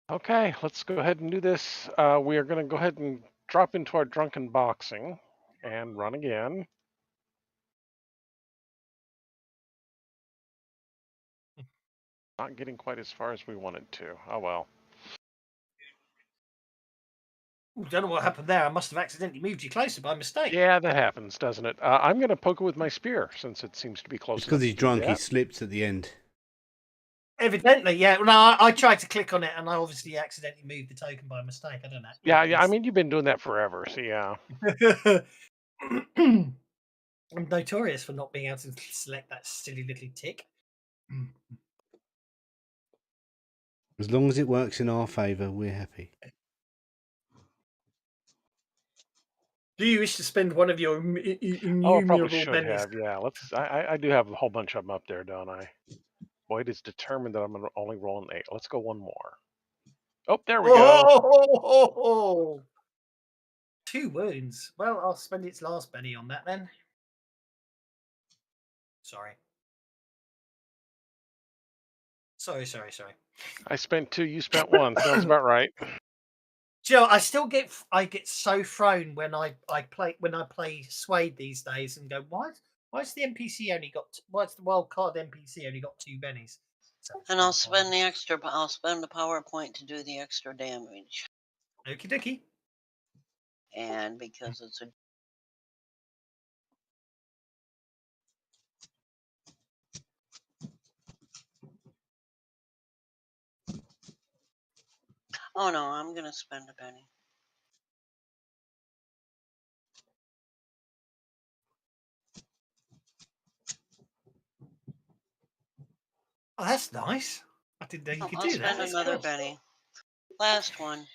Okay, let's go ahead and do this. We are going to go ahead and drop into our drunken boxing and run again. Not getting quite as far as we wanted to. Oh well. Don't know what happened there. I must have accidentally moved you closer by mistake. Yeah, that happens, doesn't it? I'm going to poke it with my spear since it seems to be close. It's because he's drunk. He slipped at the end. Evidently, yeah. No, I tried to click on it, and I obviously accidentally moved the token by mistake. I don't know. Yeah. I mean, you've been doing that forever, so yeah. I'm notorious for not being able to select that silly little tick. As long as it works in our favour, we're happy. Do you wish to spend one of your I probably should bennies? have. Yeah, let's. I do have a whole bunch of them up there, don't I? Boyd is determined that I'm going to only roll an 8. Let's go one more. Oh, there we go. Oh! 2 wounds. Well, I'll spend its last penny on that then. Sorry. I spent 2. You spent 1. Sounds about right. Joe, I get so thrown when I play Suede these days and go, why's the NPC only got why's the wild card NPC only got 2 bennies? And I'll spend the extra. I'll spend the power point to do the extra damage. Okie dokie. And because it's a. Oh no, I'm gonna spend a penny. Oh, that's nice. I didn't know you could do that. I'll spend another penny. Last one.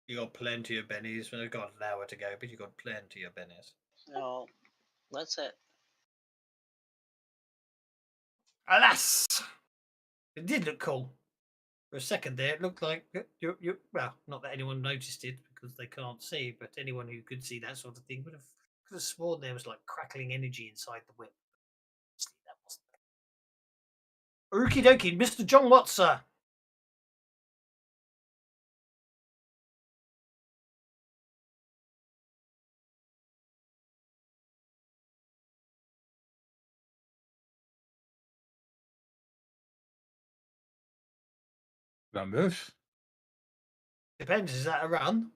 You got plenty of bennies. We've got an hour to go, but you got plenty of bennies. No, that's it. Alas! It did look cool. For a second there, it looked like you well, not that anyone noticed it because they can't see, but anyone who could see that sort of thing could have sworn there was like crackling energy inside the whip. That wasn't there. Okie dokie, Mr. John Watson. That move. Depends, is that a run?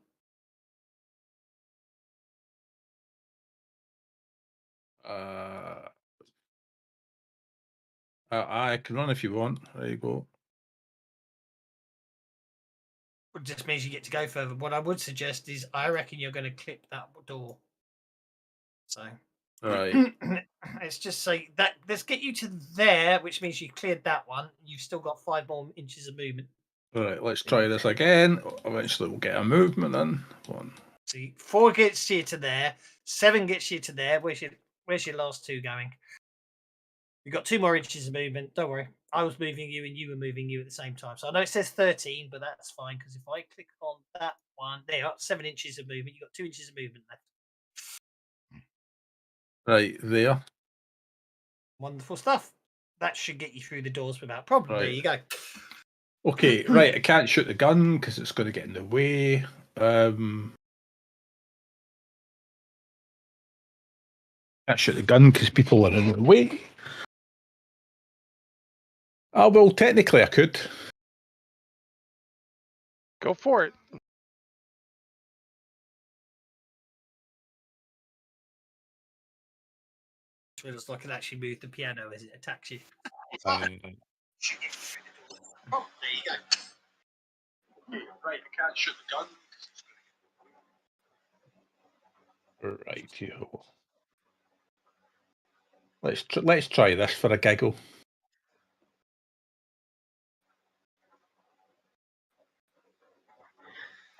I can run if you want. There you go. It just means you get to go further. What I would suggest is I reckon you're going to clip that door. So Right. let's just say that let's get you to there, which means you cleared that one. You've still got 5 more inches of movement. All right, let's try this again. Eventually we'll get a movement in. One. See, 4 gets you to there, 7 gets you to there. Where's your last 2 going? You've got 2 more inches of movement. Don't worry. I was moving you and you were moving you at the same time. So I know it says 13, but that's fine because if I click on that one, there you are, 7 inches of movement. You've got 2 inches of movement left. Right, there. Wonderful stuff. That should get you through the doors without problem. Right. There you go. Okay, right. I can't shoot the gun because it's going to get in the way. Can't shoot the gun because people are in the way. Oh, well, technically I could. Go for it. So I can actually move the piano as it attacks you. Oh, there you go. Right, I can't shoot the gun. Right, yo. Let's try this for a giggle.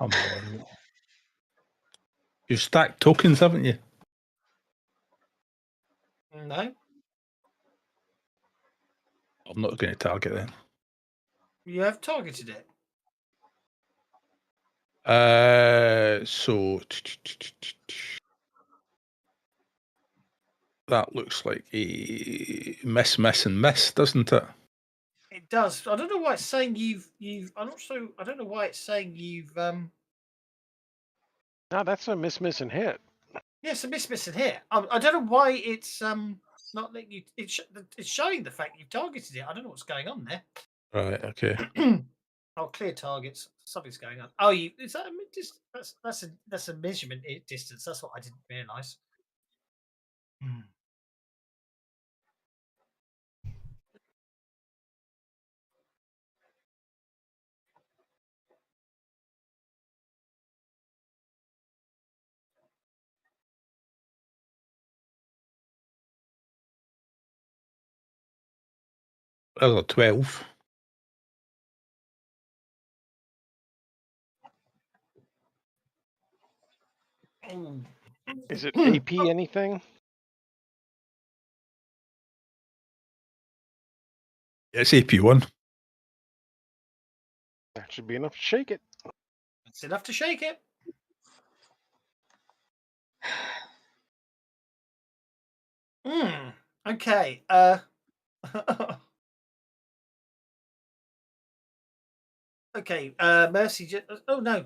Come on. You've stacked tokens, haven't you? No. I'm not going to target then. You have targeted it. So that looks like a miss, doesn't it? It does. I don't know why it's saying you've. I'm not sure. I don't know why it's saying you've. No, that's a miss and hit. Yes, a miss and hit. I don't know why it's not letting you. It's showing the fact you've targeted it. I don't know what's going on there. Right. Okay. Oh, clear targets. Something's going on. Oh, is that that's a measurement distance. That's what I didn't realise. There's a 12. Is it AP anything? It's AP1. That should be enough to shake it. That's enough to shake it. Okay. Okay. Mercy. Oh no,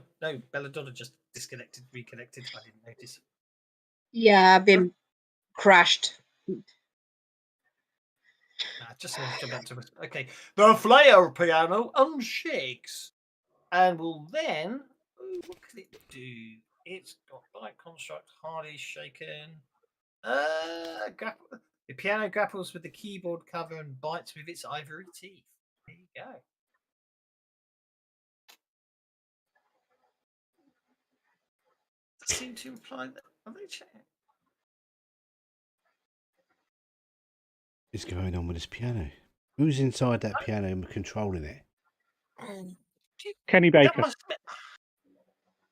Belladonna just reconnected. I didn't notice. Yeah, I've been crashed. Just about to. Okay. The Flair piano unshakes, and will then. What can it do? It's got light construct, hardly shaken. The piano grapples with the keyboard cover and bites with its ivory teeth. There you go. Seem to imply that. Are they checking? What's going on with this piano? Who's inside that piano and controlling it? Kenny Baker.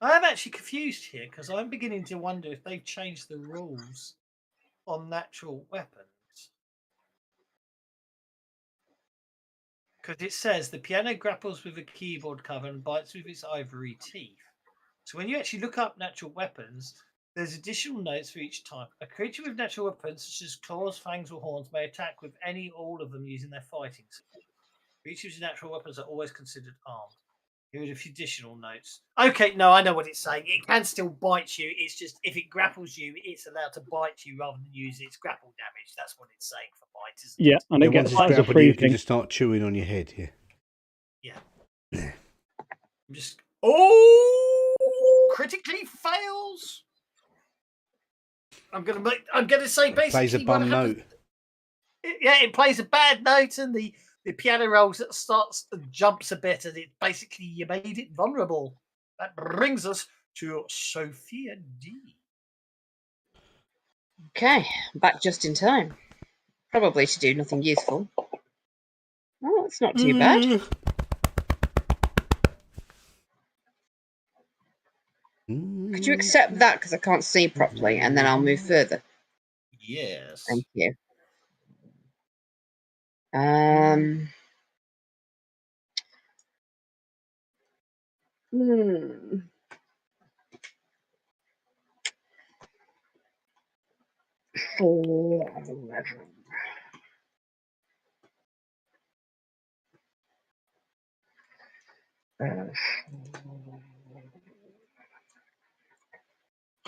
I am actually confused here because I'm beginning to wonder if they've changed the rules on natural weapons. Because it says the piano grapples with a keyboard cover and bites with its ivory teeth. So when you actually look up natural weapons, there's additional notes for each type. A creature with natural weapons, such as claws, fangs, or horns, may attack with any or all of them using their fighting skill. Creatures with natural weapons are always considered armed. Here are a few additional notes. Okay, no, I know what it's saying. It can still bite you. It's just if it grapples you, it's allowed to bite you rather than use its grapple damage. That's what it's saying for bite, isn't Yeah, it? and it once gets it's as a grappled free you can thing. just start chewing on your head. Yeah. I'm just. Oh, critically fails. I'm gonna say basically Plays a bum note. Yeah, it plays a bad note, and the piano rolls starts jumps a bit, and it basically you made it vulnerable. That brings us to Sophia D. Okay, back just in time. Probably to do nothing useful. Oh, it's not too bad. Could you accept that because I can't see properly, and then I'll move further? Yes. Thank you.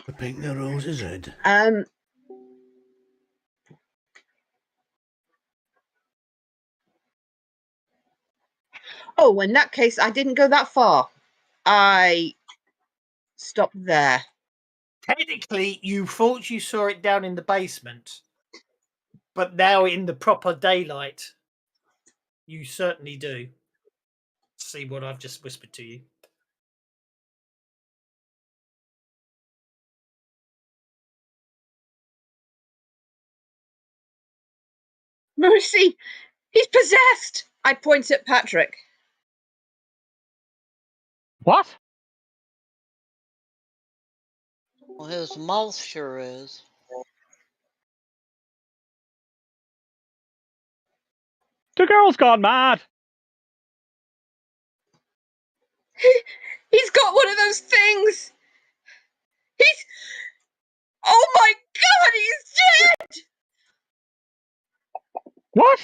The pink, the rose is red. Oh, in that case, I didn't go that far. I stopped there. Technically, you thought you saw it down in the basement, but now in the proper daylight, you certainly do. See what I've just whispered to you. Mercy! He's possessed! I point at Patrick. What? Well, his mouth sure is. The girl's gone mad. He's got one of those things! He's... Oh my god, he's dead! What?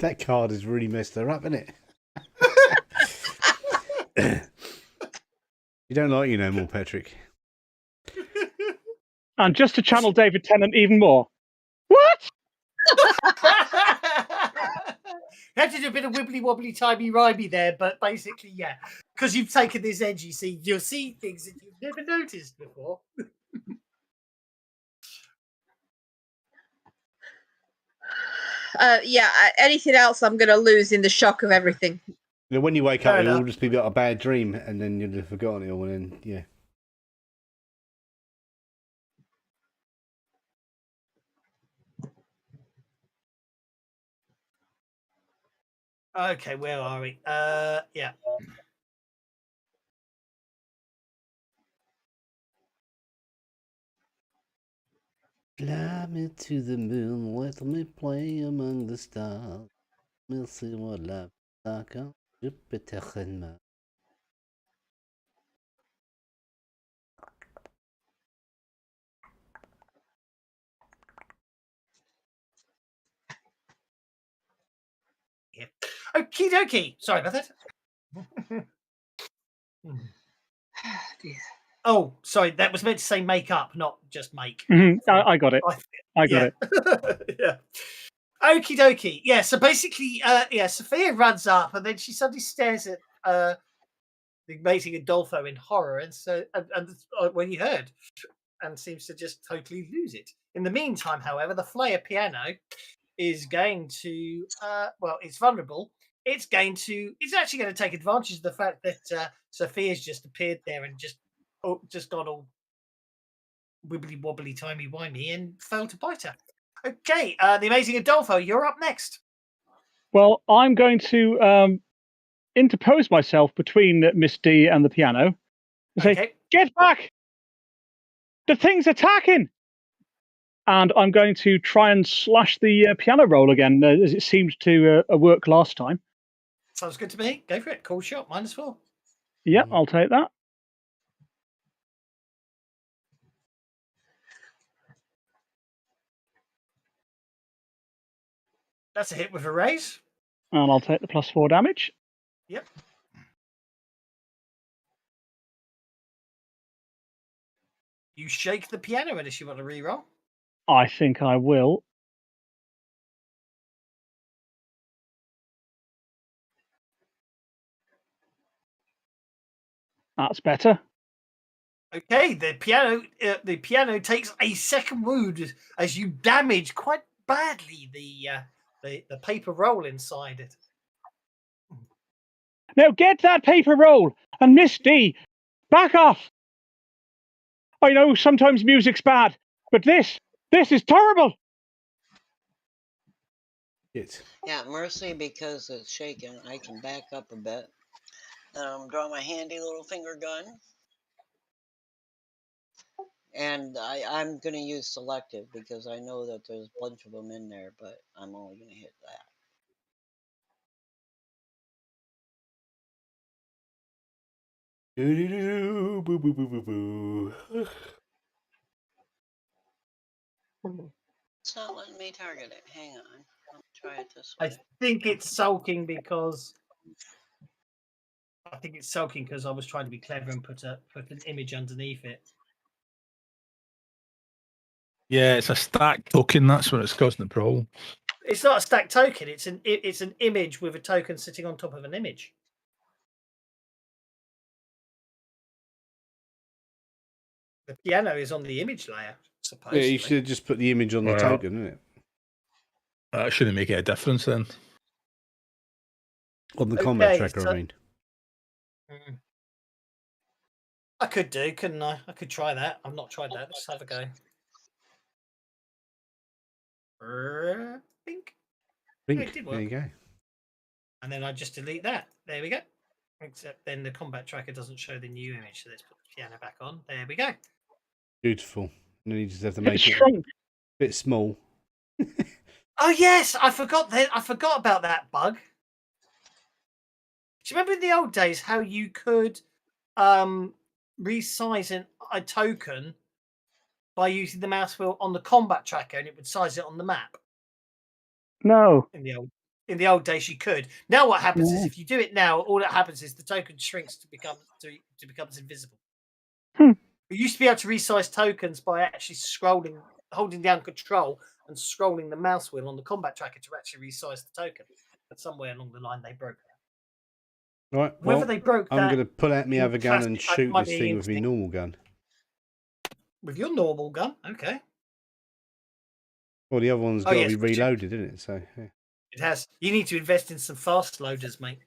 That card has really messed her up, hasn't it? You don't like you no more, Patrick. And just to channel David Tennant even more. What? Had to do a bit of wibbly wobbly timey wimey there, but basically, yeah, because you've taken this edge, you'll see things that you've never noticed before. Yeah, anything else I'm going to lose in the shock of everything. You know, when you wake Fair up, enough. it'll just be a bad dream, and then you'll have forgotten it all, and then, yeah. Okay, where are we? Yeah. Fly me to the moon, let me play among the stars. We'll see what life's like on Jupiter and Mars. Yeah. Okie dokie. Sorry about that. Oh, sorry. That was meant to say make up, not just make. I got it. I got it. Yeah. Okie dokie. Yeah. So basically, Sophia runs up and then she suddenly stares at the amazing Adolfo in horror, and when you heard, and seems to just totally lose it. In the meantime, however, the Flair piano is going to it's vulnerable. It's actually going to take advantage of the fact that Sophia's just appeared there and just gone all wibbly wobbly timey wimey and failed to bite her. Okay, the amazing Adolfo, you're up next. Well, I'm going to interpose myself between Miss D and the piano and say, "Get back! The thing's attacking!" And I'm going to try and slash the piano roll again, as it seemed to work last time. Sounds good to me. Go for it. Cool shot. -4. Yep, I'll take that. That's a hit with a raise. And I'll take the +4 damage. Yep. You shake the piano unless you want to reroll. I think I will. That's better. Okay, the piano takes a second wound as you damage quite badly the paper roll inside it. Now get that paper roll, and Miss D, back off. I know sometimes music's bad, but this is terrible. Yeah, Mercy, because it's shaking, I can back up a bit. Draw my handy little finger gun. And I'm going to use selective because I know that there's a bunch of them in there, but I'm only going to hit that. Boo, boo, boo, boo, boo. It's not letting me target it. Hang on. I'll try it this I way. think it's sulking because I was trying to be clever and put an image underneath it. Yeah, it's a stack token. That's what it's causing the problem. It's not a stack token. It's an image with a token sitting on top of an image. The piano is on the image layer, supposedly. Yeah, you should have just put the image on the token, isn't it? That shouldn't make a difference then. On the combat tracker, I mean. I could do, couldn't I? I could try that. I've not tried that. Let's have a go. Think. There you go. And then I just delete that. There we go. Except then the combat tracker doesn't show the new image, so let's put the piano back on. There we go. Beautiful. And then you just have to make it a bit small. Oh yes, I forgot about that bug. Do you remember in the old days how you could resize a token by using the mouse wheel on the combat tracker, and it would size it on the map? No. In the old days, you could. Now, what happens is if you do it now, all that happens is the token shrinks to become invisible. We used to be able to resize tokens by actually holding down control and scrolling the mouse wheel on the combat tracker to actually resize the token. But somewhere along the line, they broke that. Right. Whether well, they broke that, I'm going to pull out my other gun and shoot might this be thing with my normal gun. With your normal gun, okay. Well, the other one's got to be reloaded, isn't it? So yeah. It has. You need to invest in some fast loaders, mate.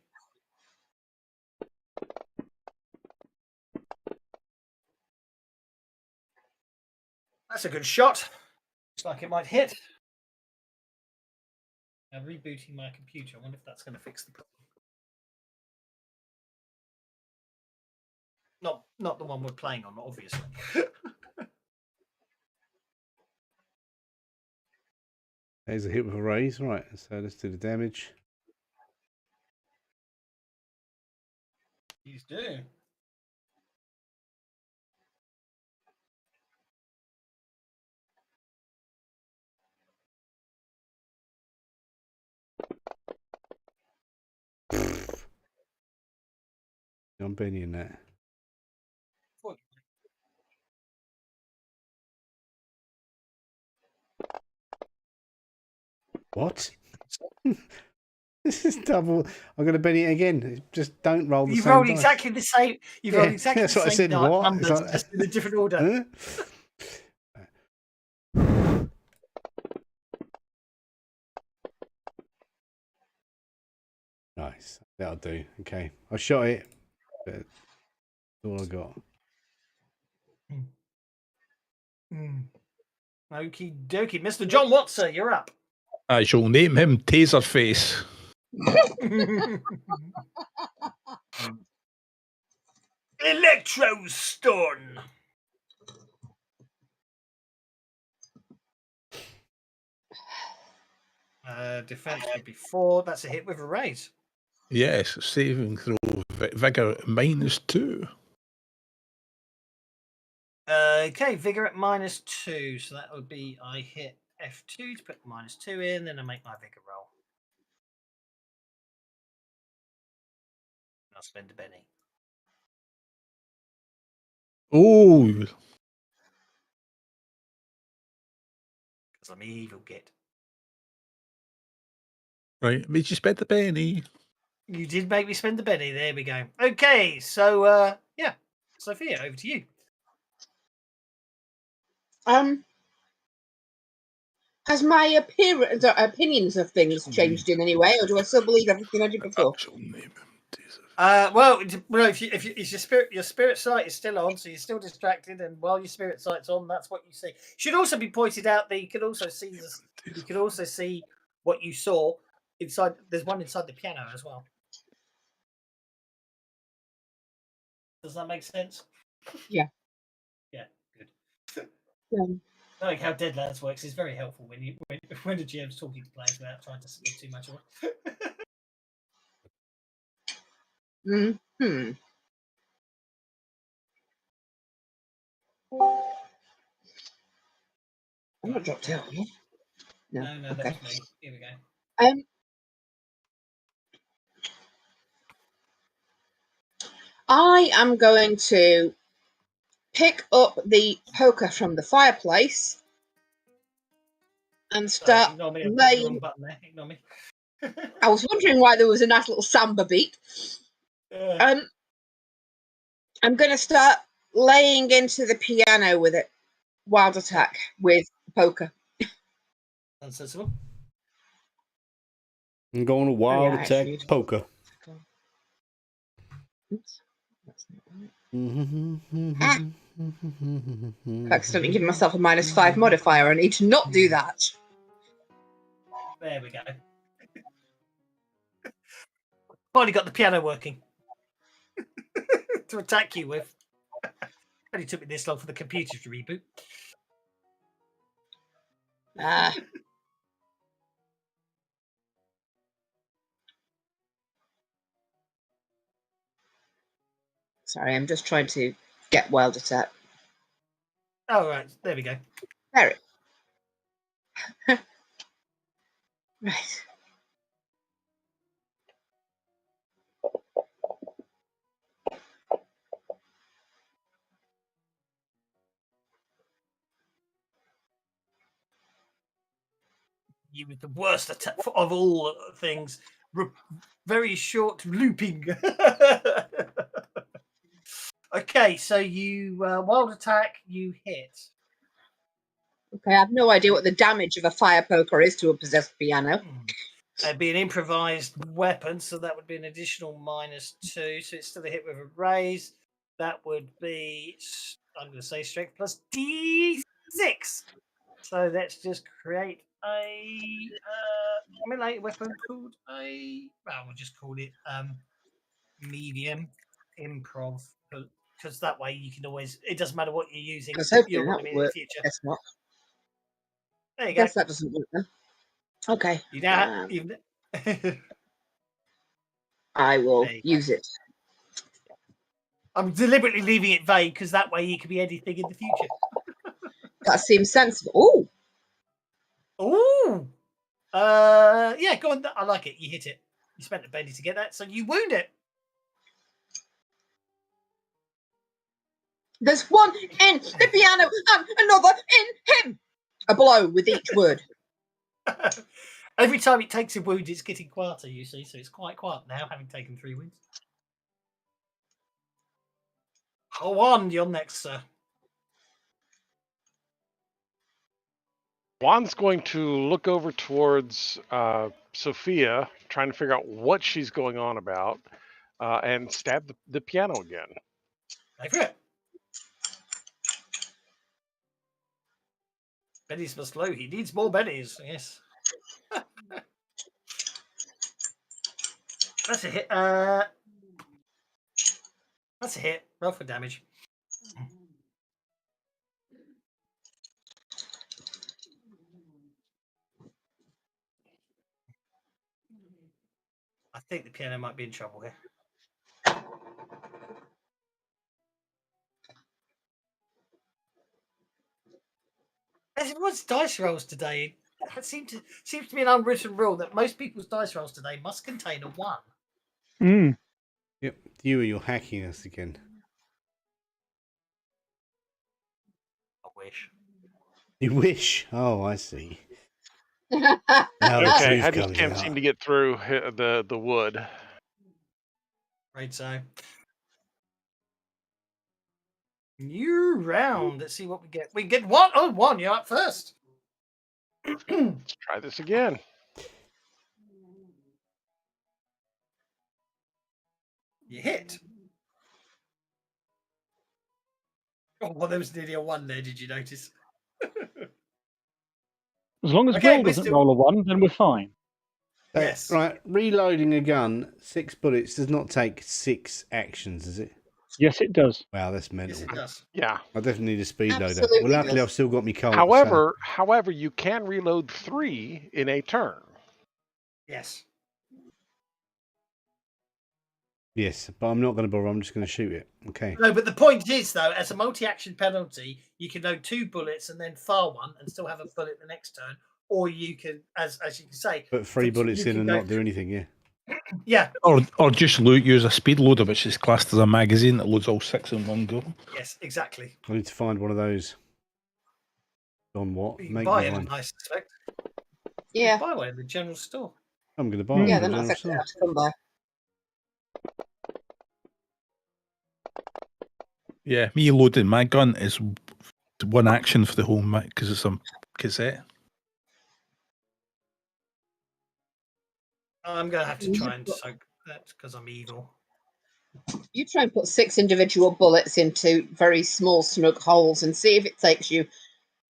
That's a good shot. Looks like it might hit. Now rebooting my computer. I wonder if that's going to fix the problem. Not the one we're playing on, obviously. There's a hit with a raise. Right, so let's do the damage. Please do. I'm bennying that. What? This is double. I'm going to benny it again. Just don't roll the same. You've rolled dice. exactly the same. You've rolled exactly that's the what same I said. What? numbers, Like, just in a different order. Nice. That'll do. Okay. I shot it. But that's all I got. Okie dokie. Mr. John Watson, you're up. I shall name him Taserface. Electro-stun. Defense would be 4. That's a hit with a raise. Yes, saving throw vigor -2. Okay, vigor at -2. So that would be I hit F2 to put -2 in, then I make my vigor roll. I'll spend a penny. Oh, Because I'm evil git. right. Made you spend the penny. You did make me spend the penny. There we go. Okay, so yeah, Sophia, over to you. Has my opinions of things changed in any way, or do I still believe everything I did before? Well, if your spirit sight is still on, so you're still distracted, and while your spirit sight's on, that's what you see. Should also be pointed out that you can also see this. You can also see what you saw inside. There's one inside the piano as well. Does that make sense? Yeah. Yeah. Good. Yeah. Knowing how Deadlands works is very helpful when the GM's talking to players without trying to give too much away. Hmm. I'm not dropped out. Yeah? No. No, Okay. that was me. Here we go. I am going to pick up the poker from the fireplace and start ignore me. I put the wrong laying. button there. Ignore me. I was wondering why there was a nice little samba beat. I'm going to start laying into the piano with it. Wild attack with poker. Unsensible. I'm going to wild attack poker. Oops. That's not right. Accidentally giving myself a -5 modifier. I need to not do that. There we go. Finally got the piano working to attack you with. Only took me this long for the computer to reboot. Sorry, I'm just trying to get wild attack. Oh, right. There we go. There it. Right. You with the worst attack of all things. Very short looping. Okay, so you wild attack, you hit. Okay, I have no idea what the damage of a fire poker is to a possessed piano. It'd be an improvised weapon, so that would be an additional -2. So it's still a hit with a raise. That would be, I'm going to say, strength plus D6. So let's just create a melee weapon called we'll just call it medium improv, because that way you can always, it doesn't matter what you're using, you're going to be in the future. Guess what? There you go. Guess that doesn't work then. Okay. You now I will use it. I'm deliberately leaving it vague because that way it could be anything in the future. That seems sensible. Ooh. Yeah, go on. I like it. You hit it. You spent a penny to get that, so you wound it. There's one in the piano and another in him. A blow with each word. Every time it takes a wound, it's getting quieter, you see, so it's quite quiet now, having taken 3 wounds. Go on, you're next, sir. Juan's going to look over towards Sophia, trying to figure out what she's going on about, and stab the piano again. Go for it. Benny's must low. He needs more bennies. Yes. That's a hit. That's a hit. Roll for damage. I think the piano might be in trouble here. Everyone's dice rolls today. It seems to be an unwritten rule that most people's dice rolls today must contain a 1. Mm. Yep, you and your hacking us again. I wish. You wish. Oh, I see. Yeah. Now the Okay, truth I just comes can't out. seem to get through the wood. Right, so. New round. Let's see what we get. We get 1. Oh, 1. You're up first. Let's try this again. You hit. Oh, well, there was nearly a 1 there. Did you notice? As long as Okay, Will doesn't Mr. roll a 1, then we're fine. Yes. Right, reloading a gun, 6 bullets does not take 6 actions, does it? Yes, it does. Wow, that's mental. Yes, it does. Yeah. I definitely need a speed loader. Absolutely Well, luckily does. I've still got me Colt. However, you can reload 3 in a turn. Yes. Yes, but I'm not going to bother. I'm just going to shoot it. Okay. No, but the point is, though, as a multi-action penalty, you can load 2 bullets and then fire 1 and still have a bullet the next turn, or you can, as you can say, Put 3 bullets in and not do anything. Yeah. Yeah. Or just use a speed loader, which is classed as a magazine that loads all 6 in one go. Yes, exactly. I need to find one of those. On what? You can Make buy me it, one. I suspect. Yeah. You can buy one in the general store. I'm going to buy one. Yeah, at they're the not general exactly store. hard to come by. Yeah, me loading my gun is 1 action for the whole because it's a cassette. I'm going to have to try and soak that because I'm evil. You try and put 6 individual bullets into very small, snug holes and see if it takes you.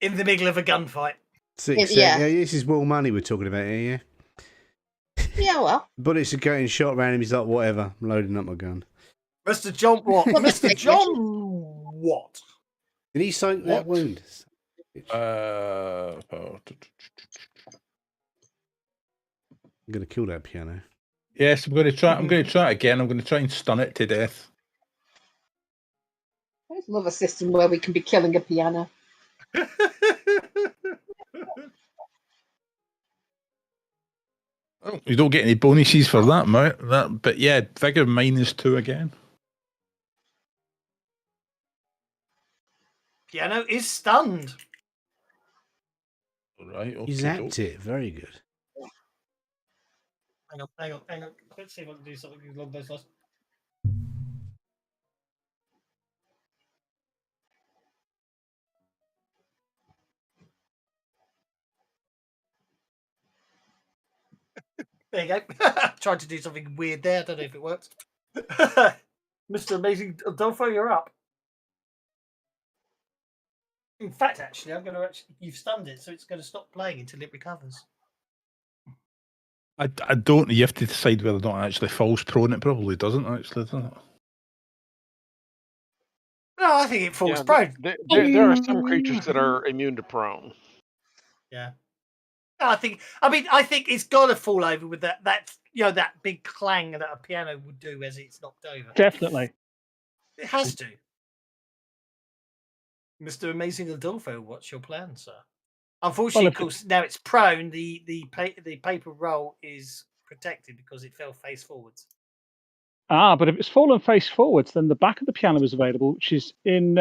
In the middle of a gunfight. 6 Yeah. yeah, this is Will money we're talking about here, yeah? Yeah, well. Bullets are getting shot around him. He's like, whatever. I'm loading up my gun. Mr. John, what? Well, Mr. Mr. John, what? Did he soak that wound? Uh, I'm going to kill that piano. yes, I'm going to try. I'm going to try it again. I'm going to try and stun it to death. I just love a system where we can be killing a piano. Oh, you don't get any bonuses for that, but yeah, figure -2 again. Piano is stunned. All right, You zapped it. Very good. Hang on. Let's see if I can do something along those lines. There you go. Tried to do something weird there. I don't know if it worked. Mr. Amazing Adolfo, you're up. In fact, actually, you've stunned it, so it's going to stop playing until it recovers. I don't. You have to decide whether or not it actually falls prone. It probably doesn't actually, does it? No, I think it falls prone. There are some creatures that are immune to prone. Yeah. No, I think it's got to fall over with that that big clang that a piano would do as it's knocked over. Definitely. It has to. Mr. Amazing Adolfo, what's your plan, sir? Unfortunately, of course, now it's prone. The paper roll is protected because it fell face forwards. But if it's fallen face forwards, then the back of the piano is available, which is in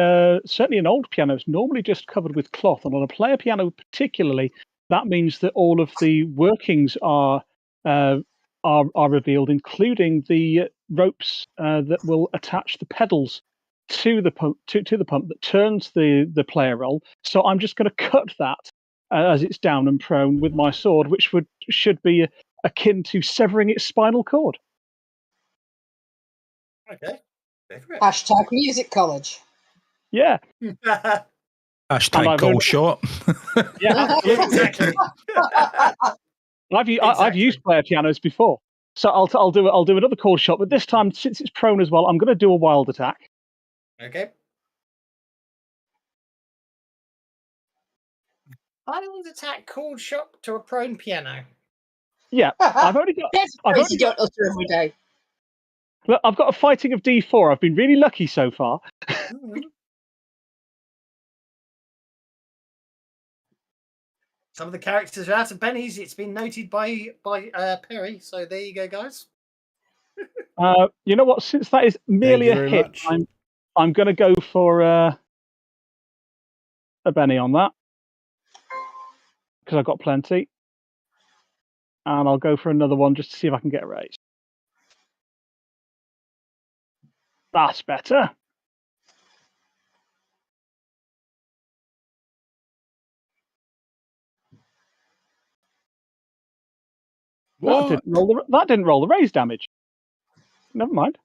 certainly in old pianos, normally just covered with cloth. And on a player piano particularly, that means that all of the workings are revealed, including the ropes that will attach the pedals to the pump that turns the player roll. So I'm just going to cut that as it's down and prone with my sword, which should be akin to severing its spinal cord. Okay. Hashtag music college. Yeah. Hashtag call shot. Yeah, exactly. I've used player pianos before, So I'll do another cold shot, but this time, since it's prone as well, I'm going to do a wild attack. Okay. Wild attack, cold shot to a prone piano. Yeah, I've only got. That's a phrase you don't utter every day. Look, I've got a fighting of D4. I've been really lucky so far. Some of the characters are out of pennies. It's been noted by Perry. So there you go, guys. You know what? Since that is merely a hit, I'm going to go for a Benny on that because I've got plenty, and I'll go for another one just to see if I can get a raise. That's better. That didn't roll the raise damage. Never mind.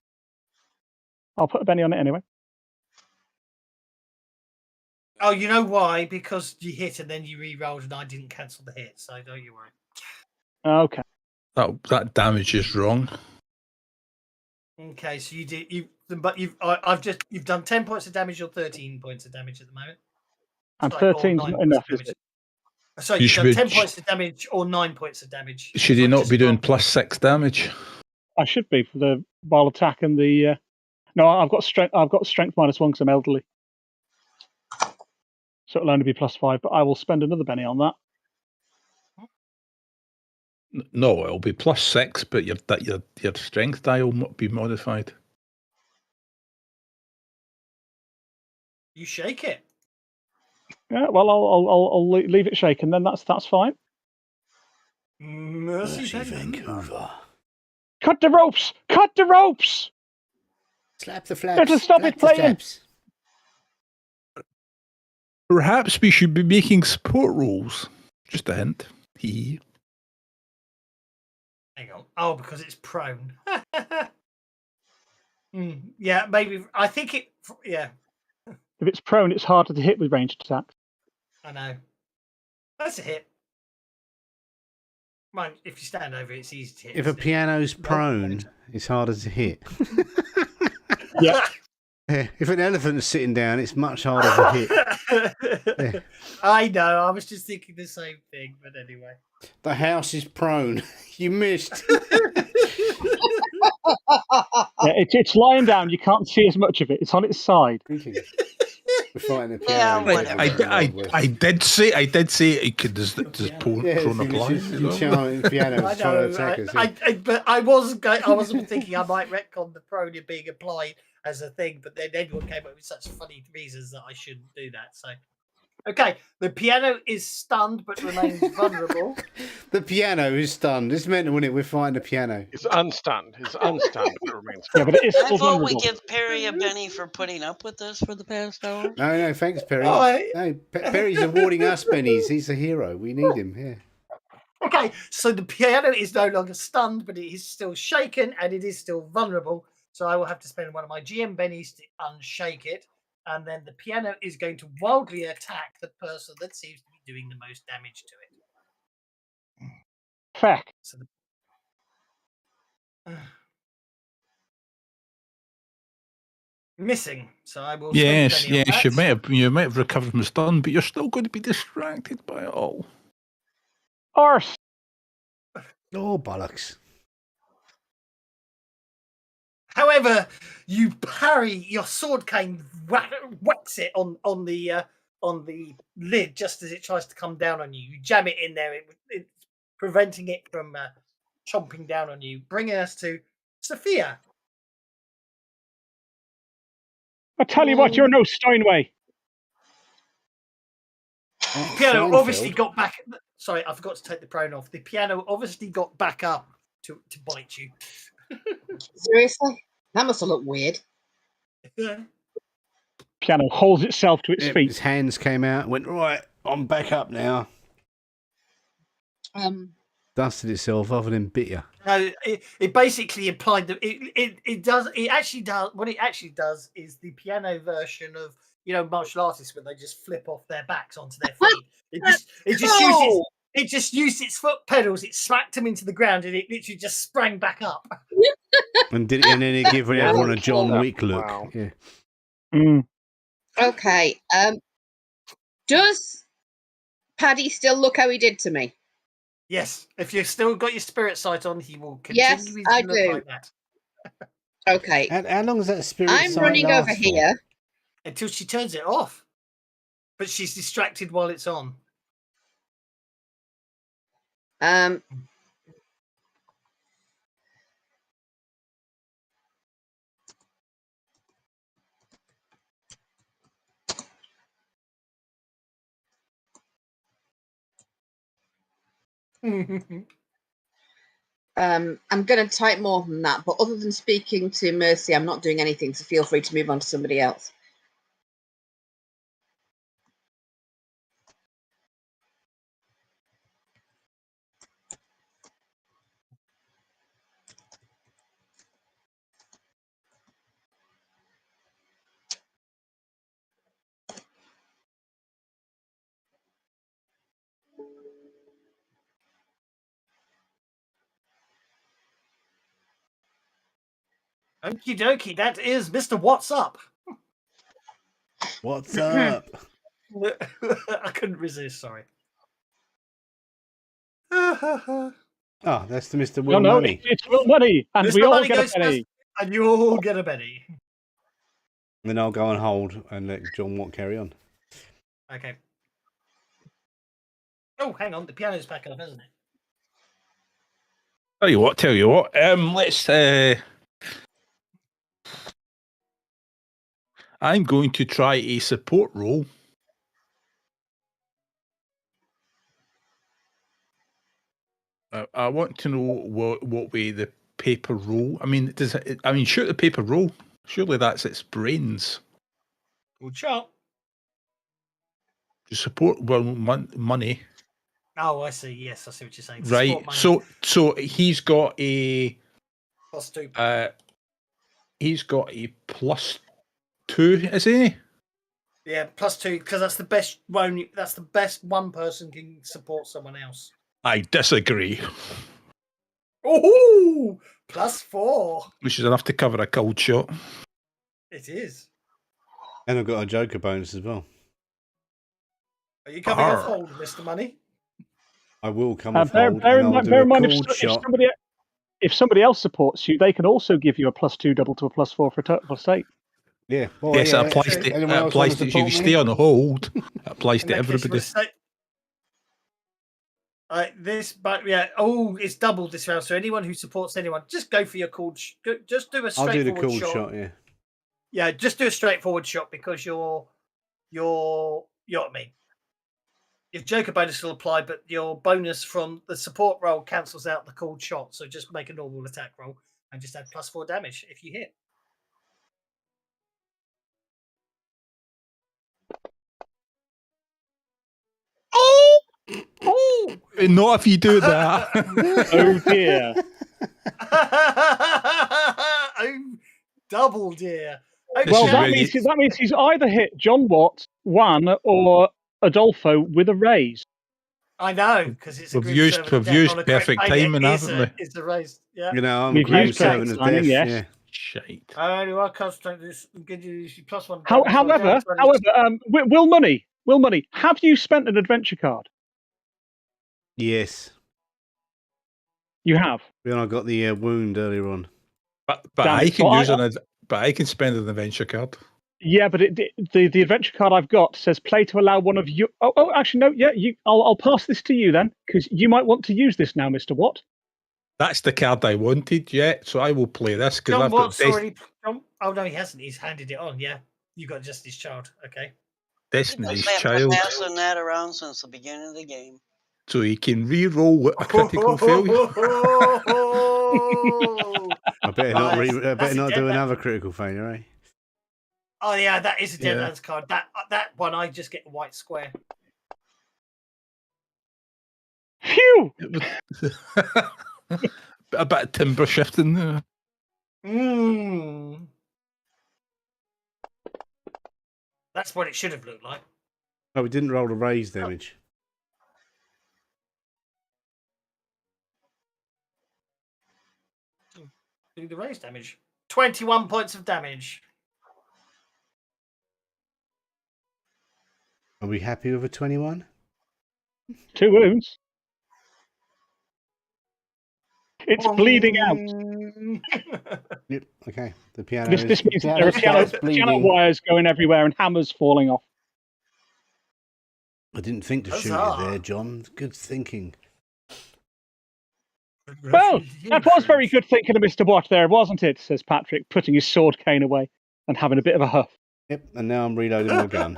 I'll put a Benny on it anyway. Oh, you know why? Because you hit and then you re-rolled, and I didn't cancel the hit, so don't you worry. Okay. That damage is wrong. Okay, so you've done 10 points of damage or 13 points of damage at the moment. And 13 is not enough. Sorry, you've done 10 points of damage or 9 points of damage. Should you not be doing +6 damage? I should be for the wild attack and the. No, I've got strength. I've got strength -1 because I'm elderly, so it'll only be +5. But I will spend another Benny on that. No, it'll be +6, but your strength die will be modified. You shake it. Yeah, well, I'll leave it shaken. Then that's fine. Mercy Vancouver. Cut the ropes! Cut the ropes! Slap the flaps. It'll stop it playing. Perhaps we should be making support rolls. Just a hint. Hang on. Oh, because it's prone. Yeah, maybe. I think it. Yeah. If it's prone, it's harder to hit with ranged attacks. I know. That's a hit. Mind, if you stand over it, it's easy to hit. If a piano's prone, it's harder to hit. Yeah. If an elephant's sitting down, it's much harder to hit. Yeah. I know. I was just thinking the same thing, but anyway. The house is prone. You missed. Yeah, it's lying down. You can't see as much of it. It's on its side. We're fighting a piano. I did say it could does prone apply. But I wasn't thinking I might retcon the prone being applied as a thing, but then everyone came up with such funny reasons that I shouldn't do that. So, okay, the piano is stunned but remains vulnerable. The piano is stunned. It's meant, wouldn't it? We're fighting the piano. It's unstunned. It's unstunned, but it remains. Yeah, but it is I still thought vulnerable. we give Perry a Benny for putting up with this for the past hour. No, thanks, Perry. Oh, No, Perry's awarding us bennies. He's a hero. We need him. Yeah. Okay, so the piano is no longer stunned, but it is still shaken and it is still vulnerable. So I will have to spend one of my GM bennies to unshake it. And then the piano is going to wildly attack the person that seems to be doing the most damage to it. Feck. So missing. So I will. Yes, you might have recovered from stun, but you're still going to be distracted by it all. Arse. Oh, bollocks. However, you parry your sword cane, whacks it on the lid just as it tries to come down on you. You jam it in there, it's preventing it from chomping down on you. Bringing us to Sophia. I tell you what, you're no Steinway. The piano obviously got back. Sorry, I forgot to take the prone off. The piano obviously got back up to bite you. Seriously? That must have looked weird. Piano holds itself to its feet. His hands came out, went, right, I'm back up now. Dusted itself off and then bit you. No, it basically implied that it actually does. What it actually does is the piano version of, martial artists when they just flip off their backs onto their feet. It just uses It just used its foot pedals. It smacked him into the ground, and it literally just sprang back up. And then it give everyone a John Wick look. Wow. Yeah. Mm. Okay. Does Paddy still look how he did to me? Yes, if you've still got your spirit sight on, he will Yes, continue I to look do. like that. Okay. How long does that spirit I'm sight running last over for? here. Until she turns it off. But she's distracted while it's on. I'm going to type more than that, but other than speaking to Mercy, I'm not doing anything, so feel free to move on to somebody else. Okie dokie, that is Mr. What's Up. What's up? I couldn't resist, sorry. Oh, that's the Mr. No, Will no, Money. it's Will Money, and Mr. we all Money get a goes first, penny. and you all get a penny. Then I'll go on hold and let John Watt carry on. Okay. Oh, hang on, the piano's back up, isn't it? Tell you what. Let's. I'm going to try a support role. I want to know what way the paper roll. I mean, shoot the paper roll. Surely that's its brains. Good shot. To support money. Oh, I see. Yes, I see what you're saying. Right. So he's got a +2. He's got a +2, is he? Yeah, +2 because that's the best one. That's the best one person can support someone else. I disagree. Oh, +4. Which is enough to cover a cold shot. It is. And I've got a Joker bonus as well. Are you coming off hold, Mr. Money? I will come off Bear hold. in mind, Shot. if somebody else supports you, they can also give you a +2 double to a +4 for a total +8. Yeah. Well, yes, yeah, it applies to. It applies to if you stay on the hold. It applies to everybody. But yeah, it's doubled this round. So anyone who supports anyone, just go for your cool. Just do a straightforward shot. I'll do the cool shot. Yeah. Yeah, just do a straightforward shot because you're you know what I mean. Your Joker bonus will apply, but your bonus from the support roll cancels out the cold shot. So just make a normal attack roll and just add +4 damage if you hit. Oh! Not if you do that. Oh dear. Oh, double dear. Okay. Well, that means he's either hit John Watt, Juan, or Adolfo with a raise. I know, because it's we've used perfect timing, haven't we? It's a raise. Yeah. You know, I'm We've a used servant of death. yes. Yeah. Shite. Only one concentrate this. Give you +1. However, Will Money, have you spent an adventure card? Yes. You have. When I got the wound earlier on. But I can spend an adventure card. Yeah, but the adventure card I've got says play to allow one of you. Oh, actually no. Yeah, I'll pass this to you then, because you might want to use this now, Mr. Watt. That's the card I wanted. Yeah, so I will play this because I've got. Oh no, he hasn't. He's handed it on. Yeah, you got Destiny's Child. Okay. Destiny's Child. Passing that around since the beginning of the game. So he can re-roll a critical failure. I better not do another critical failure, eh? Oh yeah, that is a Deadlands card. That one, I just get a white square. Phew! A bit of timber shifting there. That's what it should have looked like. Oh, we didn't roll a raise damage. Do the raise damage. 21 points of damage. Are we happy with a 21? 2 wounds. It's bleeding out. Yep. Okay. The piano. This means there are piano wires going everywhere and hammers falling off. I didn't think to shoot you there, John. Good thinking. Well, that was very good thinking of Mr. Watt there, wasn't it? Says Patrick, putting his sword cane away and having a bit of a huff. Yep. And now I'm reloading my gun.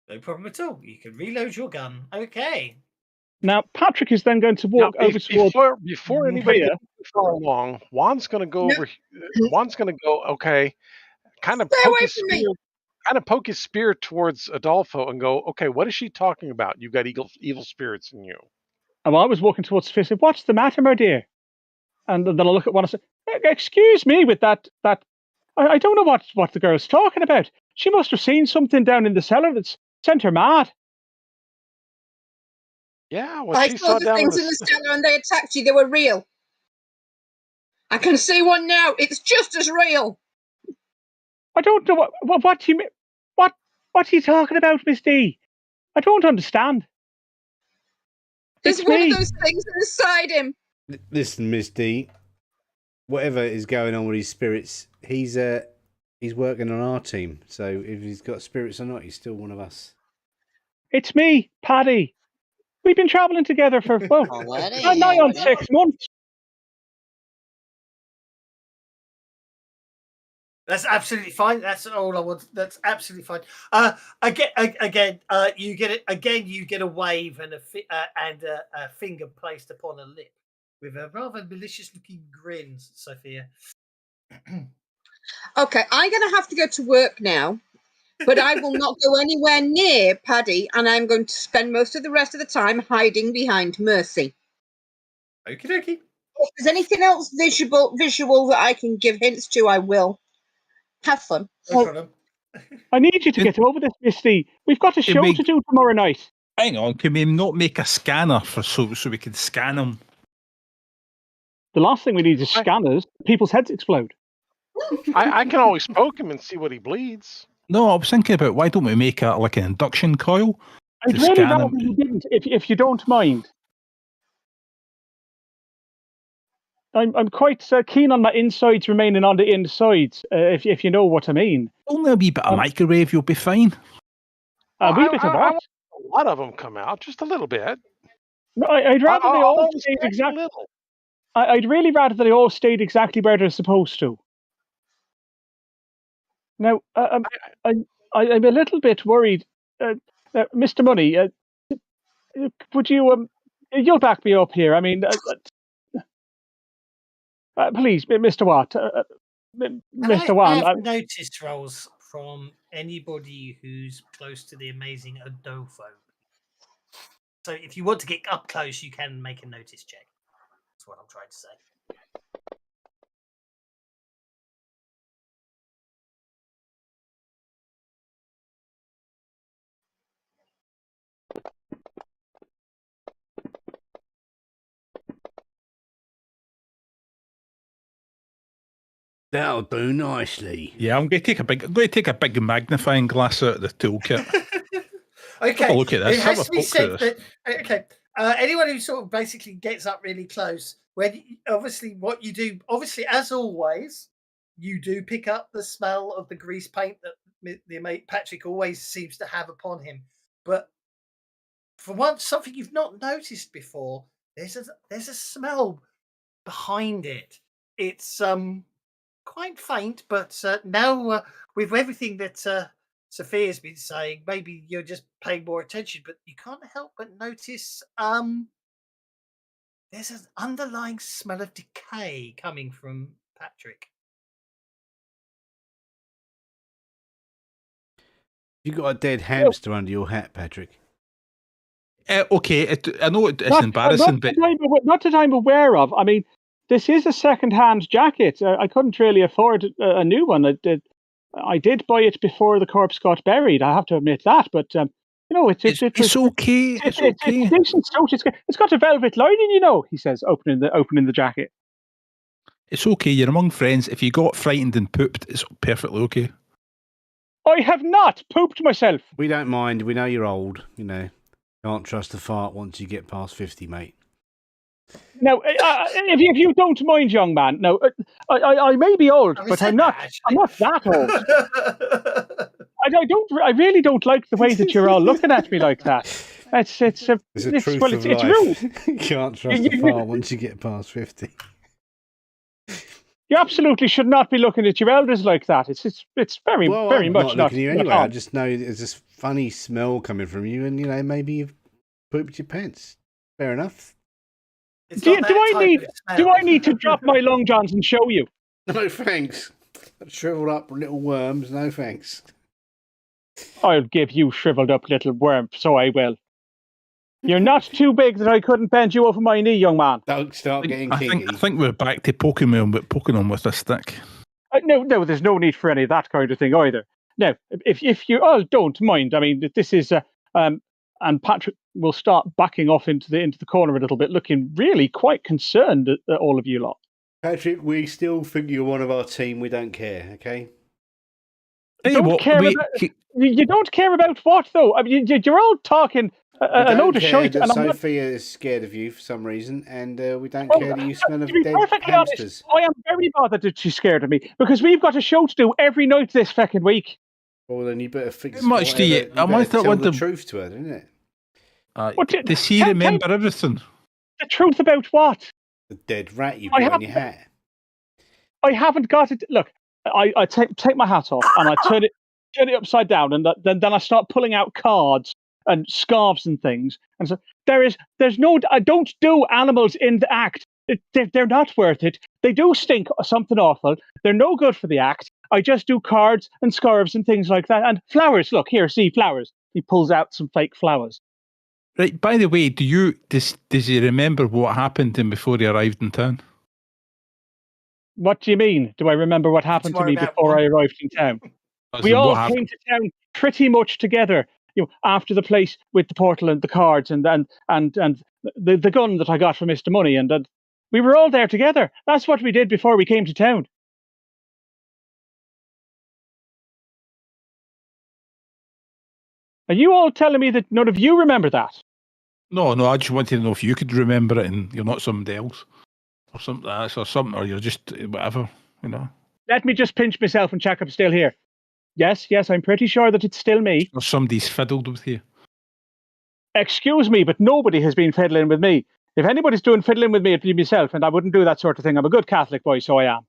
No problem at all. You can reload your gun. Okay. Now, Patrick is then going to walk over towards... Before anybody gets too far along, Juan's going to go over... Juan's going to go, okay, kind of poke his spear towards Adolfo and go, okay, what is she talking about? You've got evil spirits in you. And I was walking towards Sophia, said, what's the matter, my dear? And then I look at one and say, excuse me with that... I don't know what the girl's talking about. She must have seen something down in the cellar that's sent her mad. Yeah, well, I saw the things in the cellar and they attacked you. They were real. I can see one now. It's just as real. I don't know what you mean. What are you talking about, Miss D? I don't understand. There's one of those things inside him. Listen, Miss D. Whatever is going on with his spirits, he's working on our team. So if he's got spirits or not, he's still one of us. It's me, Paddy. We've been travelling together for nigh on 6 months. That's absolutely fine. That's all I want. That's absolutely fine. Again, you get it. Again, you get a wave and a finger placed upon a lip with a rather malicious-looking grin, Sophia. Okay, I'm going to have to go to work now. But I will not go anywhere near Paddy, and I'm going to spend most of the rest of the time hiding behind Mercy. Okie dokie. If there's anything else visual that I can give hints to, I will. Have fun. No problem. I need you to get over this, Misty. We've got a show to do tomorrow night. Hang on, can we not make a scanner so we can scan them? The last thing we need is scanners. People's heads explode. I can always poke him and see what he bleeds. No, I was thinking about why don't we make an induction coil? I'd really rather you didn't, if you don't mind. I'm quite keen on my insides remaining on the insides, if you know what I mean. Only a wee bit of microwave, you'll be fine. A wee bit of what? A lot of them come out, just a little bit. No, I'd rather they all stayed exactly. I'd really rather they all stayed exactly where they're supposed to. Now, I'm a little bit worried, Mr. Money. Would you you'll back me up here? I mean, please, Mr. Watt, Mr. Wan. I have notice rolls from anybody who's close to the amazing Adolfo. So, if you want to get up close, you can make a notice check. That's what I'm trying to say. That'll do nicely. Yeah, I'm going to take a big magnifying glass out of the toolkit. Okay. Have a look at this. It has to be said that, okay. Anyone who sort of basically gets up really close, obviously what you do, as always, you do pick up the smell of the grease paint that the mate Patrick always seems to have upon him. But for once, something you've not noticed before, there's a smell behind it. It's quite faint, but now with everything that Sophia's been saying, maybe you're just paying more attention, but you can't help but notice there's an underlying smell of decay coming from Patrick. You got a dead hamster under your hat, Patrick. Okay, I know it's embarrassing, but not that I'm aware of. I mean, this is a second-hand jacket. I couldn't really afford a new one. I did buy it before the corpse got buried. I have to admit that, but it's okay. It's okay. It's a decent suit. It's got a velvet lining, he says, opening the jacket. It's okay. You're among friends. If you got frightened and pooped, it's perfectly okay. I have not pooped myself. We don't mind. We know you're old. You know, can't trust a fart once you get past 50, mate. Now, if you don't mind, young man, now I may be old, but I'm not that old. I really don't like the way that you're all looking at me like that. It's a truth of life. It's rude. You can't trust a fart once you get past 50. You absolutely should not be looking at your elders like that. It's very I'm much not looking at you anyway. I just know there's this funny smell coming from you, and maybe you've pooped your pants. Fair enough. Do I need to drop my long johns and show you? No thanks. Shriveled up little worms. No thanks. I'll give you shriveled up little worm, so I will. You're not too big that I couldn't bend you over my knee, young man. Don't start getting kinky. I think we're back to Pokemon, but poking on with a stick. No, there's no need for any of that kind of thing either. Now, if you all don't mind, I mean, this is and Patrick will start backing off into the corner a little bit, looking really quite concerned at all of you lot. Patrick, we still think you're one of our team. We don't care, okay? You don't care about what, though? I mean, you're all talking a load of shite. And Sophia is scared of you for some reason, and we don't care that you smell of dead hamsters. Honest, I am very bothered that she's scared of me, because we've got a show to do every night this fucking week. Well, then you better fix How much do you? I might not want the truth to her, isn't it? Does she remember everything? The truth about what? The dead rat you've got in your hat. I haven't got it. Look, I take my hat off and I turn it upside down, and then I start pulling out cards and scarves and things. And so there's no. I don't do animals in the act. They're not worth it. They do stink something awful. They're no good for the act. I just do cards and scarves and things like that. And flowers. Look here, see flowers. He pulls out some fake flowers. Right. By the way, does he remember what happened to him before he arrived in town? What do you mean? Do I remember what happened to me before I arrived in town? We all came to town pretty much together. After the place with the portal and the cards and the gun that I got from Mr. Money, and we were all there together. That's what we did before we came to town. Are you all telling me that none of you remember that? No, I just wanted to know if you could remember it and you're not somebody else. Or something, or you're just whatever, Let me just pinch myself and check I'm still here. Yes, I'm pretty sure that it's still me. Or somebody's fiddled with you. Excuse me, but nobody has been fiddling with me. If anybody's doing fiddling with me, it'd be myself, and I wouldn't do that sort of thing. I'm a good Catholic boy, so I am.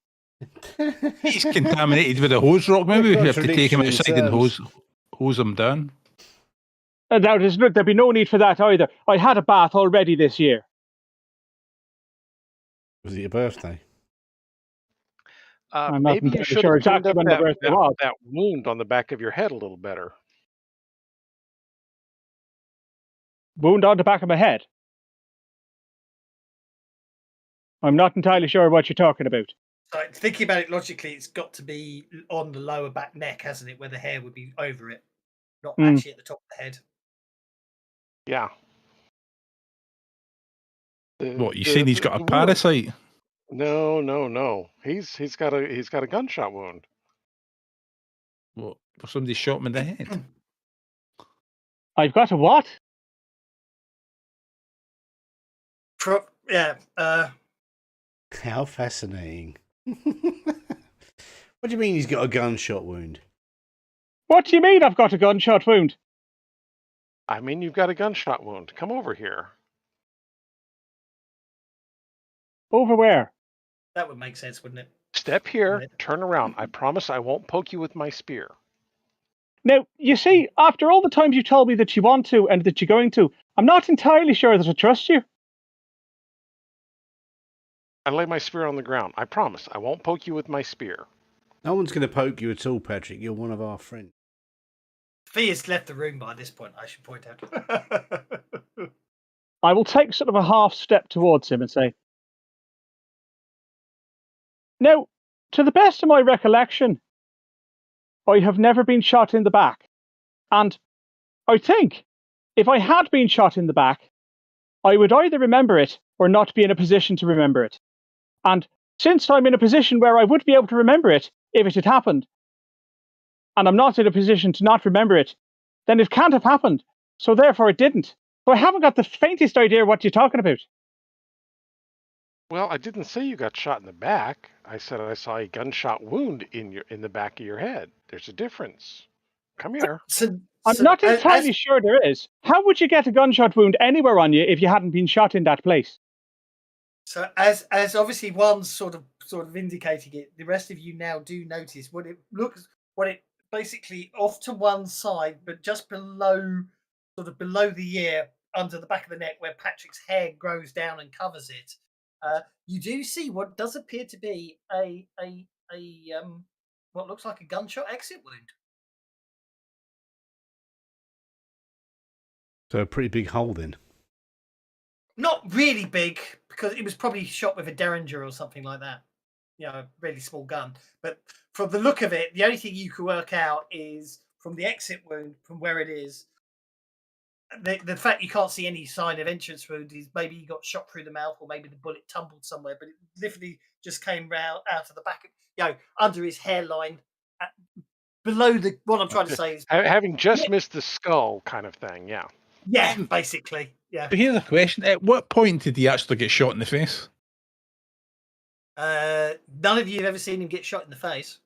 He's contaminated with a hose rock. Maybe we have to take him outside and hose him down. There'd be no need for that either. I had a bath already this year. Was it your birthday? Maybe you should have cleaned up that wound on the back of your head a little better. Wound on the back of my head? I'm not entirely sure what you're talking about. Thinking about it logically, it's got to be on the lower back neck, hasn't it? Where the hair would be over it, not actually at the top of the head. Yeah. What you saying? He's got a parasite? No. He's got a gunshot wound. What? Somebody shot him in the head. I've got a what? Yeah. How fascinating. What do you mean he's got a gunshot wound? What do you mean I've got a gunshot wound? I mean you've got a gunshot wound. Come over here. Over where? That would make sense, wouldn't it? Step here, turn around. I promise I won't poke you with my spear. Now, you see, after all the times you told me that you want to and that you're going to, I'm not entirely sure that I trust you. I lay my spear on the ground. I promise I won't poke you with my spear. No one's going to poke you at all, Patrick. You're one of our friends. Thea's left the room by this point, I should point out. I will take sort of a half step towards him and say, now, to the best of my recollection, I have never been shot in the back. And I think if I had been shot in the back, I would either remember it or not be in a position to remember it. And since I'm in a position where I would be able to remember it if it had happened, and I'm not in a position to not remember it, then it can't have happened. So therefore it didn't. So I haven't got the faintest idea what you're talking about. Well, I didn't say you got shot in the back. I said I saw a gunshot wound in the back of your head. There's a difference. Come here. I'm not entirely sure there is. How would you get a gunshot wound anywhere on you if you hadn't been shot in that place? So as obviously one's sort of indicating it, the rest of you now do notice what it basically off to one side, but just below the ear, under the back of the neck, where Patrick's hair grows down and covers it. You do see what does appear to be a what looks like a gunshot exit wound. So a pretty big hole then. Not really big, because it was probably shot with a Derringer or something like that. A really small gun. But from the look of it, the only thing you can work out is from the exit wound, from where it is. The fact you can't see any sign of entrance wound is maybe you got shot through the mouth, or maybe the bullet tumbled somewhere, but it literally just came out of the back, under his hairline, below the. What I'm trying to say is having just missed the skull, kind of thing. Yeah. Yeah, basically. Yeah. But here's a question: at what point did he actually get shot in the face? None of you have ever seen him get shot in the face.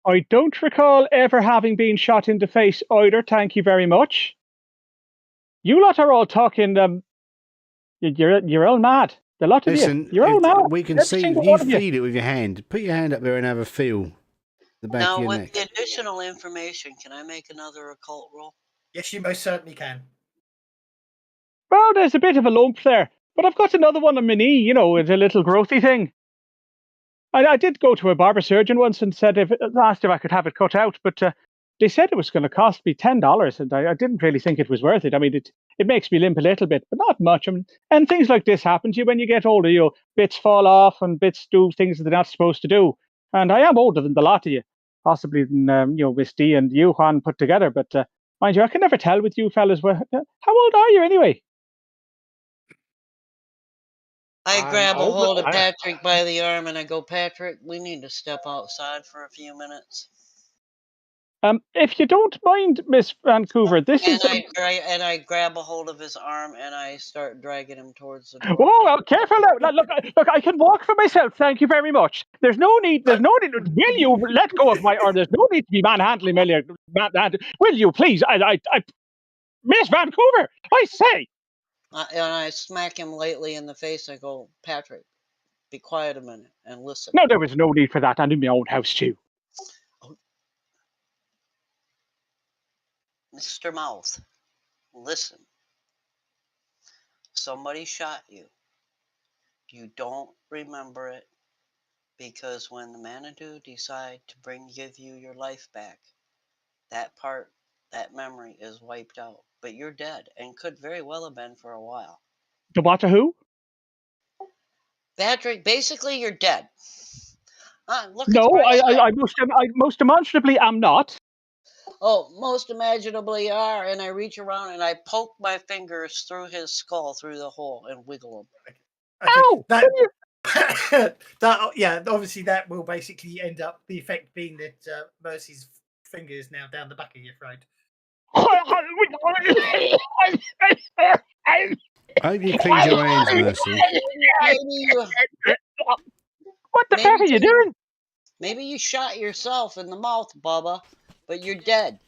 I don't recall ever having been shot in the face either. Thank you very much. You lot are all talking. You're all mad. The lot of you. You're all mad. We can see you feel it with your hand. Put your hand up there and have a feel. The back now, of your with neck. the additional information, can I make another occult roll? Yes, you most certainly can. Well, there's a bit of a lump there, but I've got another one on my knee. It's a little growthy thing. I did go to a barber surgeon once and asked if I could have it cut out, but they said it was going to cost me $10, and I didn't really think it was worth it. I mean, it makes me limp a little bit, but not much. And things like this happen to you when you get older. Bits fall off and bits do things that they're not supposed to do. And I am older than the lot of you, possibly than Miss D and you, Juan, put together. But mind you, I can never tell with you fellas. How old are you anyway? I grab a hold of Patrick by the arm and I go, Patrick, we need to step outside for a few minutes. If you don't mind, Miss Vancouver, and I grab a hold of his arm and I start dragging him towards the door. Whoa, careful now. Look, I can walk for myself. Thank you very much. There's no need. Will you let go of my arm? There's no need to be manhandling me. Will you please? I Miss Vancouver, I say. And I smack him lightly in the face. I go, Patrick, be quiet a minute and listen. No, there was no need for that. I'm in my own house too. Mr. Mouth, listen. Somebody shot you. You don't remember it because when the Manitou decide to give you your life back, that memory is wiped out. But you're dead and could very well have been for a while. The what to who? Patrick, basically you're dead. No, I most demonstrably am not. Oh, most imaginably are. And I reach around and I poke my fingers through his skull, through the hole, and wiggle him. Ow! Obviously that will basically end up the effect being that Mercy's finger is now down the back of your throat. I hope you clean your hands, Mercy. What the heck are you doing? Maybe you shot yourself in the mouth, Bubba, but you're dead.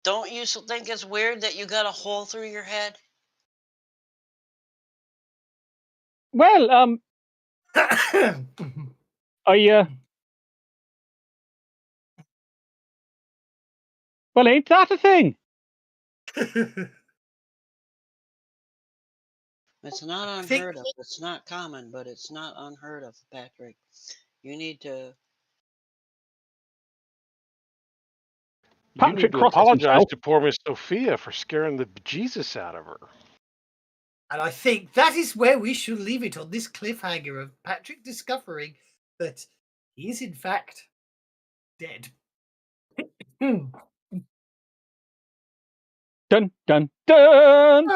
Don't you think it's weird that you got a hole through your head? Well, well, ain't that a thing? It's not unheard of. It's not common, but it's not unheard of, Patrick. You need to... You need to apologize to poor Miss Sophia for scaring the bejesus out of her. And I think that is where we should leave it, on this cliffhanger of Patrick discovering that he is in fact dead. Dun, dun, dun!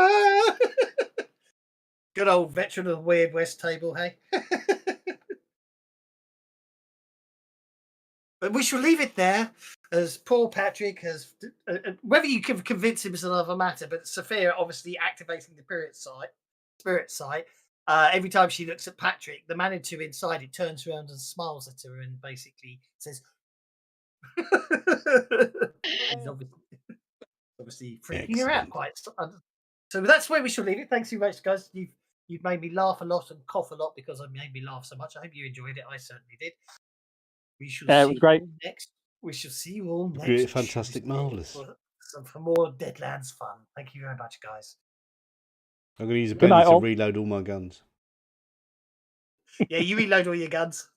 Good old veteran of the Weird West table, hey? But we shall leave it there, as poor Patrick has... whether you can convince him is another matter, but Sophia obviously activating the spirit sight. Every time she looks at Patrick, the manager inside it turns around and smiles at her and basically says... He's obviously freaking her out quite. So that's where we shall leave it. Thanks very much, guys. You've made me laugh a lot and cough a lot because I made me laugh so much. I hope you enjoyed it. I certainly did. We shall see it was great. you next. We shall see you all next. Great, fantastic, marvellous. For more Deadlands fun. Thank you very much, guys. I'm going to use a Good penny night, to all. reload all my guns. Yeah, you reload all your guns.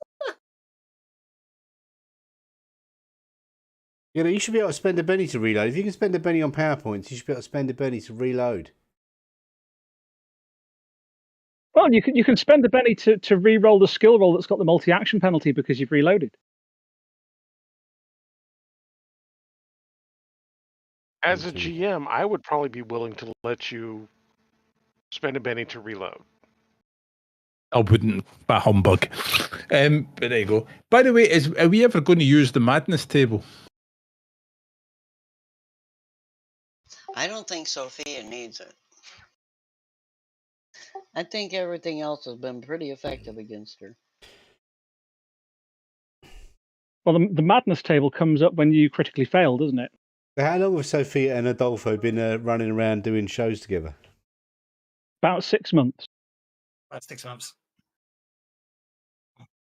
You know, you should be able to spend a penny to reload. If you can spend a penny on PowerPoints, you should be able to spend a penny to reload. Well, you can spend a penny to re-roll the skill roll that's got the multi-action penalty because you've reloaded. As a GM, I would probably be willing to let you spend a penny to reload. I wouldn't, by humbug. But there you go. By the way, are we ever going to use the madness table? I don't think Sophia needs it. I think everything else has been pretty effective against her. Well, the madness table comes up when you critically fail, doesn't it? How long have Sophia and Adolfo been running around doing shows together? About 6 months. About 6 months.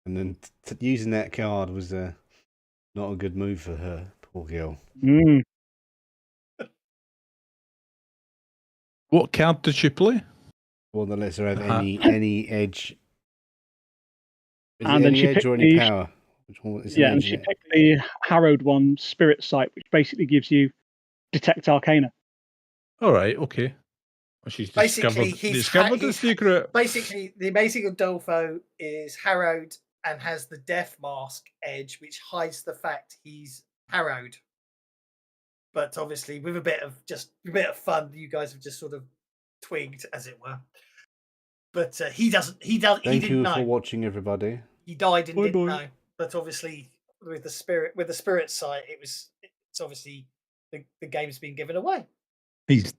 And then using that card was not a good move for her, poor girl. Mm. What card did she play? One that lets her have any edge. Is And it then any she edge picked or any the, power? Which one is yeah, and she picked the harrowed one, Spirit Sight, which basically gives you Detect Arcana. All right, okay. Well, she's Basically, discovered the secret. Basically, the amazing Adolfo is harrowed and has the death mask edge, which hides the fact he's harrowed. But obviously, with a bit of fun, you guys have just sort of twigged, as it were. But he doesn't. Thank you for watching, everybody. He died and Bye didn't bye. know. But obviously, with the spirit sight, it's obviously the game's been given away. He's